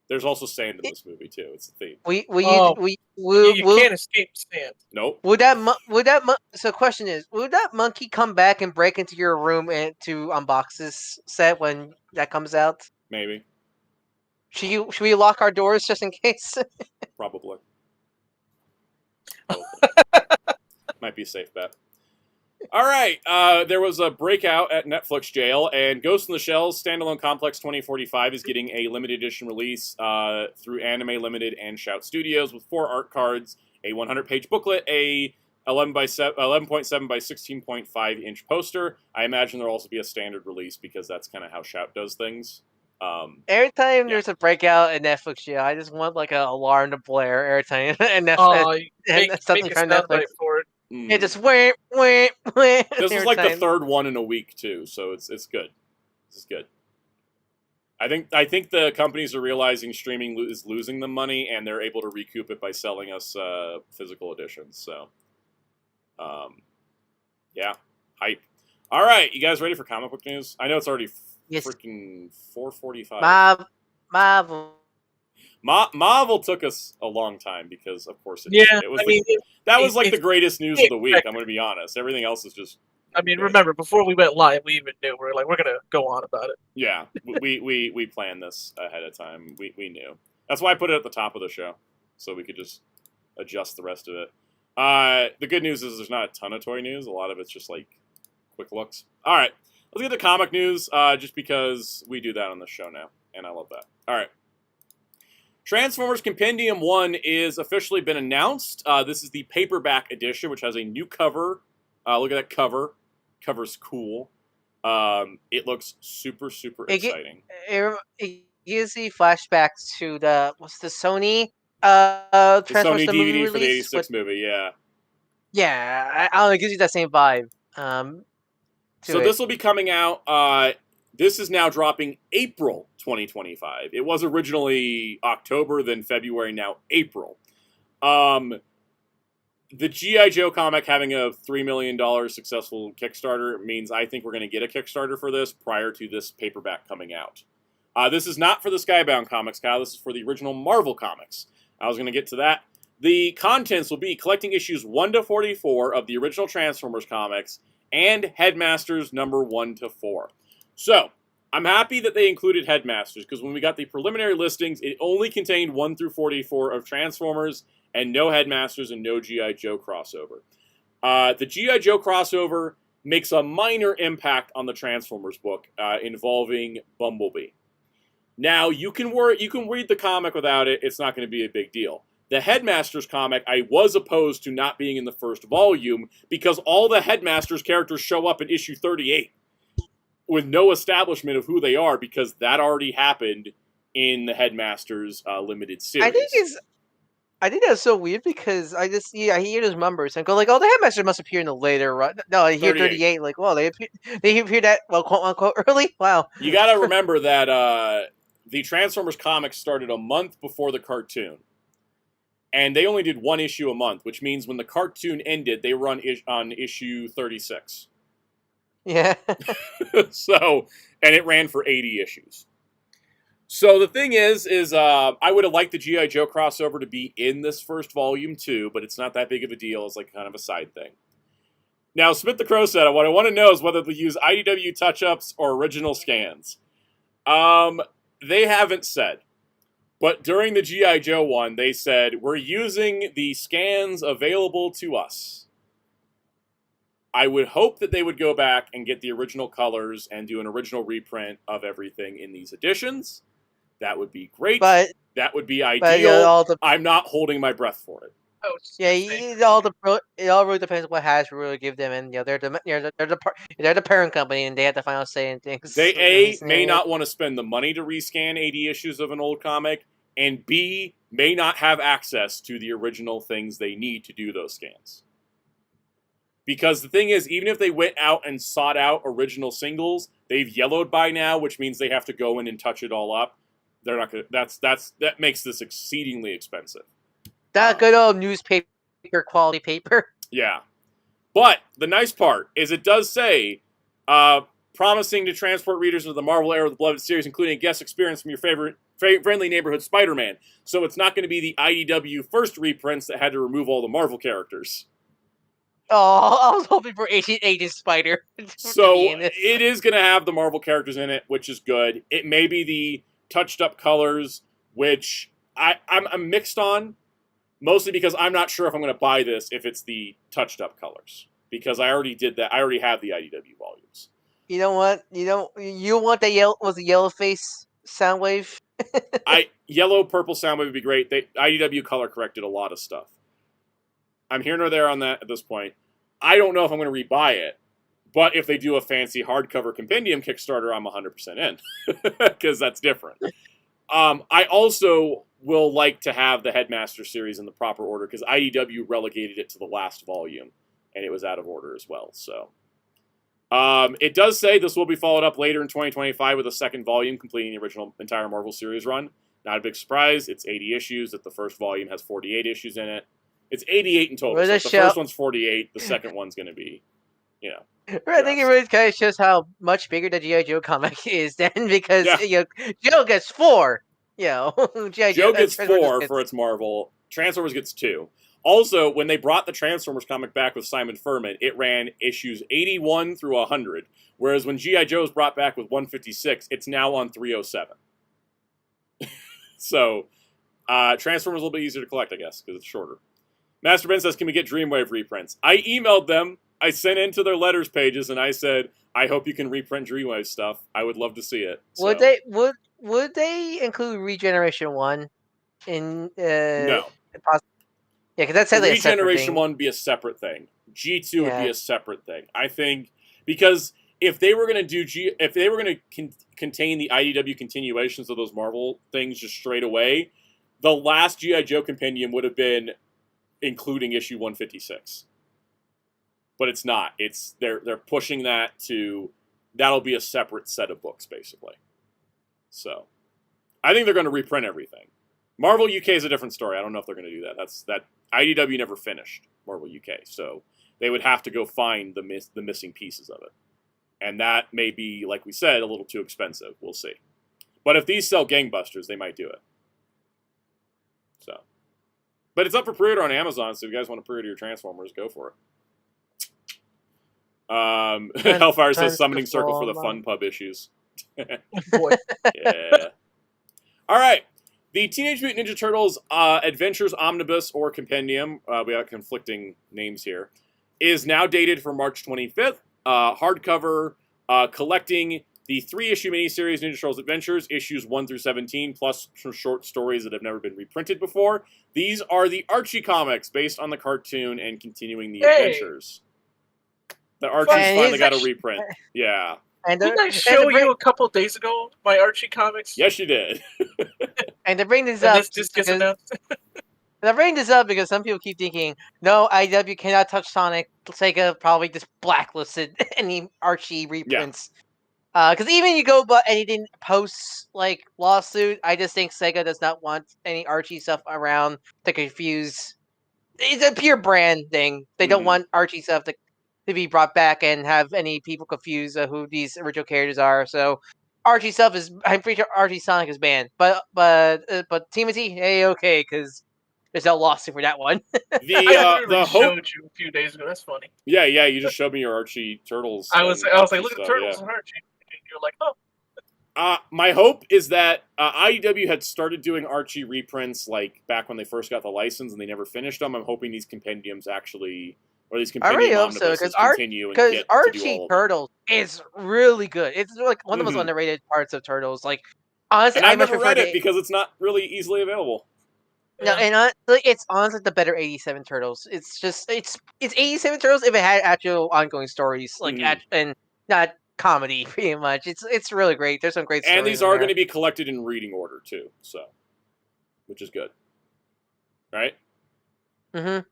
S1: There's also sand in this movie too. It's a theme.
S3: You can't escape sand.
S1: Nope.
S2: So question is, would that monkey come back and break into your room and to unbox this set when that comes out?
S1: Maybe.
S2: Should we lock our doors just in case?
S1: Probably. Might be a safe bet. All right, there was a breakout at Netflix jail, and Ghost in the Shell's Standalone Complex 2045 is getting a limited edition release through Anime Limited and Shout Studios with 4 art cards, a 100-page booklet, a 11.7 by 16.5 inch poster. I imagine there'll also be a standard release because that's kind of how Shout does things.
S2: Every time there's a breakout at Netflix jail, I just want like an alarm to blare every time, and something from Netflix
S3: for it.
S2: It just wait.
S1: This is like the third one in a week too, so it's good. This is good. I think the companies are realizing streaming is losing them money, and they're able to recoup it by selling us physical editions. So, yeah, hype. All right, you guys ready for comic book news? I know it's already freaking 4:45. Marvel took us a long time because, of course, that was like the greatest news of the week. I'm going to be honest. Everything else is just.
S3: I mean, remember before we went live, we even knew we're going to go on about it.
S1: Yeah, we planned this ahead of time. We knew. That's why I put it at the top of the show, so we could just adjust the rest of it. The good news is there's not a ton of toy news. A lot of it's just like quick looks. All right, let's get to comic news. Just because we do that on the show now, and I love that. All right. Transformers Compendium 1 is officially been announced. This is the paperback edition, which has a new cover. Look at that cover. Cover's cool. It looks super, super exciting.
S2: It gives the flashbacks to the Sony
S1: the
S2: Transformers
S1: Sony
S2: movie
S1: DVD
S2: release
S1: for the 86 movie, yeah.
S2: Yeah, I don't know, it gives you that same vibe.
S1: So this will be coming out... this is now dropping April 2025. It was originally October, then February, now April. The G.I. Joe comic having a $3 million successful Kickstarter means I think we're going to get a Kickstarter for this prior to this paperback coming out. This is not for the Skybound comics, Kyle. This is for the original Marvel comics. I was going to get to that. The contents will be collecting issues 1 to 44 of the original Transformers comics and Headmasters number 1 to 4. So, I'm happy that they included Headmasters, because when we got the preliminary listings, it only contained 1 through 44 of Transformers, and no Headmasters and no G.I. Joe crossover. The G.I. Joe crossover makes a minor impact on the Transformers book, involving Bumblebee. Now, you can read the comic without it, it's not going to be a big deal. The Headmasters comic, I was opposed to not being in the first volume, because all the Headmasters characters show up in issue 38. With no establishment of who they are, because that already happened in the Headmasters limited series.
S2: I think that's so weird because I hear those numbers and go like, oh, the Headmasters must appear in the later run. No, I hear 38. Like, well, they appeared that quote unquote early. Wow.
S1: You got to remember that the Transformers comics started a month before the cartoon, and they only did 1 issue a month, which means when the cartoon ended, they were on issue 36.
S2: Yeah.
S1: So, and it ran for 80 issues. So the thing is I would have liked the G.I. Joe crossover to be in this first volume too, but it's not that big of a deal. It's like kind of a side thing. Now, Smith the Crow said, what I want to know is whether they'll use IDW touch-ups or original scans. They haven't said. But during the G.I. Joe one, they said, we're using the scans available to us. I would hope that they would go back and get the original colors and do an original reprint of everything in these editions. That would be great. That would be ideal. I'm not holding my breath for it.
S2: Yeah, it all really depends on what Hasbro really give them, and they're the parent company, and they have the final say in things.
S1: They may not want to spend the money to rescan 80 issues of an old comic, and B, may not have access to the original things they need to do those scans. Because the thing is, even if they went out and sought out original singles, they've yellowed by now, which means they have to go in and touch it all up. They're not gonna. That makes this exceedingly expensive.
S2: That good old newspaper quality paper.
S1: Yeah, but the nice part is it does say, promising to transport readers into the Marvel era of the beloved series, including a guest experience from your favorite friendly neighborhood Spider-Man. So it's not going to be the IDW first reprints that had to remove all the Marvel characters.
S2: Oh, I was hoping for Agent Spider.
S1: So it is going to have the Marvel characters in it, which is good. It may be the touched up colors, which I'm mixed on, mostly because I'm not sure if I'm going to buy this if it's the touched up colors, because I already did that. I already have the IDW volumes.
S2: You know what? You want the yellow face Soundwave?
S1: Yellow purple Soundwave would be great. IDW color corrected a lot of stuff. I'm here nor there on that at this point. I don't know if I'm going to rebuy it, but if they do a fancy hardcover compendium Kickstarter, I'm 100% in, because that's different. I also will like to have the Headmaster series in the proper order, because IDW relegated it to the last volume, and it was out of order as well. So, it does say this will be followed up later in 2025 with a second volume, completing the original entire Marvel series run. Not a big surprise. It's 80 issues. That the first volume has 48 issues in it. It's 88 in total. So the first one's 48. The second one's going to be,
S2: I think it really kind of shows how much bigger the G.I. Joe comic is then, because Joe gets 4. Joe
S1: gets 4 for its Marvel. Transformers gets 2. Also, when they brought the Transformers comic back with Simon Furman, it ran issues 81 through 100. Whereas when G.I. Joe was brought back with 156, it's now on 307. So, Transformers is a little bit easier to collect, I guess, because it's shorter. Master Ben says, can we get Dreamwave reprints? I emailed them. I sent into their letters pages, and I said, I hope you can reprint Dreamwave stuff. I would love to see it. So.
S2: Would they include Regeneration 1 in?
S1: No.
S2: Yeah, because that's like
S1: Regeneration 1 would be a separate thing. G2 would be a separate thing. I think because if they were going to contain the IDW continuations of those Marvel things just straight away, the last G.I. Joe compendium would have been including issue 156. But it's not. They're pushing that to, that'll be a separate set of books, basically. So, I think they're going to reprint everything. Marvel UK is a different story. I don't know if they're going to do that. IDW never finished Marvel UK, so they would have to go find the missing pieces of it. And that may be, like we said, a little too expensive. We'll see. But if these sell gangbusters, they might do it. So, but it's up for pre-order on Amazon, so if you guys want to pre-order your Transformers, go for it. Hellfire says Summoning Circle for the Fun Pub issues. Yeah. All right. The Teenage Mutant Ninja Turtles Adventures Omnibus or Compendium, we have conflicting names here, is now dated for March 25th. Hardcover, collecting the 3-issue miniseries Ninja Turtles Adventures, issues 1 through 17, plus some short stories that have never been reprinted before. These are the Archie comics based on the cartoon and continuing the adventures. The Archie's finally got a reprint. Yeah.
S3: And didn't I show you a couple days ago my Archie comics?
S1: Yes, you did.
S2: And to bring this up, I bring this up because some people keep thinking, no, IW cannot touch Sonic. Sega probably just blacklisted any Archie reprints. Because even you go but anything post like lawsuit, I just think Sega does not want any Archie stuff around to confuse. It's a pure brand thing. They don't want Archie stuff to to be brought back and have any people confuse who these original characters are. So Archie stuff is, I'm pretty sure Archie Sonic is banned, but TMNT, okay, because there's no lawsuit for that one.
S3: The showed you a few days ago. That's funny.
S1: Yeah, you just showed me your Archie Turtles.
S3: I was like, look at the Turtles and Archie, and you're like, oh.
S1: My hope is that IDW had started doing Archie reprints like back when they first got the license, and they never finished them. I'm hoping these compendiums actually, or these compendium omnibuses continue and get to do all of them.
S2: Archie Turtles is really good. It's like one of the most underrated parts of Turtles. Like, honestly,
S1: and I never read it because it's not really easily available.
S2: No, and it's honestly the better 87 Turtles. It's 87 Turtles if it had actual ongoing stories, like and not comedy, pretty much. It's really great. There's some great stories.
S1: And these are going to be collected in reading order too, so which is good, right?
S2: Mm-hmm.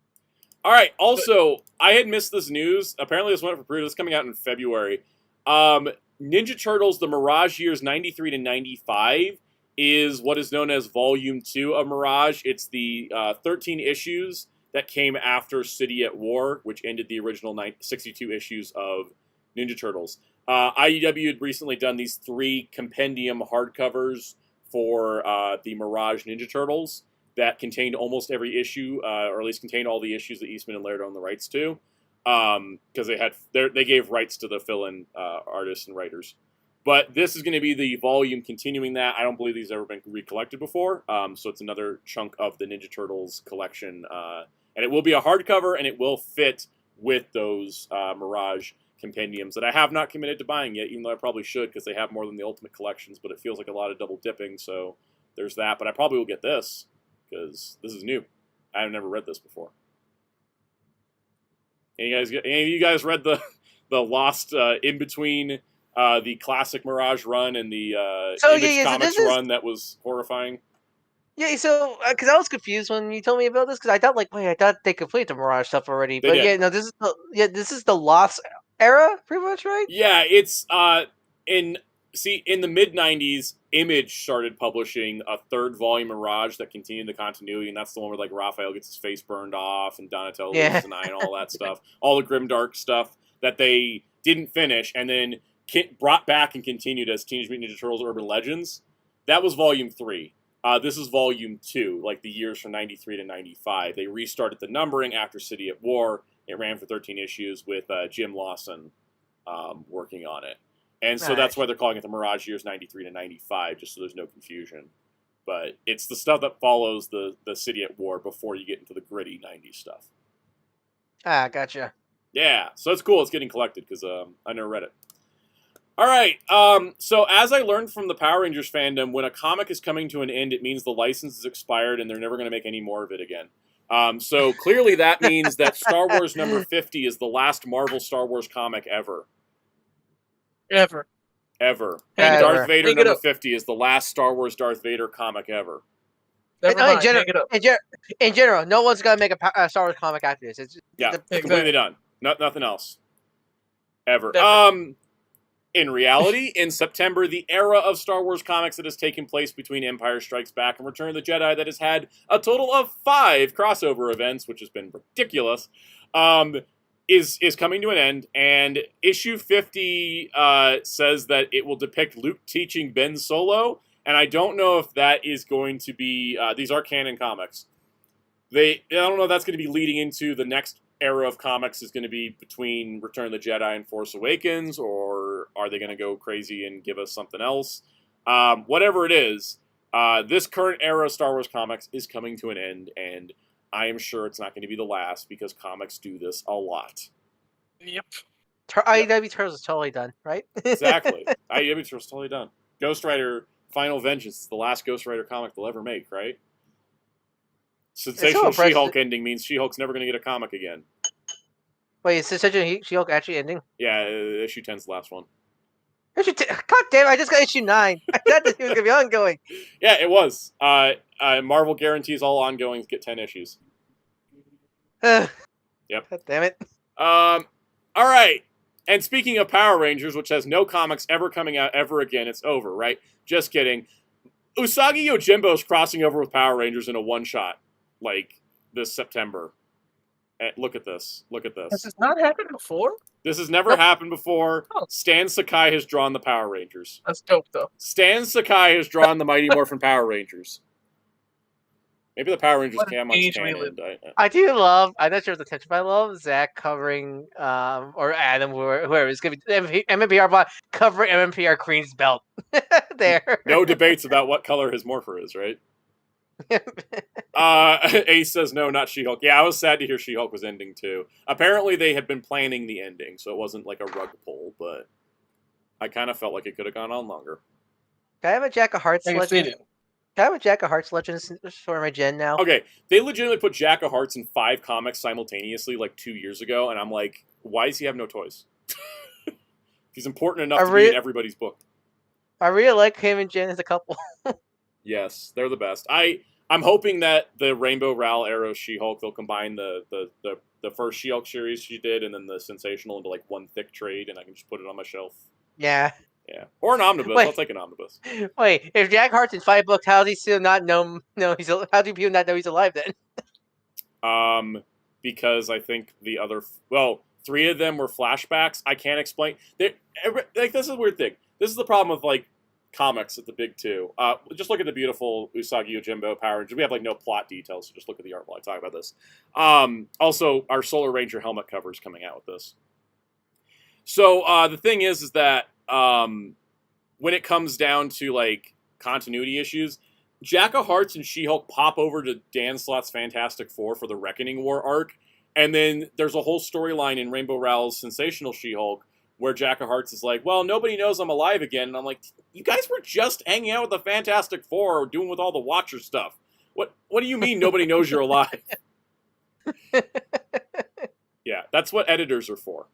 S1: All right. Also, I had missed this news. Apparently, this went for pre-order. It's coming out in February. Ninja Turtles: The Mirage Years '93 to '95 is what is known as Volume 2 of Mirage. It's the 13 issues that came after City at War, which ended the original 62 issues of Ninja Turtles. IDW had recently done these 3 compendium hardcovers for the Mirage Ninja Turtles that contained almost every issue, or at least contained all the issues that Eastman and Laird owned the rights to, because they gave rights to the fill-in artists and writers. But this is going to be the volume continuing that. I don't believe these have ever been recollected before, so it's another chunk of the Ninja Turtles collection. And it will be a hardcover, and it will fit with those Mirage compendiums that I have not committed to buying yet, even though I probably should, because they have more than the Ultimate Collections, but it feels like a lot of double dipping, so there's that. But I probably will get this, because this is new. I've never read this before. Any of you guys read the Lost in between the classic Mirage run and the Image Comics run that was horrifying?
S2: Yeah, so because I was confused when you told me about this, because I thought they completed the Mirage stuff already. But yeah, no, this is the Lost era, pretty much, right?
S1: Yeah, it's in the mid '90s, Image started publishing a 3rd volume Mirage that continued the continuity, and that's the one where like Raphael gets his face burned off and Donatello loses an eye and all that stuff, all the grimdark stuff that they didn't finish, and then brought back and continued as Teenage Mutant Ninja Turtles Urban Legends. That was Volume 3. This is Volume 2, like the years from 93 to 95. They restarted the numbering after City at War. It ran for 13 issues with Jim Lawson working on it. And so that's why they're calling it the Mirage Years 93 to 95, just so there's no confusion. But it's the stuff that follows the City at War before you get into the gritty 90s stuff.
S2: Ah, gotcha.
S1: Yeah, so it's cool. It's getting collected because I never read it. All right, so as I learned from the Power Rangers fandom, when a comic is coming to an end, it means the license is expired and they're never going to make any more of it again. So clearly that means that Star Wars number 50 is the last Marvel Star Wars comic ever.
S3: Ever.
S1: And Darth Vader number 50 is the last Star Wars Darth Vader comic ever.
S2: In general, no one's going to make a Star Wars comic after this. It's
S1: completely done. Nothing else. Ever. In reality, in September, the era of Star Wars comics that has taken place between Empire Strikes Back and Return of the Jedi that has had a total of 5 crossover events, which has been ridiculous, is coming to an end. And issue 50 says that it will depict Luke teaching Ben Solo, and I don't know if that is going to be... these are canon comics. I don't know if that's going to be leading into the next era of comics is going to be between Return of the Jedi and Force Awakens, or are they going to go crazy and give us something else? Whatever it is, this current era of Star Wars comics is coming to an end, and I am sure it's not going to be the last, because comics do this a lot.
S3: Yep.
S2: IDW Turtles is totally done, right?
S1: Exactly. IDW Turtles is totally done. Ghost Rider Final Vengeance is the last Ghost Rider comic they'll ever make, right? Sensational She-Hulk ending means She-Hulk's never going to get a comic again.
S2: Wait, is Sensational She-Hulk actually ending?
S1: Yeah, issue 10's the last one.
S2: God damn, I just got issue 9. I thought this was going to be ongoing.
S1: Yeah, it was. Marvel guarantees all ongoings get 10 issues.
S2: Yep.
S1: God
S2: damn it.
S1: All right. And speaking of Power Rangers, which has no comics ever coming out ever again, it's over, right? Just kidding. Usagi Yojimbo's crossing over with Power Rangers in a one-shot. Like, this September. Look at this. Look at this.
S3: Has this not happened before?
S1: This has never happened before.
S3: Oh.
S1: Stan Sakai has drawn the Power Rangers.
S3: That's dope, though.
S1: Stan Sakai has drawn the Mighty Morphin Power Rangers. Maybe the Power Rangers came on canon.
S2: I do love. I'm not sure if the attention, but I love Zach covering, or Adam, whoever is going to be MMPR bot covering MMPR Queen's belt. There.
S1: No debates about what color his morpher is, right? Ace says no, not She-Hulk. Yeah, I was sad to hear She-Hulk was ending too. Apparently, they had been planning the ending, so it wasn't like a rug pull, but I kind of felt like it could have gone on longer.
S2: Can I have a Jack of Hearts legend? Can I have a Jack of Hearts legend for my gen now?
S1: Okay, they legitimately put Jack of Hearts in 5 comics simultaneously like 2 years ago, and I'm like, why does he have no toys? He's important enough to be in everybody's book.
S2: I really like him and Jen as a couple.
S1: Yes, they're the best. I'm hoping that the Rainbow Rowell Arrow She-Hulk, they'll combine the first She-Hulk series she did and then the Sensational into like one thick trade, and I can just put it on my shelf.
S2: Yeah.
S1: Yeah. Or an omnibus. Wait, I'll take an omnibus.
S2: Wait, if Jack Hart's in 5 books, how do you still not know? How do people not know he's alive then?
S1: Because I think the other 3 of them were flashbacks. I can't explain. Like, this is a weird thing. This is the problem with like comics at the big 2. Just look at the beautiful Usagi Yojimbo Power Rangers. We have like no plot details, so just look at the art while I talk about this. Also, our Solar Ranger helmet cover is coming out with this. So the thing is that when it comes down to like continuity issues, Jack of Hearts and She-Hulk pop over to Dan Slott's Fantastic Four for the Reckoning War arc, and then there's a whole storyline in Rainbow Rowell's Sensational She-Hulk where Jack of Hearts is like, well, nobody knows I'm alive again, and I'm like, you guys were just hanging out with the Fantastic Four or doing with all the Watcher stuff. What do you mean nobody knows you're alive? Yeah, that's what editors are for.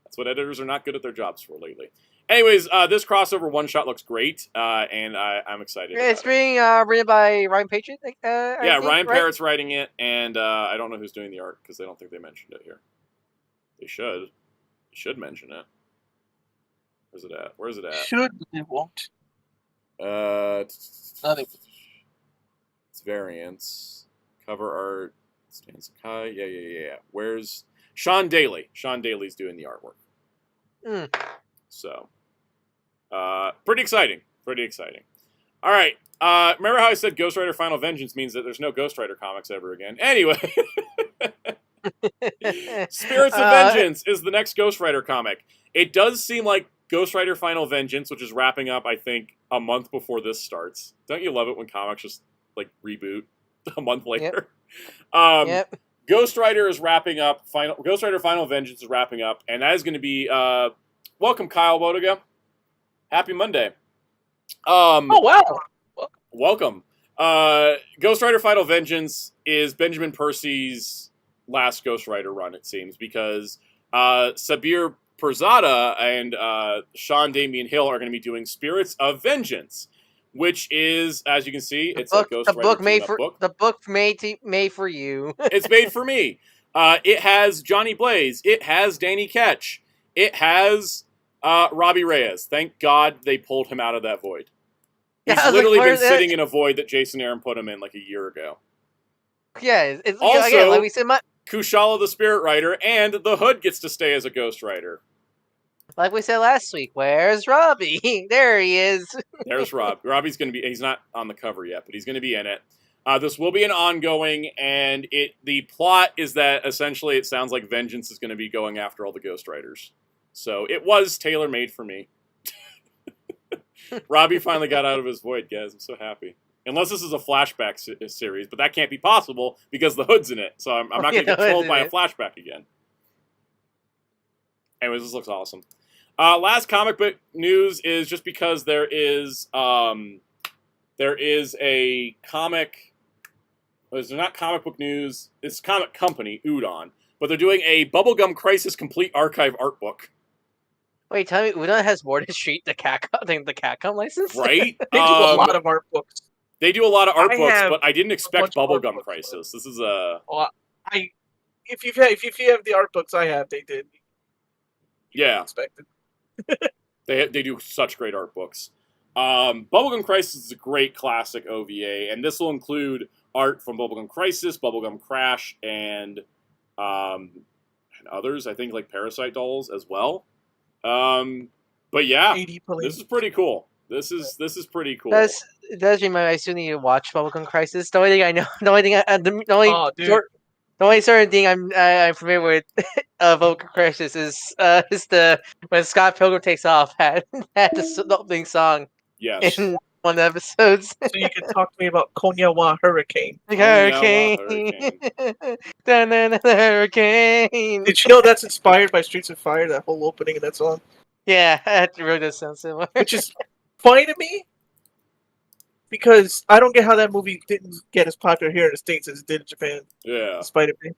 S1: That's what editors are not good at their jobs for lately. Anyways, this crossover one-shot looks great, and I'm excited.
S2: It's being written by Ryan Patriot.
S1: Yeah, Ryan Parrott's writing it, and I don't know who's doing the art because I don't think they mentioned it here. They should. They should mention it. Where's it at? Where's it at?
S3: Should, but they won't.
S1: It's variants. Cover art. Stan Sakai. Yeah. Where's Sean Daly? Sean Daly's doing the artwork. So, pretty exciting. Pretty exciting. All right. Remember how I said Ghost Rider Final Vengeance means that there's no Ghost Rider comics ever again? Anyway. Spirits of Vengeance is the next Ghost Rider comic. It does seem like Ghost Rider Final Vengeance, which is wrapping up, I think, a month before this starts. Don't you love it when comics just, like, reboot a month later? Yep. Ghost Rider is wrapping up. Ghost Rider Final Vengeance is wrapping up, and that is going to be... welcome, Kyle Bodega. Happy Monday.
S3: Oh, wow.
S1: Welcome. Ghost Rider Final Vengeance is Benjamin Percy's last Ghost Rider run, it seems, because Sabir Perzada and Sean Damian Hill are going to be doing Spirits of Vengeance, which is, as you can see, it's a Ghost Rider book book.
S2: The book made for you.
S1: It's made for me. It has Johnny Blaze. It has Danny Ketch. It has Robbie Reyes. Thank God they pulled him out of that void. He's literally been sitting in a void that Jason Aaron put him in like a year ago.
S2: Yeah.
S1: Also,
S2: again, like we said,
S1: Kushala the Spirit Rider and the Hood gets to stay as a Ghost Rider.
S2: Like we said last week, where's Robbie? There he is.
S1: There's Rob. Robbie's going to be... He's not on the cover yet, but he's going to be in it. This will be an ongoing, and the plot is that essentially it sounds like Vengeance is going to be going after all the Ghost Riders. So it was tailor-made for me. Robbie finally got out of his void, guys. I'm so happy. Unless this is a flashback series, but that can't be possible because the Hood's in it. So I'm not going to get trolled by a flashback again. Anyways, this looks awesome. Last comic book news is just because there is a comic... It's not comic book news. It's comic company, Udon. But they're doing a Bubblegum Crisis Complete Archive art book.
S2: Wait, tell me, Udon has more to treat the Capcom license?
S1: Right?
S3: They do a lot of art books.
S1: They do a lot of art books, but I didn't expect Bubblegum Crisis. This is a...
S3: Well, if you have the art books I have, they did.
S1: Yeah.
S3: Expected.
S1: They do such great art books. Bubblegum Crisis is a great classic OVA, and this will include art from Bubblegum Crisis, Bubblegum Crash, and others. I think like Parasite Dolls as well. But yeah, this is pretty cool. This is pretty cool.
S2: It does remind me. I still need to watch Bubblegum Crisis. The only thing I know, the only certain thing I'm familiar with Bubblegum Crisis is the when Scott Pilgrim Takes Off had the opening song.
S1: Yes.
S2: In one of the episodes.
S3: So you can talk to me about Konyawa Hurricane.
S2: Hurricane. Hurricane.
S3: Did you know that's inspired by Streets of Fire? That whole opening of that song.
S2: Yeah, that really does sound similar.
S3: Which is funny to me because I don't get how that movie didn't get as popular here in the States as it did in Japan.
S1: Yeah,
S3: despite it being.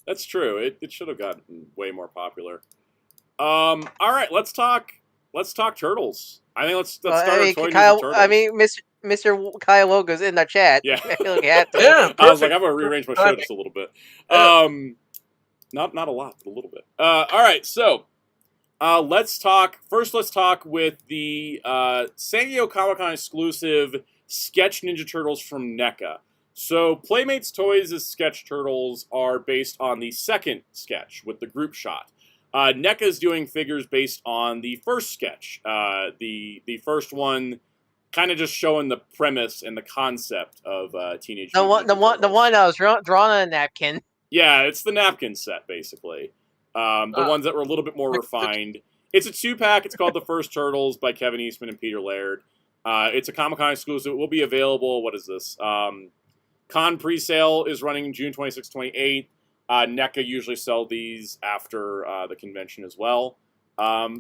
S1: That's true. It should have gotten way more popular. All right, let's talk Turtles. I think let's start our toy
S2: Kyle,
S1: Turtles.
S2: I mean, Mr. Kyle Wogo's in the chat.
S1: Yeah,
S2: I feel like I have to.
S3: Yeah,
S1: I was like, I'm gonna rearrange my show just a little bit. Not a lot, but a little bit. All right, so. Let's talk with the San Diego Comic-Con exclusive Sketch Ninja Turtles from NECA. So Playmates Toys' Sketch Turtles are based on the second sketch with the group shot. NECA is doing figures based on the first sketch. The first one kind of just showing the premise and the concept of Teenage Mutant Ninja Turtles.
S2: The one that was drawn on a napkin.
S1: Yeah, it's the napkin set, basically. The ones that were a little bit more refined. It's a 2-pack. It's called The First Turtles by Kevin Eastman and Peter Laird. It's a Comic-Con exclusive. It will be available. What is this? Con pre-sale is running June 26th, 28th. NECA usually sell these after the convention as well.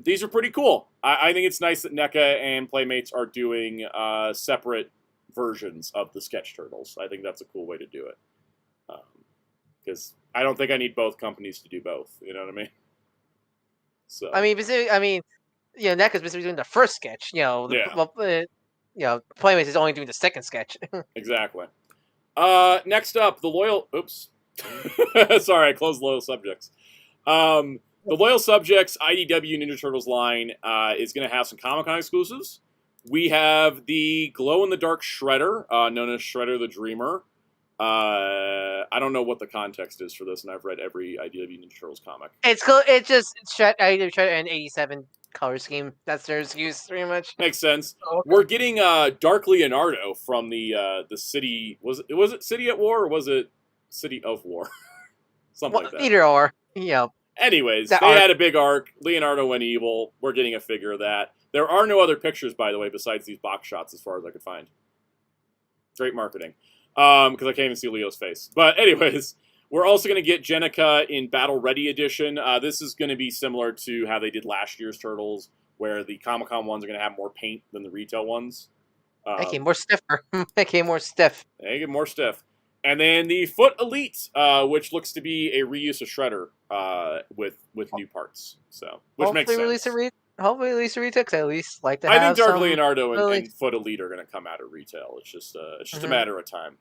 S1: These are pretty cool. I think it's nice that NECA and Playmates are doing separate versions of the Sketch Turtles. I think that's a cool way to do it. Because I don't think I need both companies to do both. You know what I mean? So
S2: NECA's basically doing the first sketch. Playmates is only doing the second sketch.
S1: Exactly. Next up, the Loyal. Oops. Sorry, I closed Loyal Subjects. The Loyal Subjects IDW Ninja Turtles line is going to have some Comic-Con exclusives. We have the glow-in-the-dark Shredder, known as Shredder the Dreamer. I don't know what the context is for this, and I've read every IDW Ninja Turtles comic.
S2: It's cool. It's just IDW Shredder and 87 color scheme. That's their excuse, pretty much.
S1: Makes sense. Okay. We're getting Dark Leonardo from the city. Was it City at War or was it City of War? Something like that.
S2: Either or. Yeah.
S1: Anyways, they had a big arc. Leonardo went evil. We're getting a figure of that. There are no other pictures, by the way, besides these box shots, as far as I could find. Great marketing. Because I can't even see Leo's face. But anyways, we're also going to get Jennika in Battle Ready Edition. This is going to be similar to how they did last year's Turtles, where the Comic-Con ones are going to have more paint than the retail ones.
S2: They came more stiffer. They came more stiff.
S1: They get more stiff. And then the Foot Elite, which looks to be a reuse of Shredder with new parts. So, which makes sense.
S2: Hopefully release a retail, because I at least like to
S1: I
S2: have
S1: think Dark Leonardo and Foot Elite are going to come out of retail. It's just a matter of time.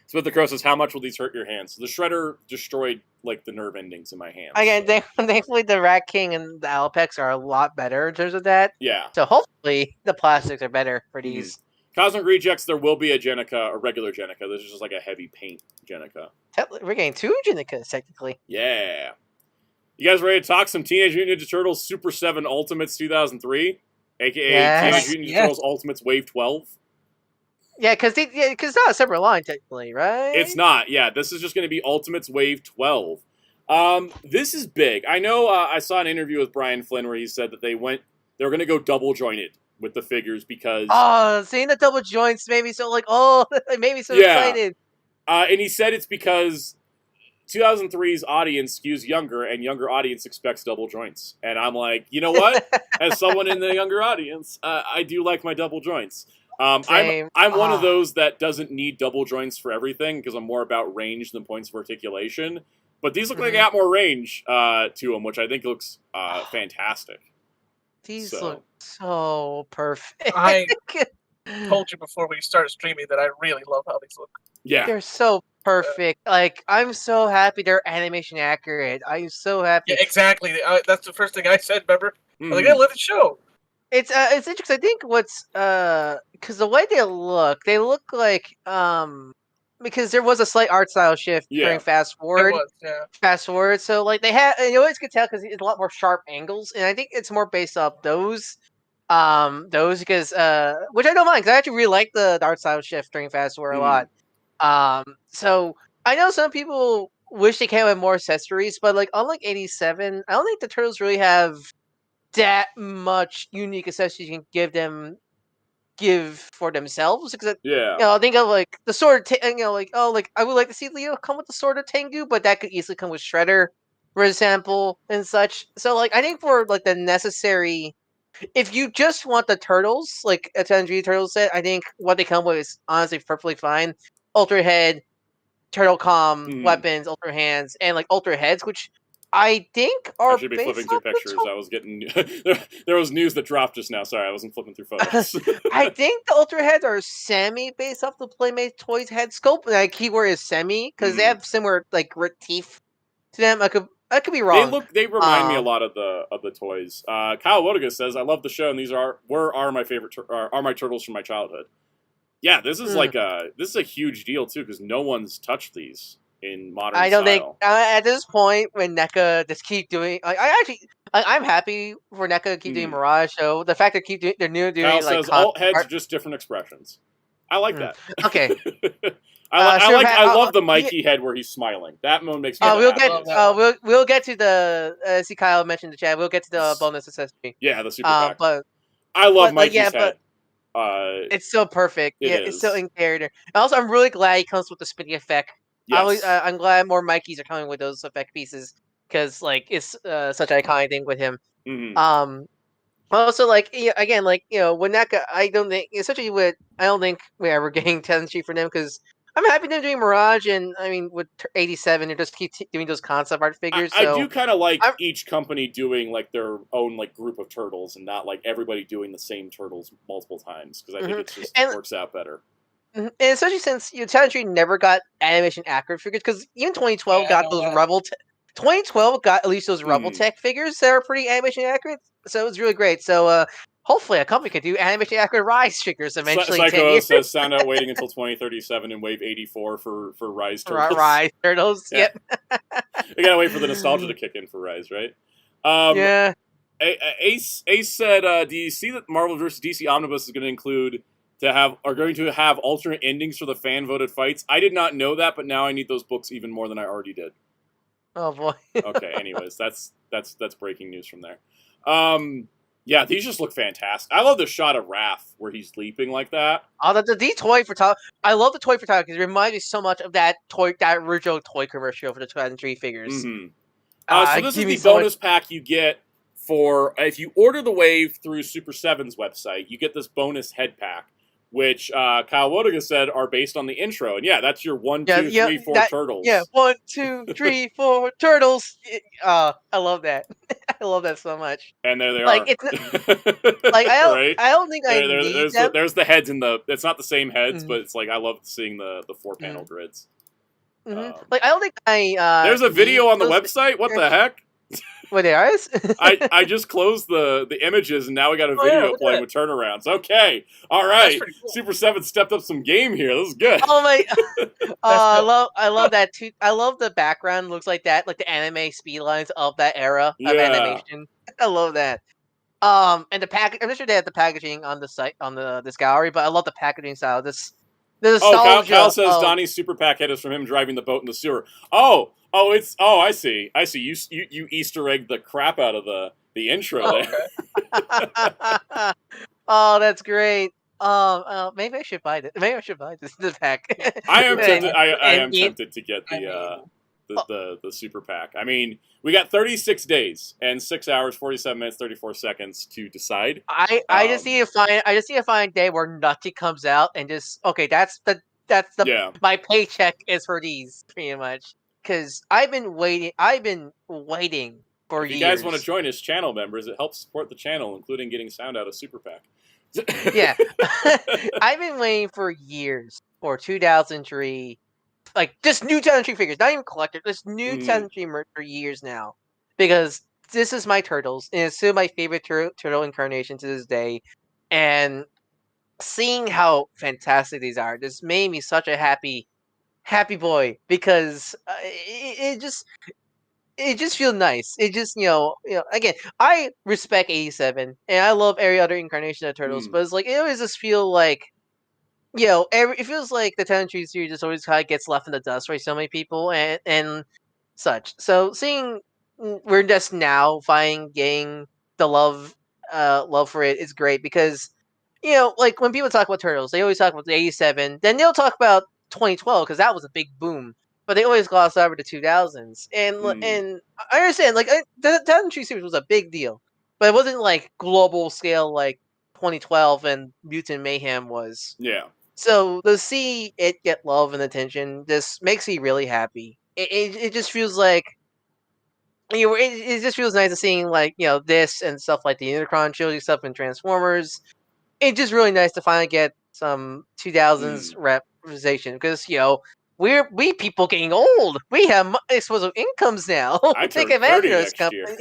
S1: Smith the Crow says, how much will these hurt your hands? The Shredder destroyed like the nerve endings in my hands.
S2: Again, thankfully the Rat King and the Alpex are a lot better in terms of that.
S1: Yeah.
S2: So hopefully the plastics are better for these.
S1: Cosmic Rejects, there will be a Jennika, a regular Jennika. This is just like a heavy paint Jennika.
S2: We're getting 2 Jennikas, technically.
S1: Yeah. You guys ready to talk some Teenage Mutant Ninja Turtles Super 7 Ultimates 2003? A.k.a. Teenage Mutant Ninja Turtles Ultimates Wave 12?
S2: Yeah, because it's not a separate line, technically, right?
S1: It's not, yeah. This is just going to be Ultimates Wave 12. This is big. I know I saw an interview with Brian Flynn where he said that they were going to go double jointed with the figures because...
S2: Oh, seeing the double joints made me so excited.
S1: And he said it's because 2003's audience skews younger, and younger audience expects double joints. And I'm like, you know what? As someone in the younger audience, I do like my double joints. I'm one of those that doesn't need double joints for everything because I'm more about range than points of articulation. But these look like they got more range to them, which I think looks fantastic.
S2: These look so perfect.
S3: I told you before we started streaming that I really love how these look.
S1: Yeah.
S2: They're so perfect. Like, I'm so happy they're animation accurate. I'm so happy.
S3: Yeah, exactly. That's the first thing I said, remember? Like, I love the show.
S2: It's interesting. I think what's because the way they look like because there was a slight art style shift during Fast Forward. Fast Forward, so like they had, you always could tell because it's a lot more sharp angles, and I think it's more based off those because which I don't mind because I actually really like the art style shift during Fast Forward a lot. So I know some people wish they came with more accessories, but like unlike 87, I don't think the Turtles really have that much unique accessories you can give for themselves. Because I think of like the sword. Like I would like to see Leo come with the sword of Tengu, but that could easily come with Shredder, for example, and such. So like I think for like the necessary. If you just want the Turtles, like a 10G Turtles set, I think what they come with is honestly perfectly fine. Ultra Head, Turtle weapons, Ultra Hands, and like Ultra Heads, which I think are.
S1: I should be flipping through pictures. I was getting there was news that dropped just now. Sorry, I wasn't flipping through photos.
S2: I think the Ultra Heads are semi based off the Playmate Toys head sculpt. And keyword is semi because they have similar like teeth to them. I could be wrong.
S1: They remind me a lot of the toys. Kyle Wodiga says, "I love the show, and these are my favorite are my turtles from my childhood." Yeah, this is this is a huge deal too because no one's touched these in modern.
S2: I don't think at this point when NECA just keep doing. I'm happy for NECA to keep doing Mirage. So the fact that they're doing
S1: Kyle
S2: like
S1: says alt heads are just different expressions. I like that.
S2: Okay.
S1: I love the Mikey head where he's smiling. That one makes me
S2: we'll get to the see Kyle mentioned in the chat. We'll get to the bonus accessory.
S1: Yeah, the super pack. But I love Mikey's head.
S2: It's so perfect. It's so in character. And also, I'm really glad he comes with the spinning effect. Yes. I'm glad more Mikeys are coming with those effect pieces because like it's such an iconic thing with him. Also, like again, like with NECA, I don't think, especially with I don't think we're ever getting 10G for them because I'm happy they're doing Mirage, and I mean with 87, they just keep doing those concept art figures.
S1: I do kind of like each company doing like their own like group of turtles, and not like everybody doing the same turtles multiple times because I think it just works out better.
S2: And especially since 10G never got animation accurate figures because even 2012 got those Rebel. 2012 got at least those Rebel Tech figures that are pretty animation accurate, so it was really great. So hopefully a company could do animation accurate Rise figures eventually.
S1: Psycho says Soundout waiting until 2037 and Wave 84 for Rise Turtles.
S2: Rise Turtles, yep.
S1: We gotta wait for the nostalgia to kick in for Rise, right?
S2: Yeah.
S1: Ace said, "Do you see that Marvel vs. DC Omnibus is going to have alternate endings for the fan voted fights?" I did not know that, but now I need those books even more than I already did.
S2: Oh boy.
S1: Okay. Anyways, that's breaking news from there. Yeah, these just look fantastic. I love the shot of Raph where he's leaping like that.
S2: Oh, the toy for Todd. I love the toy for Todd because it reminds me so much of that original toy commercial for the 2003 figures.
S1: So this is the bonus pack you get for if you order the Wave through Super7's website. You get this bonus head pack, which Kyle Wodiga said are based on the intro. And yeah, that's your 1, 2, 3, 4 turtles.
S2: Yeah, 1, 2, 3, 4 turtles. I love that. I love that so much.
S1: And there they
S2: are. It's like I don't think I need them.
S1: There's the heads in the. It's not the same heads, but it's like I love seeing the 4-panel grids.
S2: Like I don't think I.
S1: There's a video on the website. What the heck?
S2: What there is?
S1: I just closed the images and now we got a video playing with turnarounds. Okay, all right. Cool. Super7 stepped up some game here. This is good.
S2: Oh my! I love that too. I love the background. Looks like that, like the anime speed lines of that era of animation. I love that. And the package. I'm not sure they have the packaging on the site on this gallery, but I love the packaging style. The nostalgia.
S1: Kyle says Donnie's super pack head is from him driving the boat in the sewer. I see. You Easter egg the crap out of the intro there.
S2: Oh, that's great. Maybe I should buy this. Maybe I should buy this pack.
S1: I am tempted. I am tempted to get the super pack. I mean, we got 36 days and 6 hours, 47 minutes, 34 seconds to decide.
S2: I just need to find a day where nothing comes out and just that's my paycheck is for these pretty much. Because I've been waiting for years.
S1: If you guys want to join as channel members, it helps support the channel, including getting Sound Out a super pack.
S2: Yeah. I've been waiting for years for 2003, like just new 2003 figures, not even collector, just new 2003 merch for years now. Because this is my Turtles, and it's still my favorite turtle incarnation to this day. And seeing how fantastic these are just made me such a happy happy boy because it just feels nice. It just again, I respect 87 and I love every other incarnation of Turtles, but it's like it always just feel like it feels like the TMNT series just always kind of gets left in the dust by so many people and such. So seeing we're just now getting the love for it is great because like when people talk about Turtles, they always talk about the 87, then they'll talk about 2012 because that was a big boom. But they always gloss over the 2000s, and I understand like the TMNT series was a big deal, but it wasn't like global scale like 2012 and Mutant Mayhem was.
S1: Yeah.
S2: So to see it get love and attention just makes me really happy. It just feels like it just feels nice to seeing like this and stuff like the Unicron trilogy stuff and Transformers. It's just really nice to finally get some 2000s representation because we people getting old. We have disposable incomes now.
S1: I
S2: Take
S1: turned 30 next year.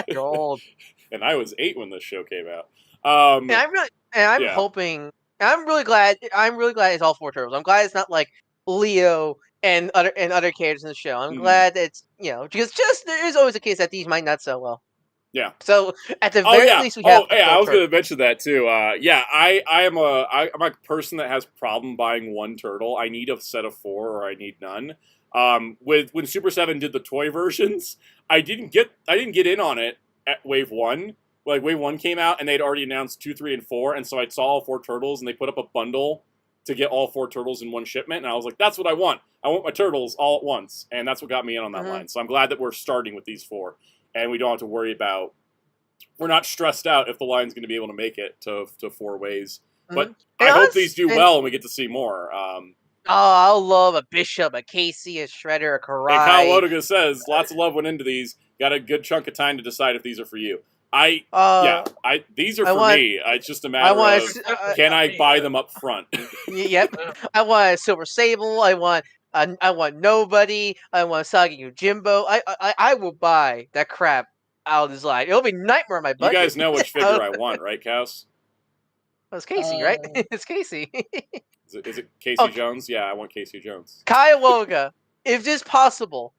S2: You're old.
S1: And I was 8 when this show came out.
S2: I'm hoping. I'm really glad it's all 4 Turtles. I'm glad it's not like Leo and other characters in the show. I'm glad it's because there is always a case that these might not sell well.
S1: Yeah.
S2: So at the very least, we have.
S1: I was going to mention that too. I'm a person that has problem buying one turtle. I need a set of 4, or I need none. When Super7 did the toy versions, I didn't get in on it at Wave 1. Like Wave 1 came out and they'd already announced 2, 3, and 4, and so I saw all 4 turtles and they put up a bundle to get all 4 turtles in one shipment, and I was like, that's what I want. I want my turtles all at once, and that's what got me in on that line. So I'm glad that we're starting with these 4, and we don't have to worry about. We're not stressed out if the line's going to be able to make it to 4 ways. But I hope these do well and we get to see more.
S2: I'll love a Bishop, a Casey, a Shredder, a Karai.
S1: And Kyle Lotiga says, lots of love went into these. Got a good chunk of time to decide if these are for you. These are for me. It's just a matter of can I buy them up front?
S2: Yep. I want a Silver Sable. I want Nobody. I want Sagi Yojimbo. I will buy that crap out of this line. It'll be Nightmare on my budget.
S1: You guys know which figure I want, right, Cass?
S2: Well, it's Casey, right? It's Casey.
S1: Is it Casey Jones? Yeah, I want Casey Jones.
S2: Kyle, if this possible,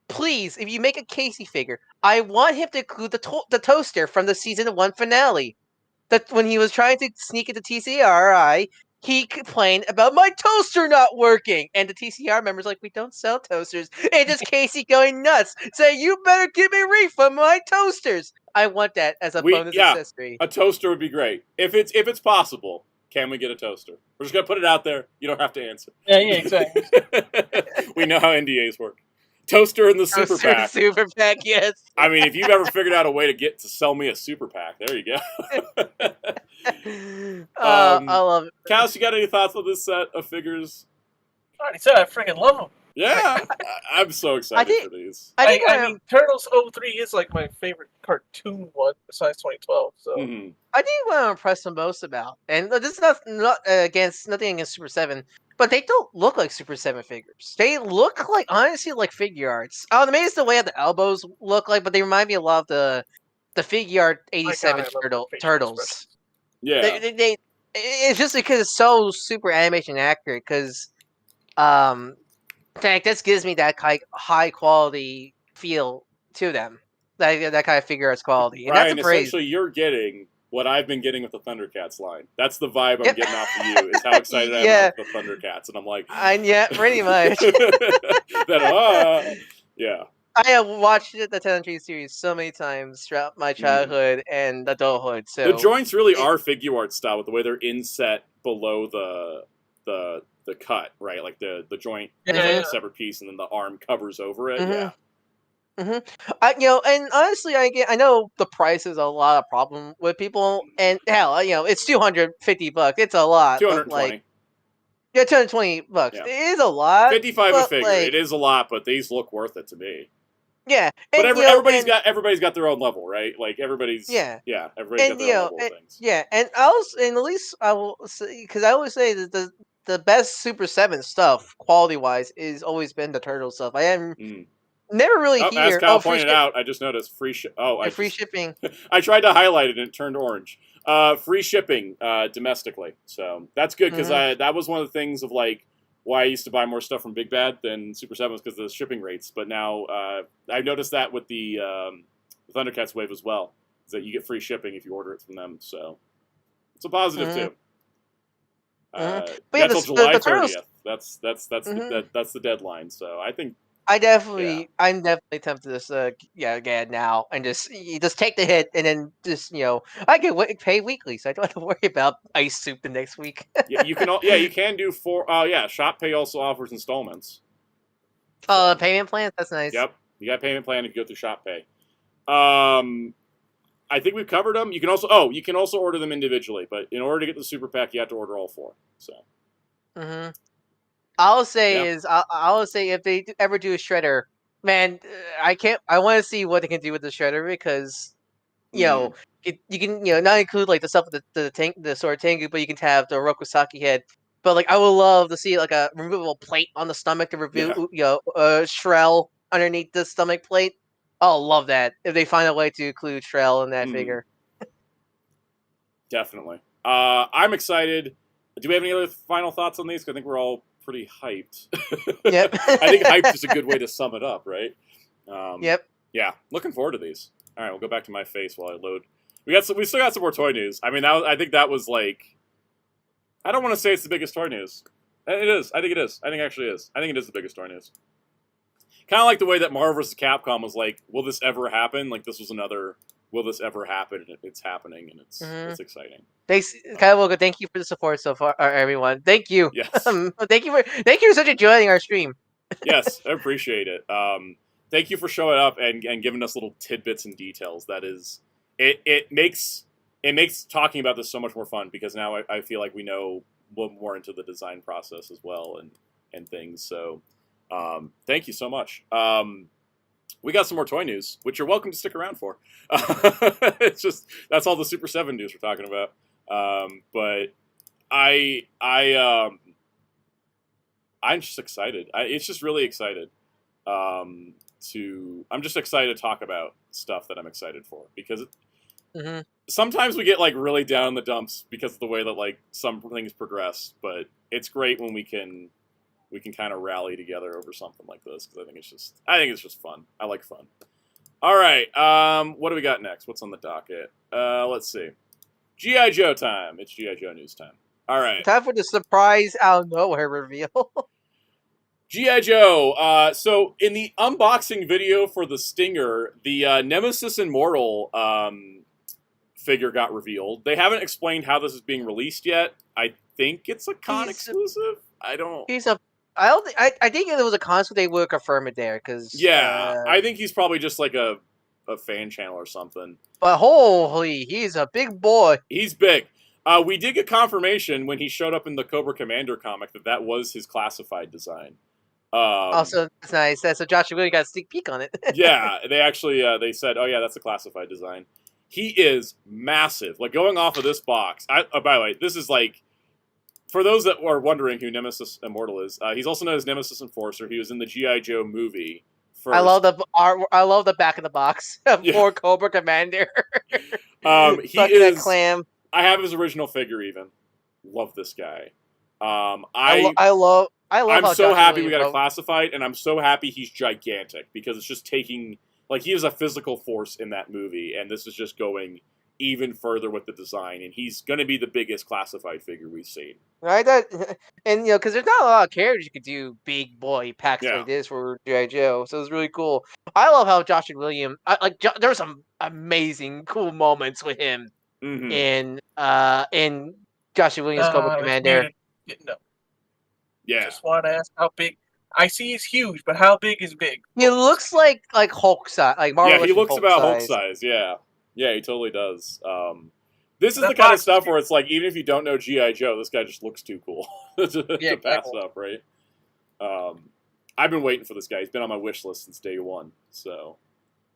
S2: please, if you make a Casey figure, I want him to include the toaster from the season 1 finale. That when he was trying to sneak into TCRI, he complained about my toaster not working, and the TCR members like, we don't sell toasters. And just Casey going nuts, saying, "You better give me a refund my toasters." I want that as a bonus accessory.
S1: A toaster would be great if it's possible. Can we get a toaster? We're just gonna put it out there. You don't have to answer.
S3: Yeah, exactly.
S1: We know how NDAs work. Toaster in the super pack.
S2: Super pack, yes.
S1: I mean, if you've ever figured out a way to sell me a super pack, there you go.
S2: I love it.
S1: Cass, you got any thoughts on this set of figures?
S3: I already said I freaking love them.
S1: Yeah, I'm so excited for these.
S3: I mean, Turtles 03 is like my favorite cartoon one besides 2012. So
S2: I think what I'm impressed the most about, and this is not nothing against Super 7, but they don't look like Super 7 figures. They look like, honestly, like figure arts. Maybe it's the way the elbows look like, but they remind me a lot of the figure art 87 Turtles.
S1: Yeah.
S2: It's just because it's so super animation accurate, because this gives me that kind of high quality feel to them. That kind of figure arts quality. And
S1: Ryan,
S2: that's a praise.
S1: essentially you're getting what I've been getting with the Thundercats line. That's the vibe I'm getting off of you, is how excited I am with the Thundercats. And I'm like...
S2: yeah, pretty much.
S1: Yeah.
S2: I have watched the TMNT series so many times throughout my childhood and adulthood. So
S1: the joints really are figure art style, with the way they're inset below the cut, right? Like the joint is like a separate piece, and then the arm covers over it. Yeah.
S2: And honestly, I know the price is a lot of problem with people, and hell, it's $250. It's a lot.
S1: $220.
S2: Yeah, $220. Yeah. It is a lot.
S1: $55 a figure. It is a lot, but these look worth it to me.
S2: Yeah,
S1: but everybody's got their own level, right? Like everybody's everybody's got their own level of things.
S2: Yeah, and at least I will say, because I always say that the best Super 7 stuff, quality wise, is always been the Turtle stuff. I am never really
S1: as Kyle pointed out, I just noticed free
S2: shipping.
S1: I tried to highlight it and it turned orange. Free shipping domestically, so that's good, because that was one of the things of like why I used to buy more stuff from Big Bad than Super 7 was because of the shipping rates. But now I've noticed that with the Thundercats wave as well, is that you get free shipping if you order it from them. So it's a positive too.
S2: But
S1: yeah, till July 30th. That's the deadline. So I think
S2: I'm definitely tempted to get now and just take the hit and then just I get pay weekly, so I don't have to worry about ice soup the next week.
S1: you can do Shop Pay also offers installments.
S2: So, payment plans, that's nice.
S1: Yep, you got a payment plan if you go through Shop Pay. I think we've covered them. You can also order them individually, but in order to get the super pack, you have to order all 4. So.
S2: I'll say if they ever do a shredder, man, I want to see what they can do with the shredder because you can not include like the stuff with the sword Tengu, but you can have the Rokusaki head. But like I would love to see like a removable plate on the stomach to reveal Shrell underneath the stomach plate. I'll love that if they find a way to include Shrell in that figure.
S1: Definitely. I'm excited. Do we have any other final thoughts on these? Because I think we're all pretty hyped.
S2: Yep.
S1: I think hyped is a good way to sum it up, right?
S2: Yep.
S1: Yeah, looking forward to these. All right, we'll go back to my face while I load. We still got some more toy news. I mean, I think that was like, I don't want to say it's the biggest toy news. It is. I think it is. I think it actually is. I think it is the biggest toy news. Kind of like the way that Marvel vs. Capcom was like, will this ever happen? Like this was another, will this ever happen? And it's happening, and it's exciting.
S2: Thanks, Kyle. Thank you for the support so far, everyone. Thank you.
S1: Yes.
S2: Thank you for such enjoying our stream.
S1: Yes, I appreciate it. Thank you for showing up and giving us little tidbits and details. That is, it makes talking about this so much more fun because now I feel like we know a little more into the design process as well and things. So. Thank you so much. We got some more toy news, which you're welcome to stick around for. It's just that's all the Super 7 news we're talking about. But I'm just excited. It's just really excited. I'm just excited to talk about stuff that I'm excited for because sometimes we get like really down in the dumps because of the way that like some things progress. But it's great when we can kind of rally together over something like this because I think it's just fun. I like fun. All right, what do we got next? What's on the docket? Let's see. G.I. Joe time. It's G.I. Joe news time. All right.
S2: Time for the surprise out of nowhere reveal.
S1: G.I. Joe. So in the unboxing video for the Stinger, the Nemesis Immortal figure got revealed. They haven't explained how this is being released yet. I think it's a con exclusive.
S2: I think if it was a console, they would confirm it there because
S1: I think he's probably just like a fan channel or something.
S2: But holy, he's a big boy.
S1: He's big. We did get confirmation when he showed up in the Cobra Commander comic that was his classified design.
S2: Also, that's nice. So Josh really got a sneak peek on it.
S1: Yeah, they actually they said, "Oh yeah, that's a classified design." He is massive. Like going off of this box. By the way, this is like. For those that are wondering who Nemesis Immortal is, he's also known as Nemesis Enforcer. He was in the G.I. Joe movie. First.
S2: I love the back of the box for Cobra Commander.
S1: He is.
S2: That clam.
S1: I have his original figure. Even love this guy. I'm
S2: so
S1: happy we got a classified, and I'm so happy he's gigantic because it's just taking he is a physical force in that movie, and this is just going even further with the design, and he's going to be the biggest classified figure we've seen.
S2: Right, and because there's not a lot of characters you could do big boy packs like this for G.I. Joe, so it's really cool. I love how Josh and William there were some amazing cool moments with him in Josh and Williams Cobra Commander.
S3: No.
S1: Yeah,
S3: just want to ask how big. I see he's huge, but how big is big?
S2: He looks like Hulk size, like Marvel.
S1: Yeah, he looks about Hulk size. Yeah. Yeah, he totally does. This is the kind of stuff where it's like, even if you don't know G.I. Joe, this guy just looks too cool to pass up, right? I've been waiting for this guy. He's been on my wish list since day one, so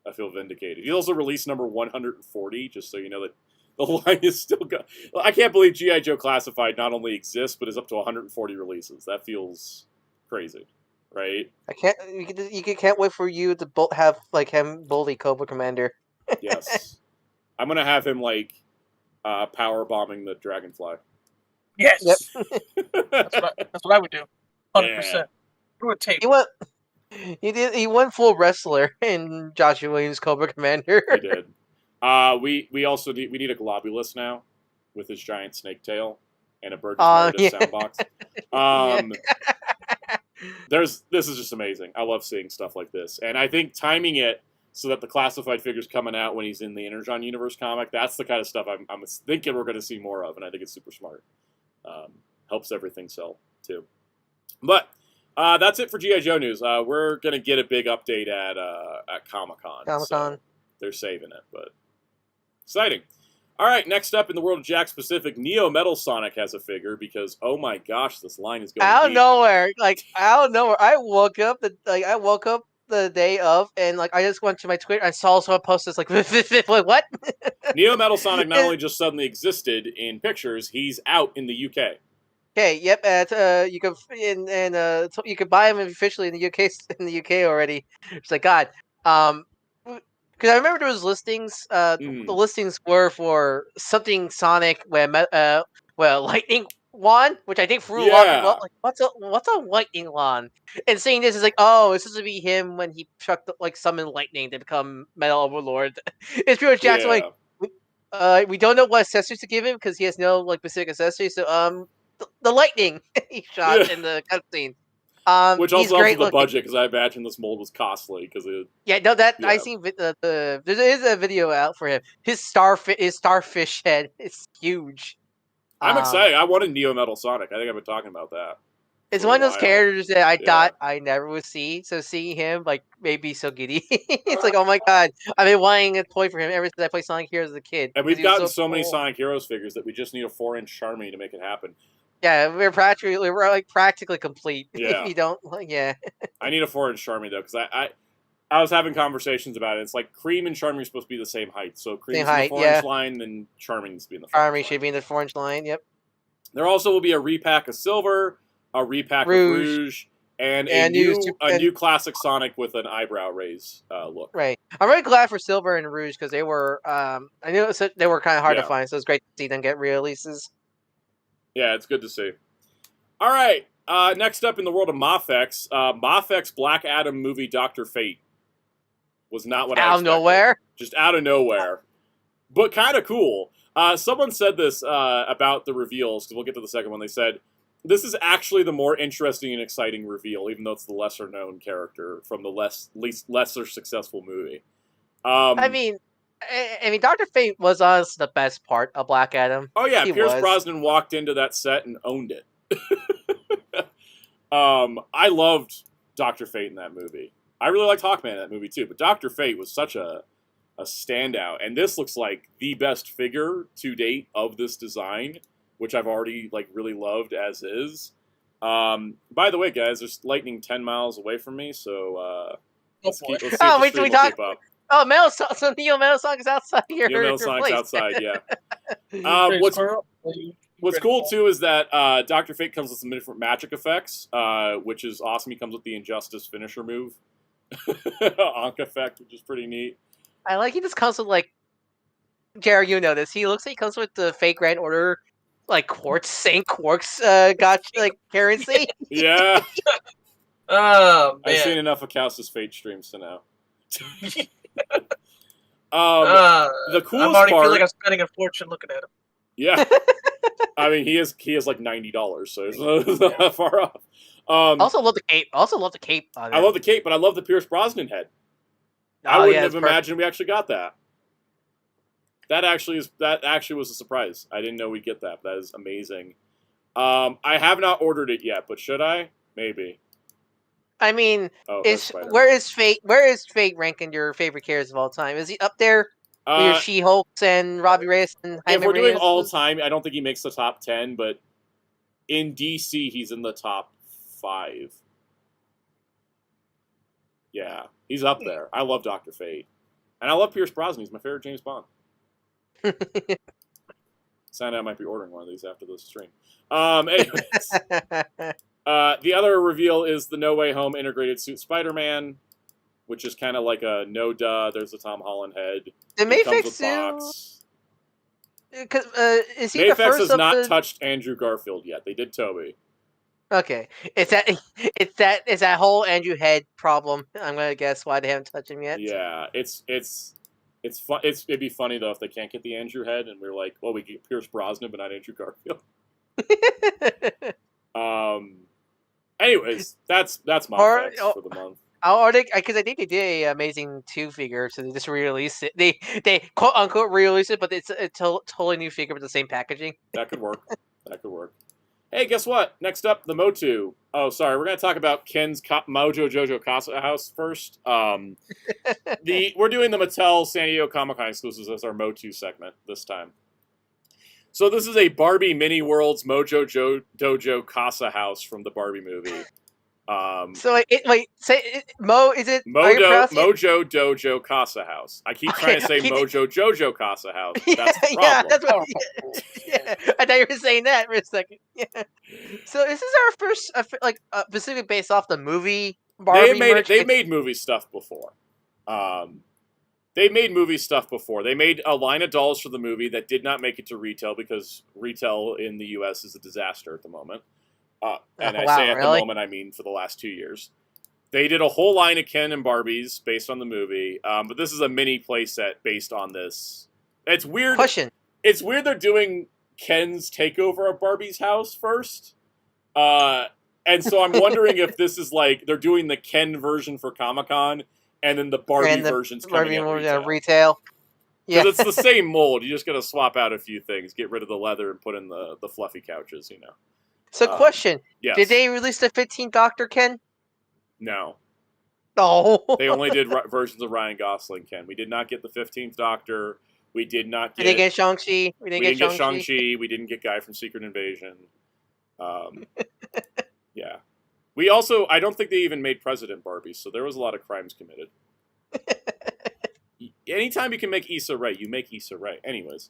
S1: I feel vindicated. He also released number 140, just so you know that the line is still going. I can't believe G.I. Joe Classified not only exists, but is up to 140 releases. That feels crazy, right?
S2: You can't wait for you to have him bully Cobra Commander.
S1: Yes. I'm gonna have him power bombing the Dragonfly.
S3: Yes, yep. that's what I would do. 100%. Through a tape.
S2: He went full wrestler in Joshua Williams' Cobra Commander.
S1: He did. We also need a Globulus now with his giant snake tail and a Burgess Meredith soundbox. This is just amazing. I love seeing stuff like this, and I think timing it so that the classified figure's coming out when he's in the Energon Universe comic, that's the kind of stuff I'm thinking we're going to see more of, and I think it's super smart. Helps everything sell too. But that's it for G.I. Joe news. We're going to get a big update at Comic-Con. So they're saving it, but exciting. All right, next up in the world of Jack Specific, Neo Metal Sonic has a figure because, oh my gosh, this line is going
S2: out of
S1: deep.
S2: nowhere. Out of nowhere. I woke up the day of, and I just went to my Twitter. I saw someone post this like what?
S1: Neo Metal Sonic not only just suddenly existed in pictures, he's out in the UK.
S2: Okay, yep. You can you can buy him officially in the UK already. It's like God. Because I remember there was listings. The listings were for something Sonic where lightning wand, which I think threw a lot of people. What's a lightning wand? And seeing this is it's supposed to be him when he summoned lightning to become Metal Overlord. It's pretty much Jackson we don't know what accessories to give him because he has no specific accessories. So the lightning he shot in the cutscene.
S1: Which also helps with the budget because I imagine this mold was costly because
S2: I seen there is a video out for him. His starfish head is huge.
S1: I'm excited. I wanted Neo Metal Sonic. I think I've been talking about that.
S2: It's one of those characters that I thought I never would see. So seeing him made me so giddy. It's like, oh my god, I've been wanting a toy for him ever since I played Sonic Heroes as a kid.
S1: And we've gotten so many Sonic Heroes figures that we just need a 4-inch Charmy to make it happen.
S2: Yeah, we're practically complete.
S1: Yeah.
S2: If you don't,
S1: I need a 4-inch Charmy though, because I was having conversations about it. It's like Cream and Charmy are supposed to be the same height. So Cream's in the 4-inch line, then Charmy needs to be in the 4-inch line.
S2: Charmy should be in the 4-inch line. Yep.
S1: There also will be a repack of Silver, a repack of Rouge, and a new classic Sonic with an eyebrow raise look.
S2: Right. I'm really glad for Silver and Rouge because they were I knew they were kind of hard to find, so it's great to see them get re-releases.
S1: Yeah, it's good to see. All right, next up in the world of Mafex, Mafex Black Adam movie Dr. Fate was not what I expected.
S2: Out of nowhere?
S1: Just out of nowhere. But kind of cool. Someone said this about the reveals, because we'll get to the second one. They said, this is actually the more interesting and exciting reveal, even though it's the lesser-known character from the lesser successful movie.
S2: I mean, Dr. Fate was honestly the best part of Black Adam.
S1: Oh yeah, Pierce Brosnan walked into that set and owned it. I loved Dr. Fate in that movie. I really liked Hawkman in that movie too, but Dr. Fate was such a standout, and this looks like the best figure to date of this design, which I've already really loved as is. By the way, guys, there's lightning 10 miles away from me, so let's see if the stream will keep up.
S2: Oh, so Neo Metal Sonic is outside here.
S1: Neo Metal Sonic's outside, yeah. What's cool, too, is that Dr. Fate comes with some different magic effects, which is awesome. He comes with the Injustice finisher move. Ankh effect, which is pretty neat.
S2: He just comes with, Jared, you know this. He looks like he comes with the fake Grand Order, quartz, Saint Quarks, currency.
S1: Yeah.
S3: Oh, man.
S1: I've seen enough of Kaus's Fate streams to know. The coolest
S3: I'm already
S1: part,
S3: feel like I'm spending a fortune looking at him.
S1: Yeah. I mean, he is $90, so it's not that far off.
S2: Also love the cape. I love the cape, but
S1: I love the Pierce Brosnan head. I wouldn't have imagined we actually got that. That actually was a surprise. I didn't know we'd get that. That is amazing. I have not ordered it yet, but should I? Maybe.
S2: I mean, where is Fate ranking your favorite characters of all time? Is he up there with your She-Hulks and Robbie Reyes and Jaime
S1: If we're doing
S2: Reyes?
S1: all time, I don't think he makes the top 10, but in DC, he's in the top 5. Yeah, he's up there. I love Dr. Fate. And I love Pierce Brosnan. He's my favorite James Bond. Sound I might be ordering one of these after this stream. Anyways. The other reveal is the No Way Home integrated suit Spider-Man, which is kind of like a no-duh. There's a Tom Holland head.
S2: Did Mayfix is he
S1: Mayfix
S2: the first
S1: has not touched Andrew Garfield yet. They did Toby.
S2: Okay, it's that whole Andrew Head problem. I'm gonna guess why they haven't touched him yet.
S1: Yeah, it'd be funny though if they can't get the Andrew Head and we're like, well, we get Pierce Brosnan but not Andrew Garfield. Anyways, that's my fix for the month.
S2: Or they, because I think they did a Amazing 2 figure, so they just re-released it. They quote unquote re-released it, but it's a totally new figure with the same packaging.
S1: That could work. That could work. Hey, guess what? Next up, the Motu. Oh, sorry, we're gonna talk about Ken's Mojo Jojo Casa House first. We're doing the Mattel San Diego Comic-Con exclusives as our Motu segment this time. So this is a Barbie Mini Worlds Mojo Dojo Casa House from the Barbie movie.
S2: So wait, say Mo? Is it
S1: Mojo Dojo Casa House? I keep trying to say Mojo Jojo Casa House. That's the problem.
S2: Yeah, that's what. Yeah, I thought you were saying that for a second. Yeah. So this is our first, specifically based off the movie Barbie.
S1: They made movie stuff before. They made movie stuff before. They made a line of dolls for the movie that did not make it to retail because retail in the U.S. is a disaster at the moment. And I say at the moment, I mean for the last 2 years. They did a whole line of Ken and Barbies based on the movie, but this is a mini playset based on this. It's weird.
S2: Question.
S1: It's weird they're doing Ken's takeover of Barbie's house first. And so I'm wondering if this is like they're doing the Ken version for Comic-Con and then the Barbie version's coming at retail.
S2: Yeah,
S1: because it's the same mold. You just got to swap out a few things, get rid of the leather, and put in the fluffy couches. You know.
S2: So, question:
S1: yes.
S2: Did they release the 15th Doctor Ken?
S1: No.
S2: No.
S1: They only did versions of Ryan Gosling Ken. We did not get the 15th Doctor. We did not get.
S2: We didn't get Shang-Chi.
S1: We didn't get Shang-Chi. We didn't get Guy from Secret Invasion. Yeah. We also, I don't think they even made President Barbie, so there was a lot of crimes committed. Anytime you can make Issa Rae, you make Issa Rae. Anyways.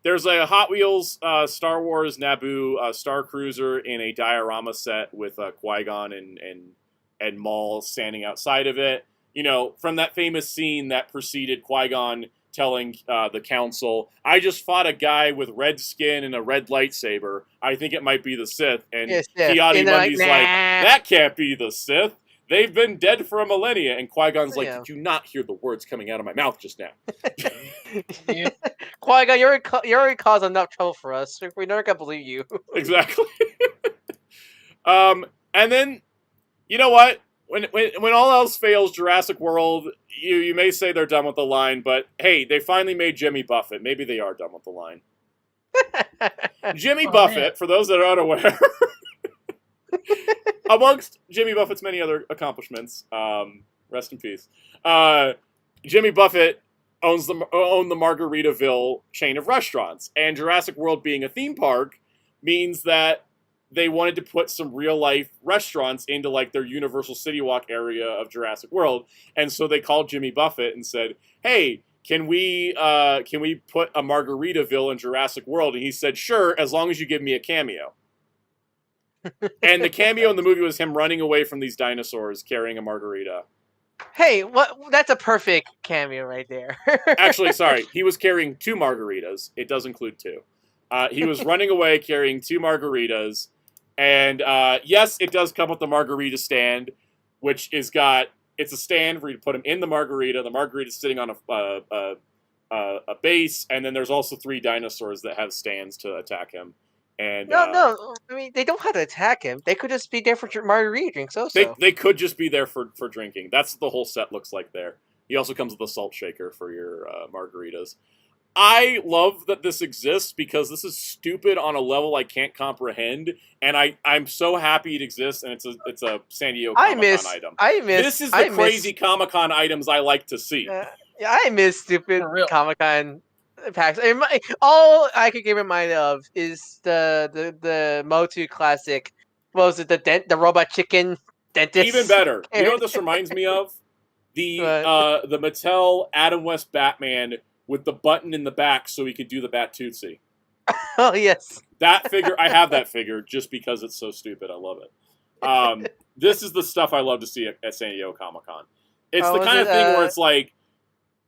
S1: There's a Hot Wheels Star Wars Naboo Star Cruiser in a diorama set with Qui-Gon and Maul standing outside of it. You know, from that famous scene that preceded Qui-Gon telling the Council, I just fought a guy with red skin and a red lightsaber. I think it might be the Sith. And Ki-Adi-Mundi's like, that can't be the Sith. They've been dead for a millennia. And Qui-Gon's like, did you not hear the words coming out of my mouth just now?
S2: Qui-Gon, you already caused enough trouble for us. We're never going to believe you.
S1: Exactly. And then, you know what? When all else fails, Jurassic World, you may say they're done with the line, but hey, they finally made Jimmy Buffett. Maybe they are done with the line. Jimmy Buffett, man. For those that are unaware, amongst Jimmy Buffett's many other accomplishments, rest in peace, Jimmy Buffett owned the Margaritaville chain of restaurants, and Jurassic World being a theme park means that they wanted to put some real-life restaurants into, like, their Universal City Walk area of Jurassic World. And so they called Jimmy Buffett and said, hey, can we put a Margaritaville in Jurassic World? And he said, sure, as long as you give me a cameo. And the cameo in the movie was him running away from these dinosaurs carrying a margarita.
S2: Hey, that's a perfect cameo right there.
S1: Actually, sorry, he was carrying 2 margaritas. It does include 2. He was running away carrying 2 margaritas. And yes, it does come with the margarita stand, which it's a stand for you to put them in the margarita. The margarita's sitting on a base, and then there's also 3 dinosaurs that have stands to attack him. And
S2: no, I mean they don't have to attack him. They could just be there for margarita drinks. Also,
S1: they could just be there for drinking. That's what the whole set looks like there. He also comes with a salt shaker for your margaritas. I love that this exists because this is stupid on a level I can't comprehend, and I'm so happy it exists, and it's a San Diego Comic-Con item. This is the crazy Comic-Con items I like to see.
S2: Yeah, I miss stupid Comic-Con packs. All I could get reminded of is the Motu classic. What was it? The robot chicken dentist.
S1: Even better. You know what this reminds me of? The Mattel Adam West Batman with the button in the back so he could do the Bat Tootsie.
S2: Oh, yes.
S1: That figure, I have that figure just because it's so stupid. I love it. This is the stuff I love to see at San Diego Comic-Con. It's the kind of thing where it's like,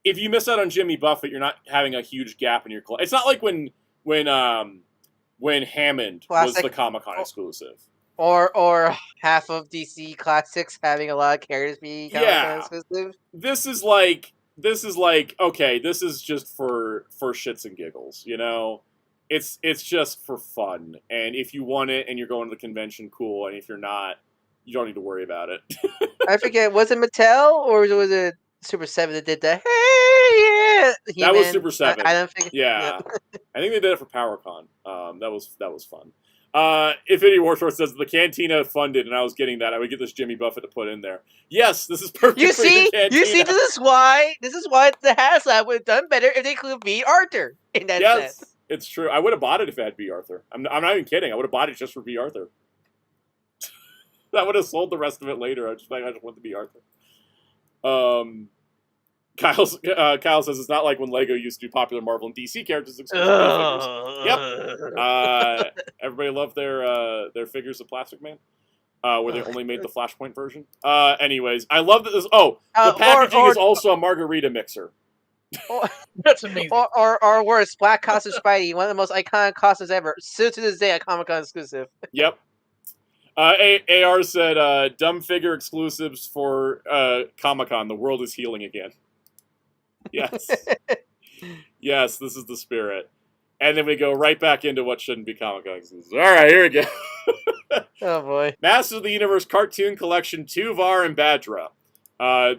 S1: if you miss out on Jimmy Buffett, you're not having a huge gap in your collection. It's not like when Hammond was the Comic-Con exclusive.
S2: Or half of DC Classics having a lot of characters be Comic-Con exclusive.
S1: This is like okay, this is just for shits and giggles, you know. It's just for fun, and if you want it and you're going to the convention, cool. And if you're not, you don't need to worry about it.
S2: I forget, was it Mattel or was it Super7 that did that? Hey, yeah,
S1: that was Super7.
S2: I don't think.
S1: Yeah, I think they did it for PowerCon. That was fun. Infinity Warfare says the Cantina funded, and I was getting that. I would get this Jimmy Buffett to put in there. Yes, this is perfect.
S2: You see, this is why the Haslab would have done better if they included B. Arthur in that set.
S1: It's true. I would have bought it if it had B. Arthur. I'm not even kidding. I would have bought it just for B. Arthur. That would have sold the rest of it later. I just want the B. Arthur. Kyle says it's not like when Lego used to do popular Marvel and DC characters exclusive figures. Yep. Everybody loved their figures of Plastic Man. Where they only made the Flashpoint version. Anyways, I love that this. Oh, the packaging is also a margarita mixer.
S3: That's amazing.
S2: Or worse, Black Costume Spidey, one of the most iconic costumes ever. Still to this day, a Comic-Con exclusive.
S1: Yep. AR said, dumb figure exclusives for Comic-Con. The world is healing again. Yes. Yes, this is the spirit. And then we go right back into what shouldn't be Comic-Con exclusives. All right, here we go.
S2: Oh, boy.
S1: Masters of the Universe Cartoon Collection, Tuvar and Badra.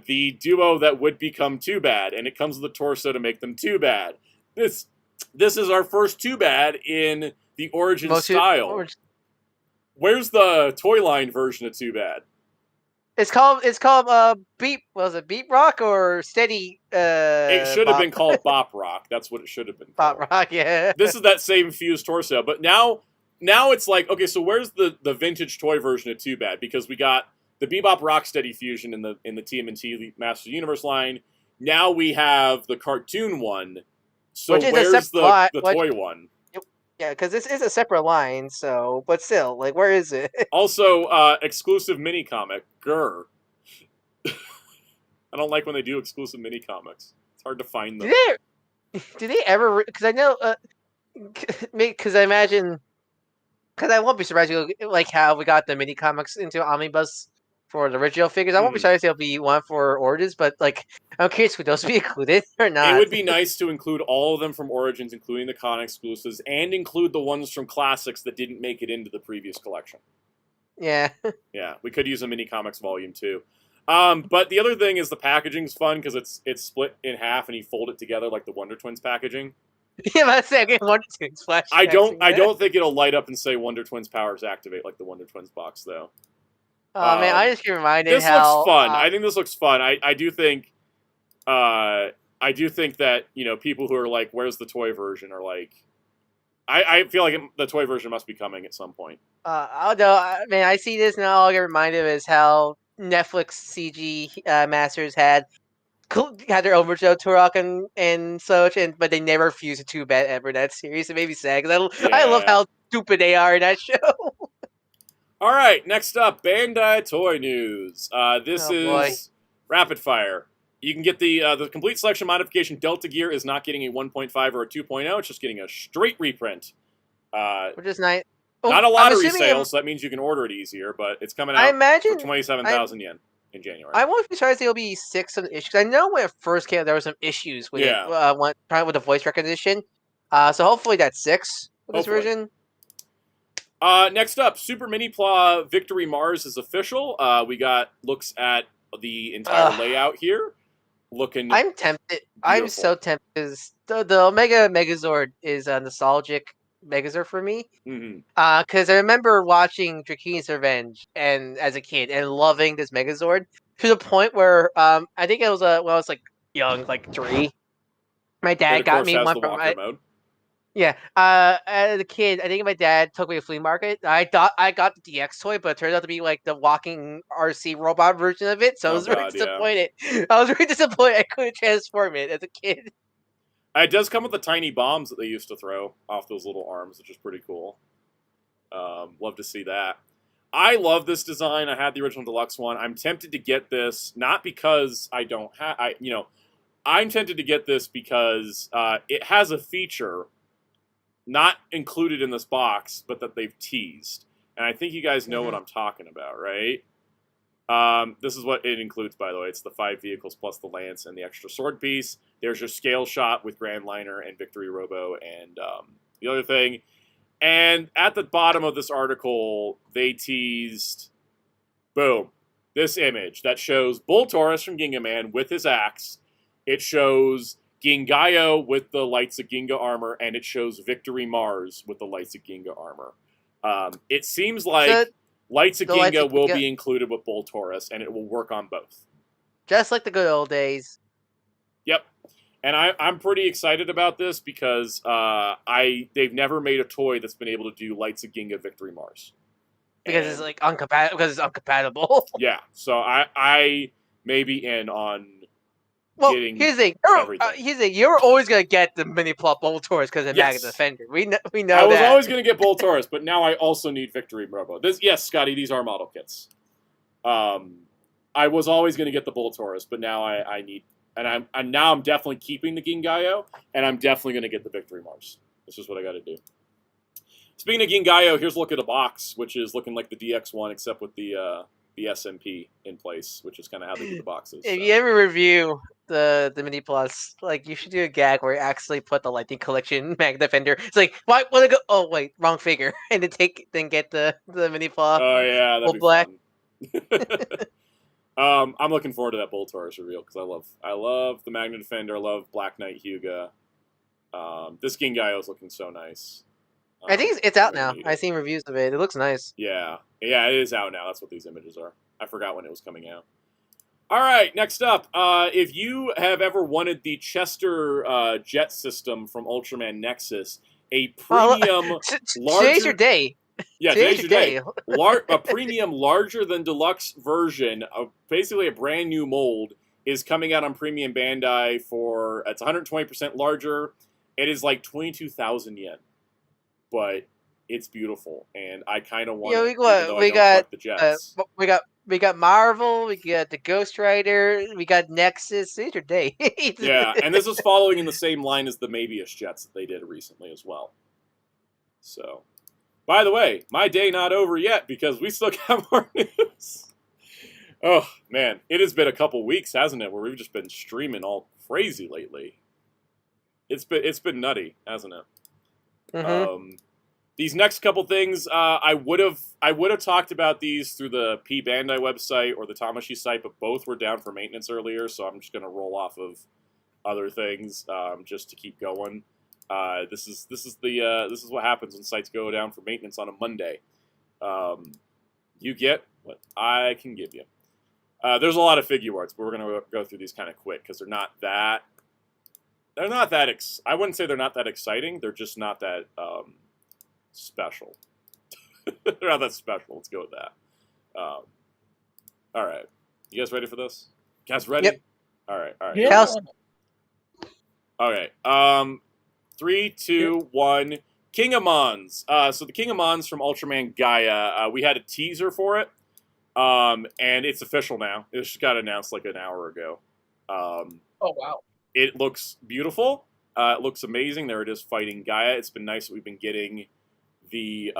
S1: The duo that would become Too Bad, and it comes with a torso to make them Too Bad. This is our first Too Bad in the origin style. Where's the toy line version of Too Bad?
S2: It's called Beep. Was it Beep Rock or Steady?
S1: It should have been called Bop Rock. That's what it should have been called.
S2: Bop Rock, yeah.
S1: This is that same fused torso, but now it's like, okay, so where's the vintage toy version of Too Bad? Because we got the Bebop Rocksteady fusion in the TMNT Masters of the Universe line. Now we have the cartoon one. So where's the toy one?
S2: Yeah, because this is a separate line, so, but still, like, where is it?
S1: Also, exclusive mini comic. Grr. I don't like when they do exclusive mini comics. It's hard to find them.
S2: Do they ever? Because I know, because I imagine, because I won't be surprised, like how we got the mini comics into Omnibus for the original figures. I won't be surprised there'll be one for Origins, but like, I'm curious, would those be included or not?
S1: It would be nice to include all of them from Origins, including the con exclusives, and include the ones from Classics that didn't make it into the previous collection.
S2: Yeah.
S1: Yeah, we could use a mini comics volume too. But the other thing is the packaging's fun because it's split in half and you fold it together like the Wonder Twins packaging.
S2: Yeah, that's saying Wonder Twins flash.
S1: I don't think it'll light up and say Wonder Twins powers activate like the Wonder Twins box though.
S2: Oh man, I just get reminded
S1: this looks fun. I think this looks fun. I do think that, you know, people who are like, where's the toy version, are like, I feel like the toy version must be coming at some point.
S2: Although, man, I see this now, all I get reminded of is how Netflix CG Masters had their own version of Turok and such, but they never fused a Too Bad ever in that series. It made me sad because I love how stupid they are in that show.
S1: All right, next up, Bandai Toy News. This is rapid fire. You can get the complete selection modification. Delta Gear is not getting a 1.5 or a 2.0. It's just getting a straight reprint.
S2: Which is nice.
S1: Not a lottery sale, so that means you can order it easier, but it's coming out for 27,000 yen in January.
S2: I won't be surprised there'll be 6 of the issues. I know when it first came out, there were some issues with it, probably with the voice recognition. So hopefully that's 6 with this version.
S1: Next up, Super Mini Pla Victory Mars is official. We got looks at the entire layout here. Looking
S2: I'm tempted. Beautiful. I'm so tempted because the Omega Megazord is a nostalgic Megazord for me. Because I remember watching Drakene's Revenge and as a kid and loving this Megazord to the point where I think it was when I was like young, like 3. My dad got me one from mode. Yeah, as a kid, I think my dad took me to a flea market. I thought I got the DX toy, but it turned out to be like the walking RC robot version of it. So I was really disappointed. I was really disappointed I couldn't transform it as a kid.
S1: It does come with the tiny bombs that they used to throw off those little arms, which is pretty cool. Love to see that. I love this design. I had the original deluxe one. I'm tempted to get this, not because I don't have, I'm tempted to get this because it has a feature not included in this box, but that they've teased. and I think you guys know what I'm talking about, right? This is what it includes, by the way. It's the 5 vehicles plus the lance and the extra sword piece. There's your scale shot with Grand Liner and Victory Robo and the other thing. And at the bottom of this article, they teased, boom, this image that shows Bull Taurus from Ginga Man with his axe. It shows Gingayo with the Lights of Ginga armor, and it shows Victory Mars with the Lights of Ginga armor. It seems like Lights of Ginga will be included with Bull Taurus, and it will work on both.
S2: Just like the good old days.
S1: Yep. And I'm pretty excited about this because they've never made a toy that's been able to do Lights of Ginga Victory Mars.
S2: Because it's like uncompatible. Because it's uncompatible.
S1: Yeah. So I may be in on getting
S2: here's the thing. You're always gonna get the mini plot Bull Taurus because of Magnet Defender. We know that.
S1: I was always gonna get Bull Taurus, but now I also need Victory Robo. Yes, Scotty, these are model kits. I was always gonna get the Bull Taurus, but now I need, and I'm definitely keeping the Gingayo, and I'm definitely gonna get the Victory Mars. This is what I got to do. Speaking of Gingayo, here's a look at the box, which is looking like the DX1, except with the SMP in place, which is kind of how they do the boxes.
S2: If you ever review the mini plus, like you should do a gag where you actually put the Lightning Collection Mag Defender. It's like, why would I go? Oh wait, wrong figure, and then get the mini plus.
S1: Oh yeah, that'd be
S2: black.
S1: Fun. I'm looking forward to that Bull Taurus reveal because I love the Magna Defender. I love Black Knight Hyuga. This Gingayo is looking so nice.
S2: I think it's out now. I've seen reviews of it. It looks nice.
S1: Yeah, it is out now. That's what these images are. I forgot when it was coming out. All right, next up. If you have ever wanted the Chester jet system from Ultraman Nexus, a premium larger...
S2: Today's your day.
S1: Yeah, today's your day. A premium larger than deluxe version of basically a brand new mold is coming out on Premium Bandai for... It's 120% larger. It is like 22,000 yen. But it's beautiful, and I kind of want. Yeah,
S2: we got Marvel, we got the Ghost Rider, we got Nexus. These are day.
S1: Yeah, and this is following in the same line as the Mabius jets that they did recently as well. So, by the way, my day not over yet because we still got more news. Oh man, it has been a couple weeks, hasn't it? Where we've just been streaming all crazy lately. It's been nutty, hasn't it?
S2: Mm-hmm.
S1: These next couple things, I would have talked about these through the P Bandai website or the Tamashi site, but both were down for maintenance earlier, so I'm just gonna roll off of other things just to keep going. This is what happens when sites go down for maintenance on a Monday. You get what I can give you. There's a lot of figure arts, but we're gonna go through these kind of quick because they're not that. I wouldn't say they're not that exciting. They're just not that special. They're not that special. Let's go with that. All right. You guys ready for this? You guys ready?
S2: Yep.
S1: All right.
S2: Yeah.
S1: All right. 3, 2, 1. King of Mons. So the King of Mons from Ultraman Gaia. We had a teaser for it. And it's official now. It just got announced like an hour ago.
S3: Oh, wow.
S1: It looks beautiful. It looks amazing. There it is fighting Gaia. It's been nice that we've been getting the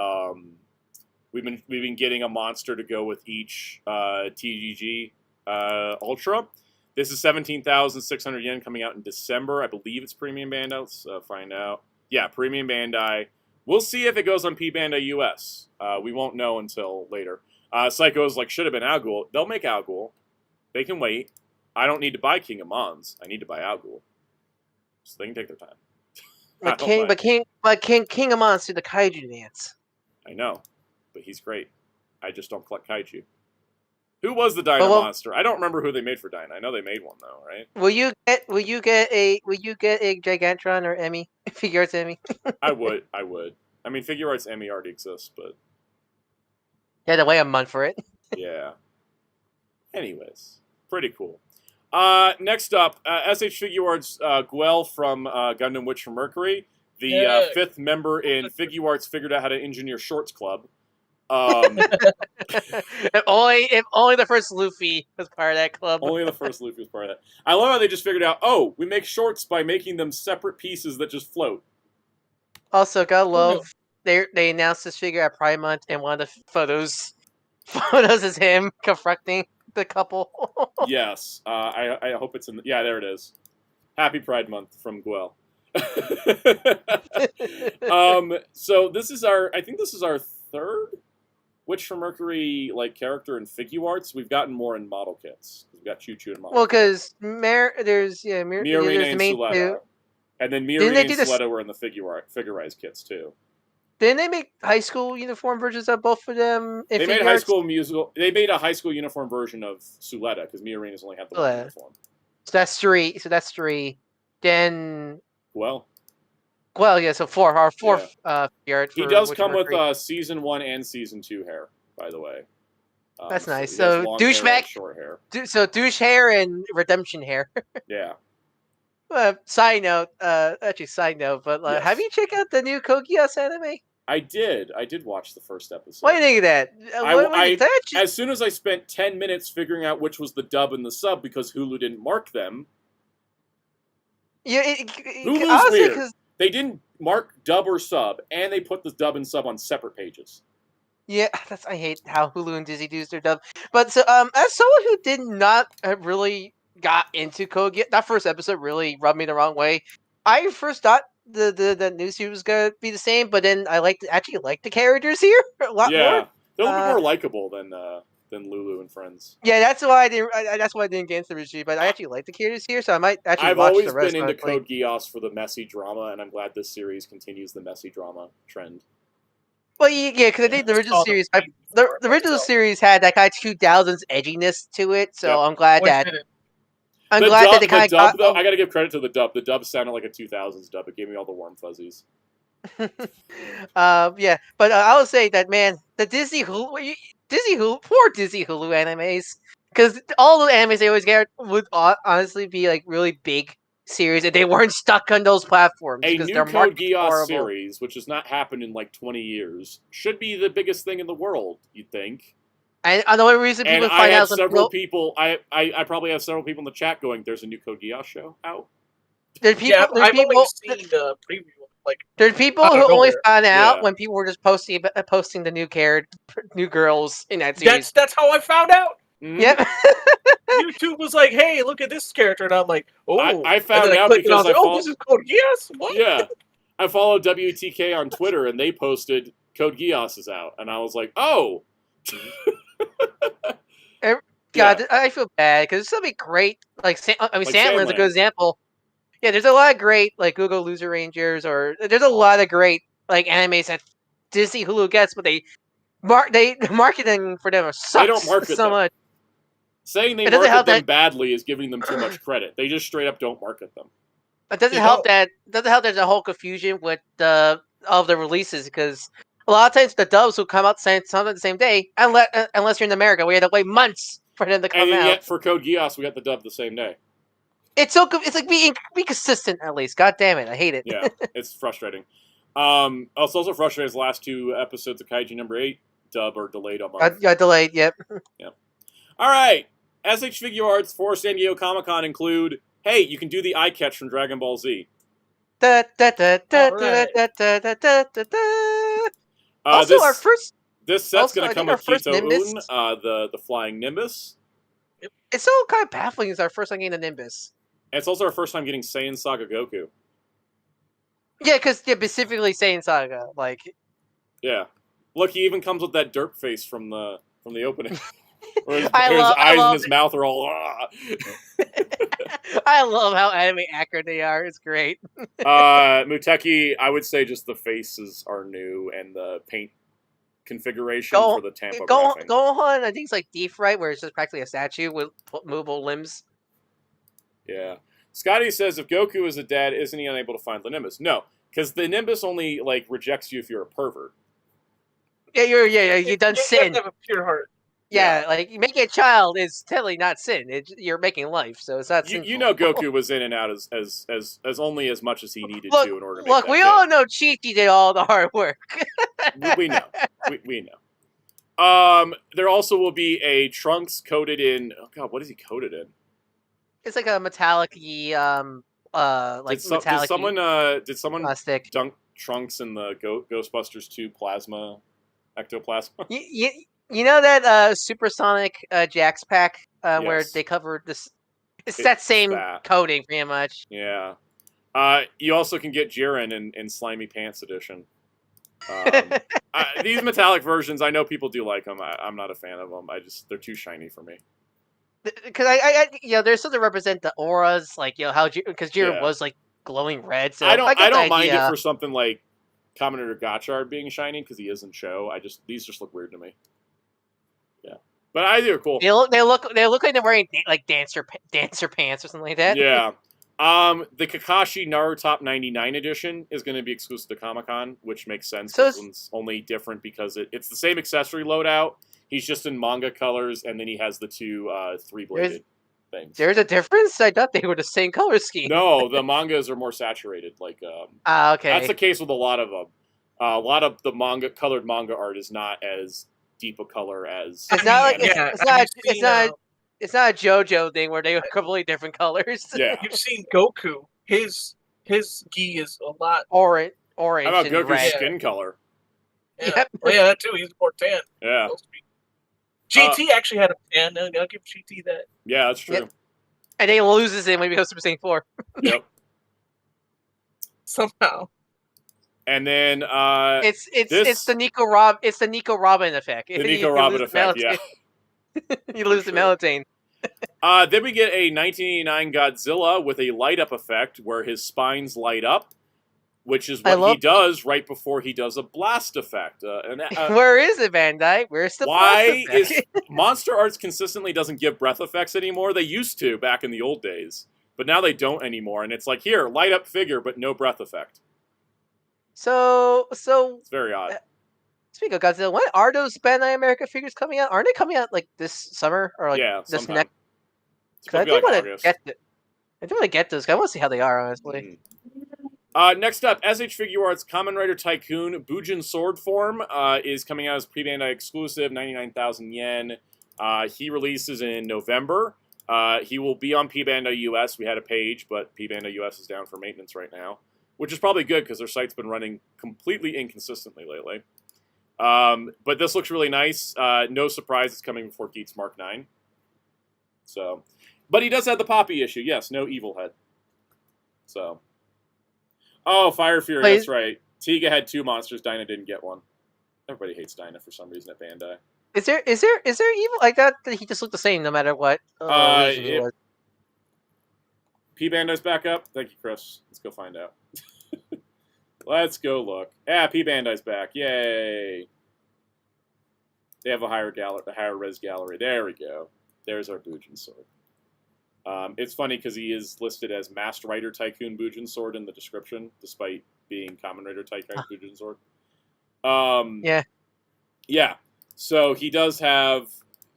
S1: we've been getting a monster to go with each TGG Ultra. This is 17,600 yen coming out in December. I believe it's Premium Bandai. Let's find out. Yeah, Premium Bandai. We'll see if it goes on P Bandai US. We won't know until later. Psycho's like, should have been Al Ghul. They'll make Al Ghul. They can wait. I don't need to buy King of Mons. I need to buy Al Ghul. So they can take their time.
S2: King of Mons do the kaiju dance.
S1: I know, but he's great. I just don't collect kaiju. Who was the Dino monster? I don't remember who they made for Dino. I know they made one though, right?
S2: Will you get a Gigantron or Emmy Figure Arts Emmy?
S1: I would. I mean, Figure Arts Emmy already exists, but
S2: you had to wait a month for it.
S1: Yeah. Anyways, pretty cool. Next up, SH Figure Arts Guel from Gundam Witch from Mercury, the fifth member in Figure Arts figured out how to engineer Shorts Club.
S2: If only the first Luffy was part of that club.
S1: Only the first Luffy was part of that. I love how they just figured out, oh, we make shorts by making them separate pieces that just float.
S2: Also, gotta love they announced this figure at Pride Month, and one of the photos is him confronting the couple.
S1: Yes, I hope it's in. Yeah, there it is. Happy Pride Month from Guel. So this is our. I think this is our third Witch from Mercury character in figure arts. We've gotten more in model kits. We've got Choo Choo and model.
S2: Well, because there's
S1: Miorine and Suletta, and then Miorine and Suletta were in the figurized kits too.
S2: Didn't they make high school uniform versions of both of them?
S1: They made high school musical. They made a high school uniform version of Suletta because Miorine has only had the one uniform.
S2: So that's three. Then
S1: well,
S2: yeah. So four. Our fourth figure art.
S1: He does come with season 1 and season 2 hair, by the way.
S2: That's nice. So douchebag,
S1: short hair.
S2: So douche hair and redemption hair.
S1: Yeah.
S2: Side note, but
S1: yes.
S2: have you checked out the new Code Geass anime?
S1: I did watch the first episode.
S2: What do you think of that?
S1: As soon as I spent 10 minutes figuring out which was the dub and the sub because Hulu didn't mark them.
S2: Yeah,
S1: Hulu's weird. They didn't mark dub or sub, and they put the dub and sub on separate pages.
S2: Yeah, I hate how Hulu and Disney do their dub. But so, as someone who did not really got into Code Geass, that first episode really rubbed me the wrong way. I first thought the new series was gonna be the same, but then I actually liked the characters here a lot more.
S1: Yeah, they're a little bit more likable than Lulu and Friends.
S2: Yeah, that's why I didn't get into the review, but I actually like the characters here, so I might actually watch the rest.
S1: I've always been into Code Geass for the messy drama, and I'm glad this series continues the messy drama trend.
S2: Well, yeah, because I think the original series, the original series had that kind of 2000s edginess to it, so I'm glad that. I'm glad that they kind of got.
S1: Though, I got to give credit to the dub. The dub sounded like a 2000s dub. It gave me all the warm fuzzies.
S2: Yeah, but I would say that, man, the Disney Hulu, poor Disney Hulu animes, because all the animes they always get would honestly be really big series, and they weren't stuck on those platforms.
S1: A new Code Geass series, which has not happened in 20 years, should be the biggest thing in the world. You'd think.
S2: And the only reason people find out
S1: several people, I probably have several people in the chat going, "There's a new Code Geass show out."
S2: I've only
S3: seen the preview.
S2: There's people who only found out when people were just posting the new girls in that series.
S3: That's how I found out.
S1: Mm-hmm.
S2: Yep.
S3: YouTube was like, "Hey, look at this character," and I'm like, "Oh!"
S1: I found out because
S3: this is Code Geass. What?
S1: Yeah, I followed WTK on Twitter, and they posted Code Geass is out, and I was like, "Oh."
S2: God, I feel bad because there's something great. Sandland's a good example. Yeah, there's a lot of great Google Loser Rangers, or there's a lot of great animes that Disney Hulu gets, but marketing for them sucks.
S1: They don't market so much. Saying they market them badly is giving them too much credit. They just straight up don't market them.
S2: It doesn't help that there's a whole confusion with the releases, because a lot of times the dubs will come out something the same day, unless you're in America, we had to wait months for them to come out.
S1: And yet for Code Geass, we got the dub the same day.
S2: It's be consistent at least. God damn it, I hate it.
S1: Yeah, it's frustrating. It's also frustrating. The last 2 episodes of Kaiju number 8 dub are delayed a month.
S2: Got delayed. Yep.
S1: Yep. All right. SH Figure Arts for San Diego Comic-Con include, hey, you can do the eye catch from Dragon Ball Z.
S2: Also, our first.
S1: This set's going to come with Kito-Un, the flying Nimbus.
S2: It's so kind of baffling. It's our first time getting the Nimbus.
S1: And it's also our first time getting Saiyan Saga Goku.
S2: Yeah, because specifically Saiyan Saga,
S1: Yeah, look, he even comes with that derp face from the opening. Where his
S2: I
S1: eyes
S2: love
S1: and his mouth are all.
S2: I love how anime accurate they are. It's great.
S1: Muteki, I would say just the faces are new and the paint configuration for the Tampa graphic.
S2: Gohan, I think it's Thief, right? Where it's just practically a statue with movable limbs.
S1: Yeah. Scotty says, if Goku is a dad, isn't he unable to find the Nimbus? No, because the Nimbus only rejects you if you're a pervert.
S2: Yeah, you done sin.
S3: You have a pure heart.
S2: Yeah, making a child is totally not sin. You're making life, so it's not sinful.
S1: You know Goku was in and out as only as much as he needed to in order to make
S2: Look, we all know Chi-Chi did all the hard work.
S1: We know. We know. There also will be a Trunks coated in... Oh, God, what is he coated in?
S2: It's like a metallic-y,
S1: Did someone
S2: plastic.
S1: dunk Trunks in the Ghostbusters 2 plasma ectoplasma.
S2: You know that Supersonic Jax pack where
S1: Yes.
S2: they covered this? It's that same coating, pretty much.
S1: Yeah. You also can get Jiren in Slimy Pants Edition. These metallic versions, I know people do like them. I'm not a fan of them. They're too shiny for me.
S2: Because they're supposed to represent the auras, like how because Jiren was like glowing red. So I don't
S1: mind it for something like Commodore Gotchard being shiny because he is in show. These just look weird to me. Yeah, but I think they're cool.
S2: They look like they're wearing like dancer pants or something like that.
S1: Yeah. The Kakashi Naru Top 99 edition is going to be exclusive to Comic-Con, which makes sense. So it's only different because it's the same accessory loadout. He's just in manga colors, and then he has the two three-bladed things.
S2: There's a difference? I thought they were the same color scheme.
S1: No, the mangas are more saturated. Okay. That's the case with a lot of them. A lot of the colored manga art is not as deep a color as...
S2: It's not it's not a JoJo thing where they are completely different colors.
S1: Yeah.
S3: You've seen Goku. His gi is a lot
S2: orange.
S1: How about Goku's
S2: red.
S1: skin color?
S3: Yeah. Yep. Well, yeah, that too. He's more tan.
S1: Yeah.
S3: GT actually had a tan. I'll give GT that.
S1: Yeah, that's true.
S2: Yep. And then he loses it when he becomes Super Saiyan 4.
S1: Yep.
S3: Somehow.
S1: And then
S2: it's the Nico Robin effect.
S1: The Nico Robin effect, yeah.
S2: You lose the melatonin.
S1: Then we get a 1989 Godzilla with a light up effect where his spines light up, which is what he does right before he does a blast effect.
S2: Where is it, Bandai? Where's the
S1: why
S2: blast effect?
S1: is Monster Arts consistently doesn't give breath effects anymore? They used to back in the old days, but now they don't anymore. And it's like, here, light up figure, but no breath effect.
S2: So
S1: it's very odd.
S2: Speaking of Godzilla, when are those Bandai America figures coming out? Aren't they coming out like this summer or like this next? I do want to get it. I do want to get those. I want to see how they are, honestly.
S1: Next up, SH Figure Arts Kamen Rider Tycoon Bujin Sword Form is coming out as pre-Bandai exclusive, 99,000 yen. He releases in November. He will be on P-Bandai US. We had a page, but P-Bandai US is down for maintenance right now, which is probably good because their site's been running completely inconsistently lately. But this looks really nice. No surprise it's coming before Geats Mark 9. So, but he does have the Poppy issue. Yes, no Evil Head. So, oh, Fire Fury. That's right. Taiga had 2 monsters. Dinah didn't get one. Everybody hates Dinah for some reason at Bandai.
S2: Is there Evil? I thought that he just looked the same no matter what.
S1: P-Bandai's back up. Thank you, Chris. Let's go find out. Let's go look. Yeah, P-Bandai's back. Yay! They have a higher res gallery. There we go. There's our Bujin Sword. It's funny because he is listed as Masked Rider Tycoon Bujin Sword in the description, despite being Kamen Rider Tycoon Bujin Sword. Yeah. So he does have...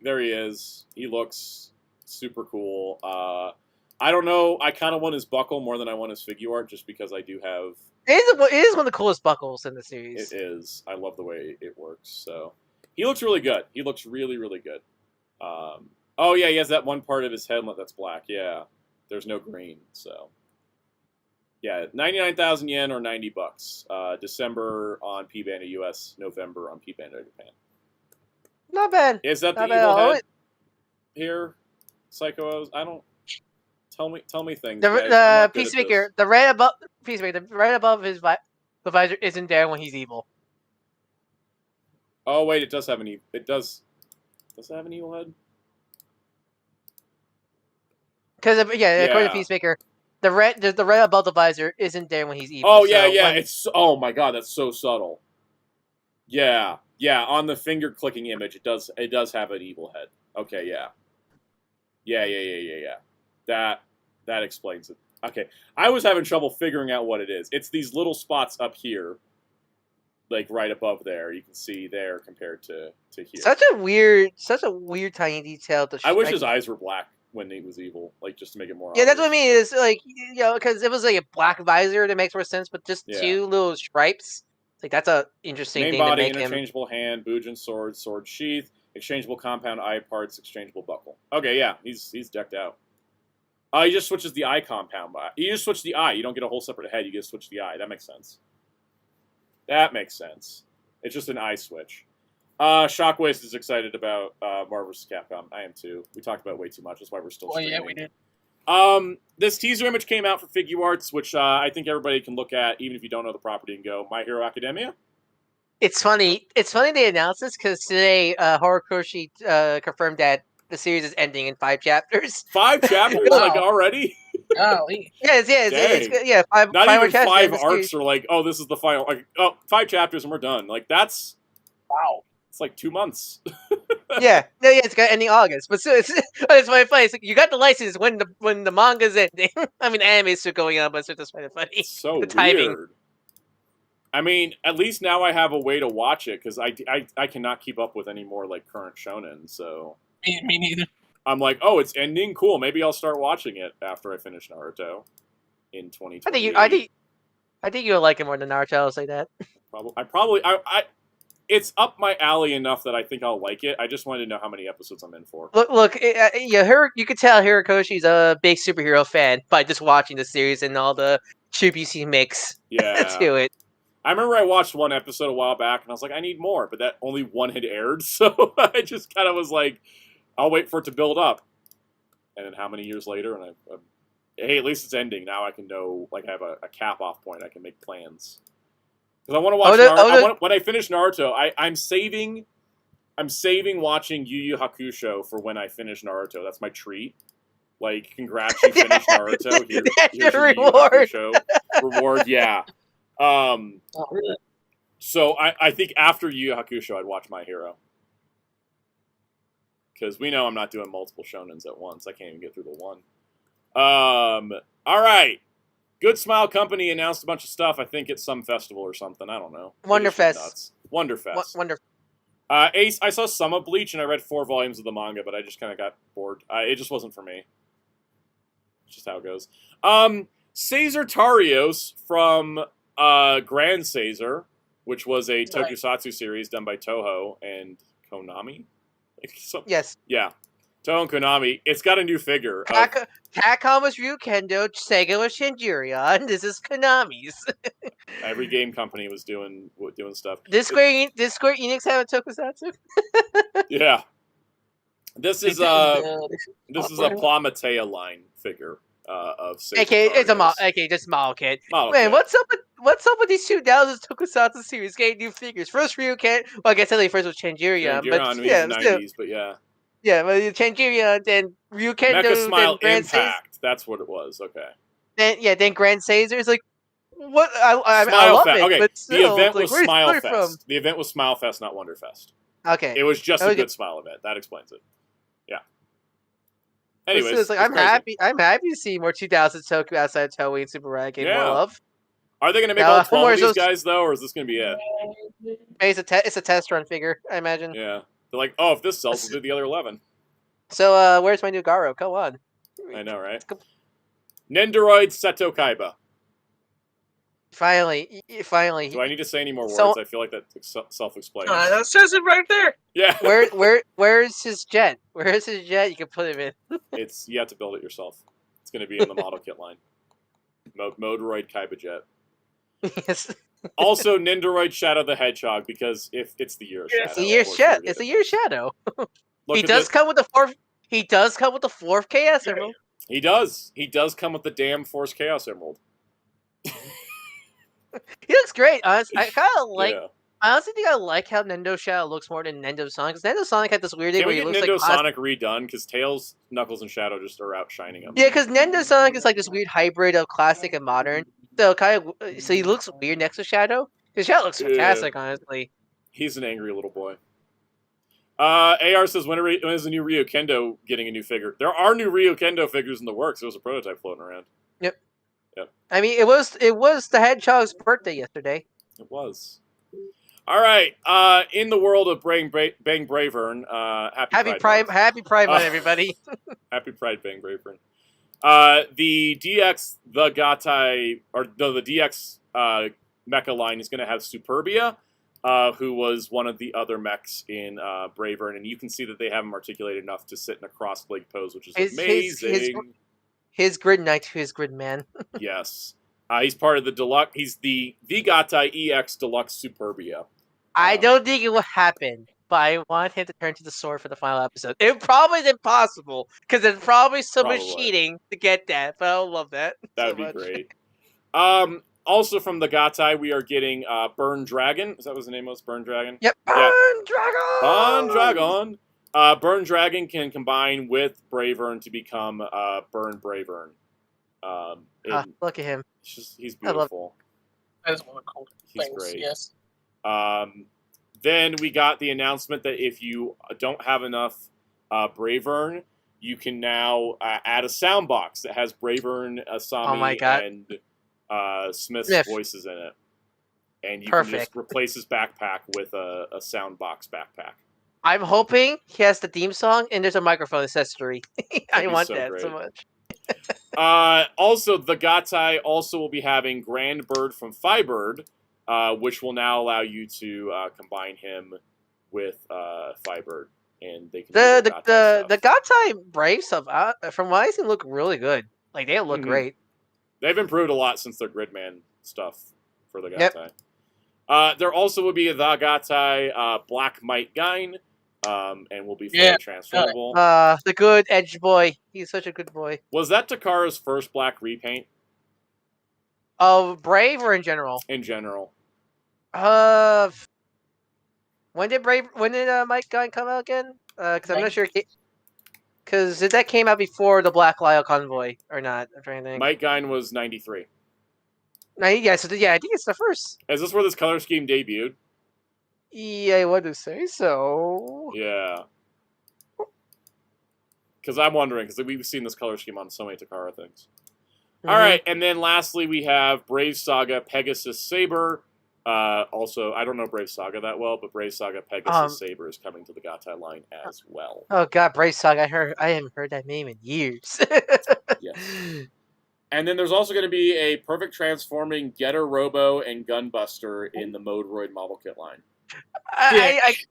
S1: There he is. He looks super cool. I don't know. I kind of want his buckle more than I want his figure art, just because I do have...
S2: It is one of the coolest buckles in the series.
S1: It is. I love the way it works. So he looks really good. He looks really, really good. Oh yeah, he has that one part of his helmet that's black. Yeah, there's no green. So yeah, 99,000 yen or $90. December on P-Bandai US, November on P-Bandai Japan.
S2: Not bad.
S1: Is that the evil head here, Psycho? I don't. Tell me things.
S2: The Peacemaker, the red above Peacemaker, the red above his the visor isn't there when he's evil.
S1: Oh wait, it does have an it does. Does it have an evil head?
S2: Because according to Peacemaker, the red above the visor isn't there when he's evil.
S1: Oh yeah, it's oh my god, that's so subtle. Yeah, on the finger clicking image, it does have an evil head. Okay, yeah. That explains it. Okay, I was having trouble figuring out what it is. It's these little spots up here, like right above there. You can see there compared to here.
S2: Such a weird tiny detail.
S1: I wish his eyes were black when he was evil, like just to make it more.
S2: Yeah, obvious. That's what I mean. Is like because it was like a black visor that makes more sense, but just 2 little stripes. Like that's a interesting
S1: Main
S2: thing
S1: body,
S2: to make
S1: interchangeable hand, Bujin sword, sword sheath, exchangeable compound eye parts, exchangeable buckle. Okay, yeah, he's decked out. He just switches the eye compound. You just switch the eye. You don't get a whole separate head. You just switch the eye. That makes sense. That makes sense. It's just an eye switch. Shockwaves is excited about Marvel vs. Capcom. I am too. We talked about it way too much. That's why we're still streaming.
S3: Yeah, we did.
S1: This teaser image came out for Figuarts, which I think everybody can look at, even if you don't know the property, and go, My Hero Academia?
S2: It's funny. It's funny they announced this because today Horikoshi confirmed that the series is ending in 5 chapters.
S1: 5 chapters? Like, already?
S3: Golly.
S2: Yes, yeah.
S1: Not
S2: five
S1: even 5 arcs
S2: series.
S1: are like, oh, this is the final. Like, oh, 5 chapters and we're done. Like, that's...
S3: Wow.
S1: It's like 2 months.
S2: Yeah, it's got ending August, but still, it's funny. It's like you got the license when the manga's ending. I mean, anime's still going on, but it's just kind of funny.
S1: It's so
S2: the timing.
S1: weird. I mean, at least now I have a way to watch it, because I cannot keep up with any more, like, current shonen, so...
S3: Me neither.
S1: I'm like, oh, it's ending? Cool, maybe I'll start watching it after I finish Naruto in 2020.
S2: I think you'll like it more than Naruto, I'll say that.
S1: It's up my alley enough that I think I'll like it. I just wanted to know how many episodes I'm in for.
S2: Look, you could tell Hirokoshi's a big superhero fan by just watching the series and all the tributes he makes to it.
S1: I remember I watched one episode a while back, and I was like, I need more, but that only one had aired, so I just kind of was like, I'll wait for it to build up. And then how many years later, and hey, at least it's ending. Now I can know, like, I have a cap-off point. I can make plans. Because I want to watch Naruto. When I finish Naruto, I'm saving watching Yu Yu Hakusho for when I finish Naruto. That's my treat. Like, congrats, you finished Naruto. Here's your
S2: reward.
S1: Yu Yu Hakusho reward, yeah.
S3: Really?
S1: So I think after Yu Yu Hakusho, I'd watch My Hero. Because we know I'm not doing multiple shonens at once. I can't even get through the one. All right. Good Smile Company announced a bunch of stuff. I think it's some festival or something. I don't know.
S2: Wonderfest.
S1: Wonderfest. Ace, I saw some of Bleach, and I read 4 volumes of the manga, but I just kind of got bored. It just wasn't for me. It's just how it goes. Caesar Tarios from Grand Caesar, which was a Tokusatsu series done by Toho and Konami.
S2: Yes.
S1: Yeah. Toho and Konami. It's got a new figure.
S2: Capcom was Ryukendo, Sega was Shinjurion. This is Konami's.
S1: Every game company was doing stuff.
S2: This Square Enix have a Tokusatsu?
S1: Yeah. This is a Plamatea line figure of Caesar.
S2: Okay, it's a just model kit. Man, what's up with these 2000s Tokusatsu series getting new figures? First Ryuken, well, I guess the first was Shinjurion, but yeah,
S1: 90s, but yeah.
S2: Yeah, but Shinjurion, then Ryukendo,
S1: Mecha Smile
S2: then
S1: Impact. That's what it was. Okay.
S2: Then Grand Caesar is like, what? I love
S1: Fest.
S2: it.
S1: Okay,
S2: but still,
S1: the event was
S2: where's
S1: Smile Fest. The event was Smile Fest, not Wonderfest.
S2: Okay.
S1: It was just a good Smile event. That explains it. Yeah. Anyways,
S2: it's like, I'm happy to see more 2000s Toku outside of Toei and Super Rad game more love.
S1: Are they going to make all 12 of these guys though, or is this going to be it?
S2: It's a test run figure, I imagine.
S1: Yeah. They're like, oh, if this sells, we'll do the other 11.
S2: So, where's my new Garo? Go on.
S1: I know, right? Nendoroid Seto Kaiba.
S2: Finally.
S1: Do I need to say any more words? I feel like that's self-explaining.
S3: That says it right there.
S1: Yeah.
S2: Where's his jet? Where's his jet? You can put him in.
S1: You have to build it yourself. It's going to be in the model kit line. Modoroid Kaiba jet.
S2: Yes.
S1: Also, Nendoroid Shadow the Hedgehog, because if it's the year of Shadow.
S2: It's the year of Shadow. He does come with the fourth Chaos Emerald.
S1: He does. He does come with the damn Force Chaos Emerald.
S2: He looks great. Honestly, I kind of like. Yeah. I honestly think I like how Nendo Shadow looks more than Nendo Sonic. Because Nendo Sonic had this weird thing where he looks like.
S1: Nendo Sonic redone because Tails, Knuckles, and Shadow just are outshining him.
S2: Yeah, because Nendo Sonic is like this weird hybrid of classic and modern. So so he looks weird next to Shadow. Because Shadow looks fantastic, honestly.
S1: He's an angry little boy. AR says, when is the new Ryukendo getting a new figure? There are new Ryukendo figures in the works. There was a prototype floating around.
S2: Yep. I mean, it was the Hedgehog's birthday yesterday.
S1: It was. All right. In the world of Bang Bravern, happy
S2: Pride Month, everybody.
S1: Happy Pride, Bang Bravern. The DX, the DX mecha line is going to have Superbia, who was one of the other mechs in Bravern, and you can see that they have him articulated enough to sit in a cross-leg pose, which is amazing.
S2: His grid knight to his grid man.
S1: Yes. He's part of the deluxe. He's the Gatai EX Deluxe Superbia.
S2: I don't think it will happen, but I want him to turn to the sword for the final episode. It probably is impossible because there's probably so much cheating to get that. But I love that.
S1: That would be great. Also from the Gatai, we are getting Burn Dragon. Is that what the name was? Burn Dragon?
S2: Yep. Burn Dragon!
S1: Burn Dragon! Burn Dragon can combine with Bravern to become Burn Bravern.
S2: Look at him.
S1: He's beautiful.
S3: That is one of the cool things.
S1: He's great.
S3: Yes.
S1: Then we got the announcement that if you don't have enough Bravern, you can now add a sound box that has Bravern, Asami, and Smith's voices in it. And you can just replace his backpack with a sound box backpack.
S2: I'm hoping he has the theme song and there's a microphone accessory. I want that so much.
S1: Also, the Gatai also will be having Grand Bird from Firebird, which will now allow you to combine him with Firebird, and they can
S2: the Gatai Brave stuff. From what I see, look really good. Like they look great.
S1: They've improved a lot since their Gridman stuff for the Gatai. There also will be the Gatai Black Might Gain. And will be fully transferable.
S2: The good Edge boy. He's such a good boy.
S1: Was that Takara's first black repaint?
S2: Of Brave or in general?
S1: In general.
S2: When did Mike Gunn come out again? Because I'm not sure. Because that came out before the Black Lyle Convoy or not? I'm trying to think.
S1: Mike Gunn was 93.
S2: Yeah, so I think it's the first.
S1: Is this where this color scheme debuted?
S2: Yeah, I want to say so.
S1: Yeah. Because I'm wondering, because we've seen this color scheme on so many Takara things. All right, and then lastly we have Brave Saga Pegasus Saber. Also, I don't know Brave Saga that well, but Brave Saga Pegasus Saber is coming to the Gatai line as well.
S2: Oh god, Brave Saga! I haven't heard that name in years.
S1: Yes. And then there's also going to be a Perfect Transforming Getter Robo and Gunbuster in the Modroid model kit line.
S2: I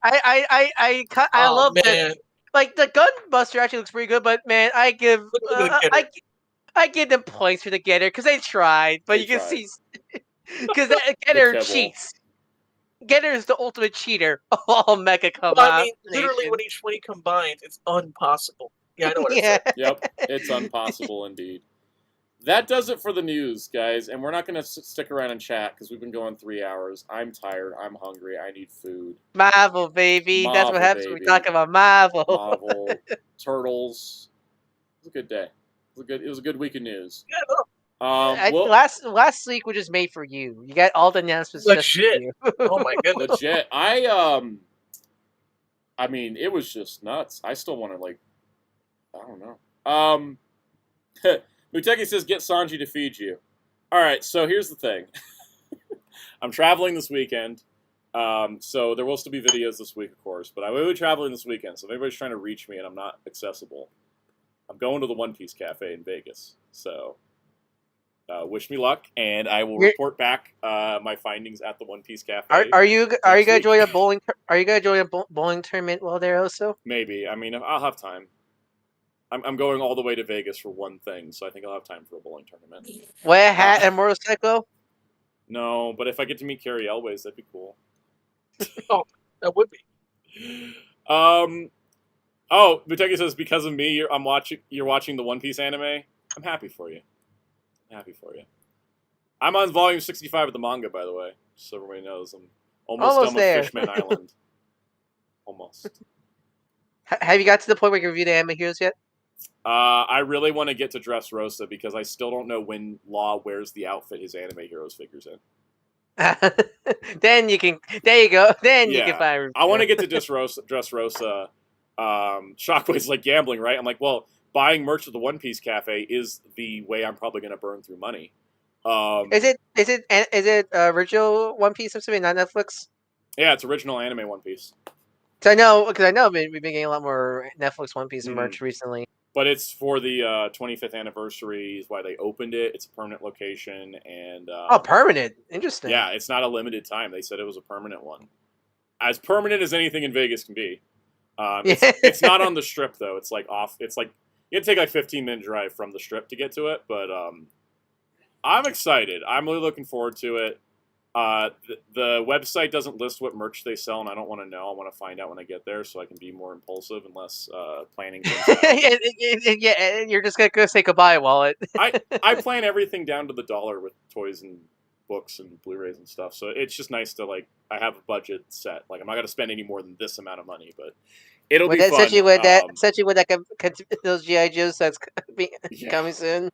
S2: love that. Like the Gunbuster actually looks pretty good, but man, I give them points for the Getter because they tried, but you can see because Getter cheats. Getter is the ultimate cheater of all mecha combinations.
S3: I mean, literally when he combines, it's impossible. Yeah, I know what it's like.
S1: Yep, it's impossible indeed. That does it for the news, guys, and we're not going to stick around and chat because we've been going 3 hours. I'm tired. I'm hungry. I need food.
S2: Marvel, baby. That's what happens when we talk about Marvel.
S1: Marvel, Turtles. It was a good day. It was a good week of news.
S3: Yeah,
S2: last week was just made for you. You got all the announcements.
S3: Legit. Oh my goodness.
S1: Legit. I mean, it was just nuts. I still want to I don't know. Muteki says, get Sanji to feed you. All right, so here's the thing. I'm traveling this weekend, so there will still be videos this week, of course, but I will be traveling this weekend, so if anybody's trying to reach me and I'm not accessible, I'm going to the One Piece Cafe in Vegas, so wish me luck, and I will report back my findings at the One Piece Cafe.
S2: Are you gonna join a bowling? Are you gonna join a bowling tournament while there also?
S1: Maybe. I mean, I'll have time. I'm going all the way to Vegas for one thing, so I think I'll have time for a bowling tournament.
S2: Wear a hat and motorcycle?
S1: No, but if I get to meet Carrie Elways, that'd be cool.
S3: Oh, that would be.
S1: Oh, Muteki says, because of me, you're watching the One Piece anime? I'm happy for you. I'm on volume 65 of the manga, by the way, just so everybody knows. I'm almost done with Fishman Island. Almost.
S2: Have you got to the point where you reviewed the anime heroes yet?
S1: I really want to get to Dressrosa because I still don't know when Law wears the outfit his anime heroes figures in.
S2: Then you can. There you go. Then you can find.
S1: I want to get to Dressrosa. Shockwave's like gambling, right? I'm like, well, buying merch at the One Piece Cafe is the way I'm probably going to burn through money.
S2: Is it original One Piece or something, not Netflix?
S1: Yeah, it's original anime One Piece.
S2: Because I know we've been getting a lot more Netflix One Piece merch recently.
S1: But it's for the 25th anniversary is why they opened it. It's a permanent location. And
S2: permanent? Interesting.
S1: Yeah, it's not a limited time. They said it was a permanent one. As permanent as anything in Vegas can be. It's not on the Strip, though. It's like off. It's like, you have to take like 15-minute drive from the Strip to get to it. But I'm excited. I'm really looking forward to it. The website doesn't list what merch they sell, and I don't want to know. I want to find out when I get there so I can be more impulsive and less planning things out.
S2: Yeah, you're just gonna go say goodbye, wallet.
S1: I plan everything down to the dollar with toys and books and Blu-rays and stuff. So it's just nice to I have a budget set. Like I'm not gonna spend any more than this amount of money, but it'll be fun.
S2: Essentially, those GI Joes that's coming soon.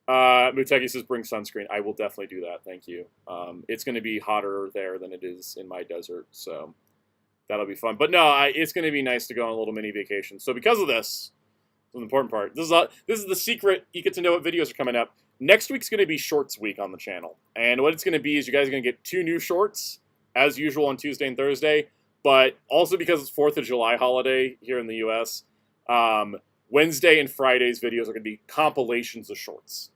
S1: Muteki says bring sunscreen. I will definitely do that. Thank you. It's going to be hotter there than it is in my desert, so that'll be fun. But no, it's going to be nice to go on a little mini vacation. So because of this, the important part. This is the secret. You get to know what videos are coming up. Next week's going to be Shorts Week on the channel, and what it's going to be is you guys are going to get 2 new shorts as usual on Tuesday and Thursday. But also because it's 4th of July holiday here in the U.S., Wednesday and Friday's videos are going to be compilations of shorts.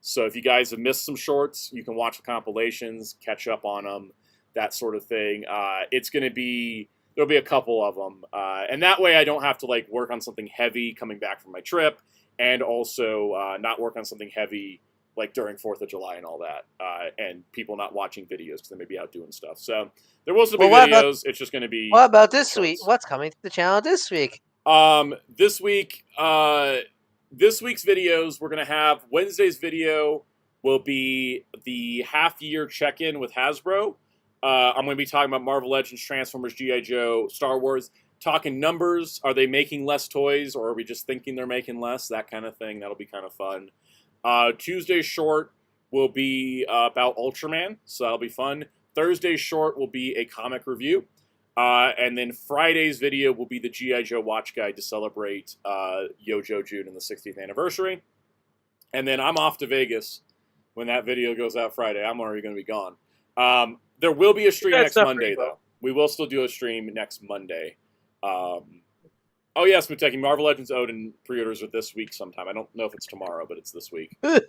S1: So if you guys have missed some shorts, you can watch the compilations, catch up on them, that sort of thing. It's going to be, there'll be a couple of them. And that way I don't have to work on something heavy coming back from my trip, and also not work on something heavy during 4th of July and all that. And people not watching videos because they may be out doing stuff. So there will still be videos. It's just going to be...
S2: What about this week? What's coming to the channel this week?
S1: This week's videos, we're going to have Wednesday's video will be the half-year check-in with Hasbro. I'm going to be talking about Marvel Legends, Transformers, G.I. Joe, Star Wars, talking numbers. Are they making less toys, or are we just thinking they're making less? That kind of thing. That'll be kind of fun. Tuesday's short will be about Ultraman, so that'll be fun. Thursday's short will be a comic review. And then Friday's video will be the G.I. Joe watch guide to celebrate Yojo June and the 60th anniversary. And then I'm off to Vegas when that video goes out Friday. I'm already going to be gone. There will be a stream next Monday, though. We will still do a stream next Monday. Oh, yes, Muteki, Marvel Legends Odin pre-orders are this week sometime. I don't know if it's tomorrow, but it's this week. But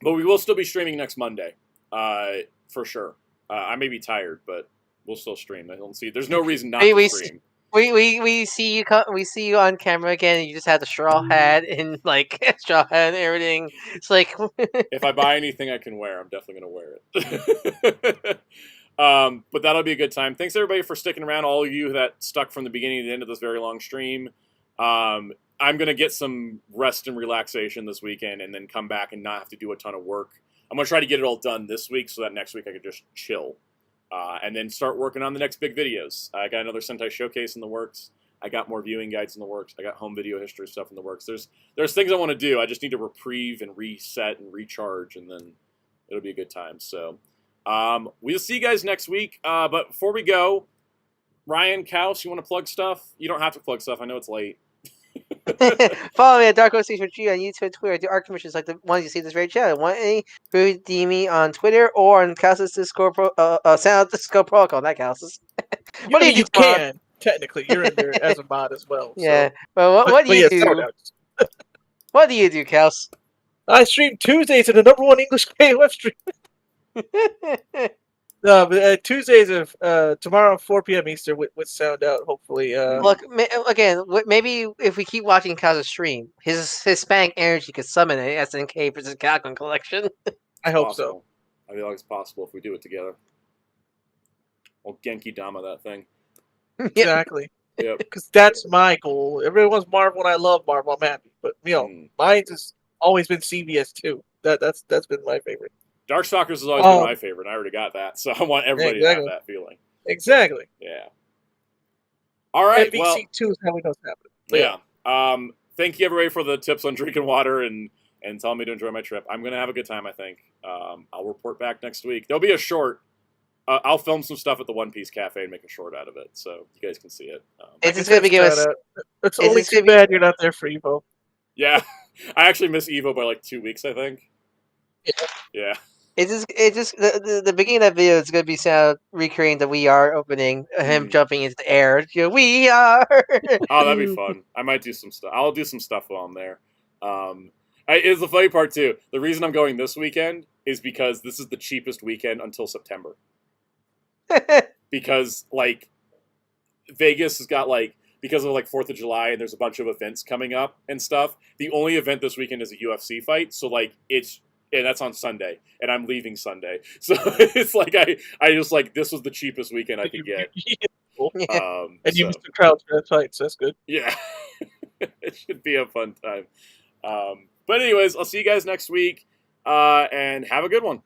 S1: we will still be streaming next Monday, for sure. I may be tired, but we'll still stream. I don't see. There's no reason not to stream.
S2: We see you. We see you on camera again. And you just have the straw hat and straw hat and everything. It's like
S1: if I buy anything I can wear, I'm definitely gonna wear it. But that'll be a good time. Thanks everybody for sticking around. All of you that stuck from the beginning to the end of this very long stream. I'm gonna get some rest and relaxation this weekend, and then come back and not have to do a ton of work. I'm going to try to get it all done this week so that next week I could just chill. And then start working on the next big videos. I got another Sentai showcase in the works. I got more viewing guides in the works. I got home video history stuff in the works. There's things I want to do. I just need to reprieve and reset and recharge, and then it'll be a good time. So we'll see you guys next week. But before we go, Ryan, Kaus, you want to plug stuff? You don't have to plug stuff. I know it's late.
S2: Follow me at Dark Horse on YouTube and Twitter. I do art commissions like the ones you see this very channel. Want any? DM me on Twitter or on Kaus's Discord Sound Discord protocol. Not Kaus's.
S3: What do you can? Technically, you're in there as a mod as well.
S2: Yeah.
S3: So.
S2: Well, what do you do? What do you do, Kaus?
S3: I stream Tuesdays at the #1 English KOF stream. No, but Tuesdays of tomorrow 4 p.m. Eastern with Soundout. Hopefully.
S2: Look again. Maybe if we keep watching Kaus's stream, his Hispanic energy could summon an SNK versus Capcom collection.
S3: I hope so.
S1: I feel like it's possible if we do it together. We'll Genki Dama that thing.
S3: Exactly.
S1: Yep.
S3: Because that's my goal. Everyone's Marvel, and I love Marvel. I'm happy, but mine's has always been CBS too. That's been my favorite.
S1: Darkstalkers has always been my favorite. I already got that, so I want everybody to have that feeling.
S3: Exactly.
S1: Yeah. All right.
S3: NBC 2 is how we know it's happening.
S1: Yeah. Thank you, everybody, for the tips on drinking water and telling me to enjoy my trip. I'm going to have a good time, I think. I'll report back next week. There'll be a short. I'll film some stuff at the One Piece Cafe and make a short out of it, so you guys can see it.
S2: It's going to be
S3: It's only too bad you're not there for Evo.
S1: Yeah. I actually miss Evo by 2 weeks, I think. Yeah.
S2: It's just the beginning of that video is going to be recreating the We Are opening, him jumping into the air. We are.
S1: Oh, that'd be fun. I might do some stuff. I'll do some stuff while I'm there. It's the funny part too. The reason I'm going this weekend is because this is the cheapest weekend until September. Because Vegas has got because of like 4th of July and there's a bunch of events coming up and stuff. The only event this weekend is a UFC fight, so like and that's on Sunday, and I'm leaving Sunday, so it's like I just like this was the cheapest weekend I could get.
S3: And you missed the crowds for that fight, so that's good.
S1: Yeah, it should be a fun time. But anyways, I'll see you guys next week, and have a good one.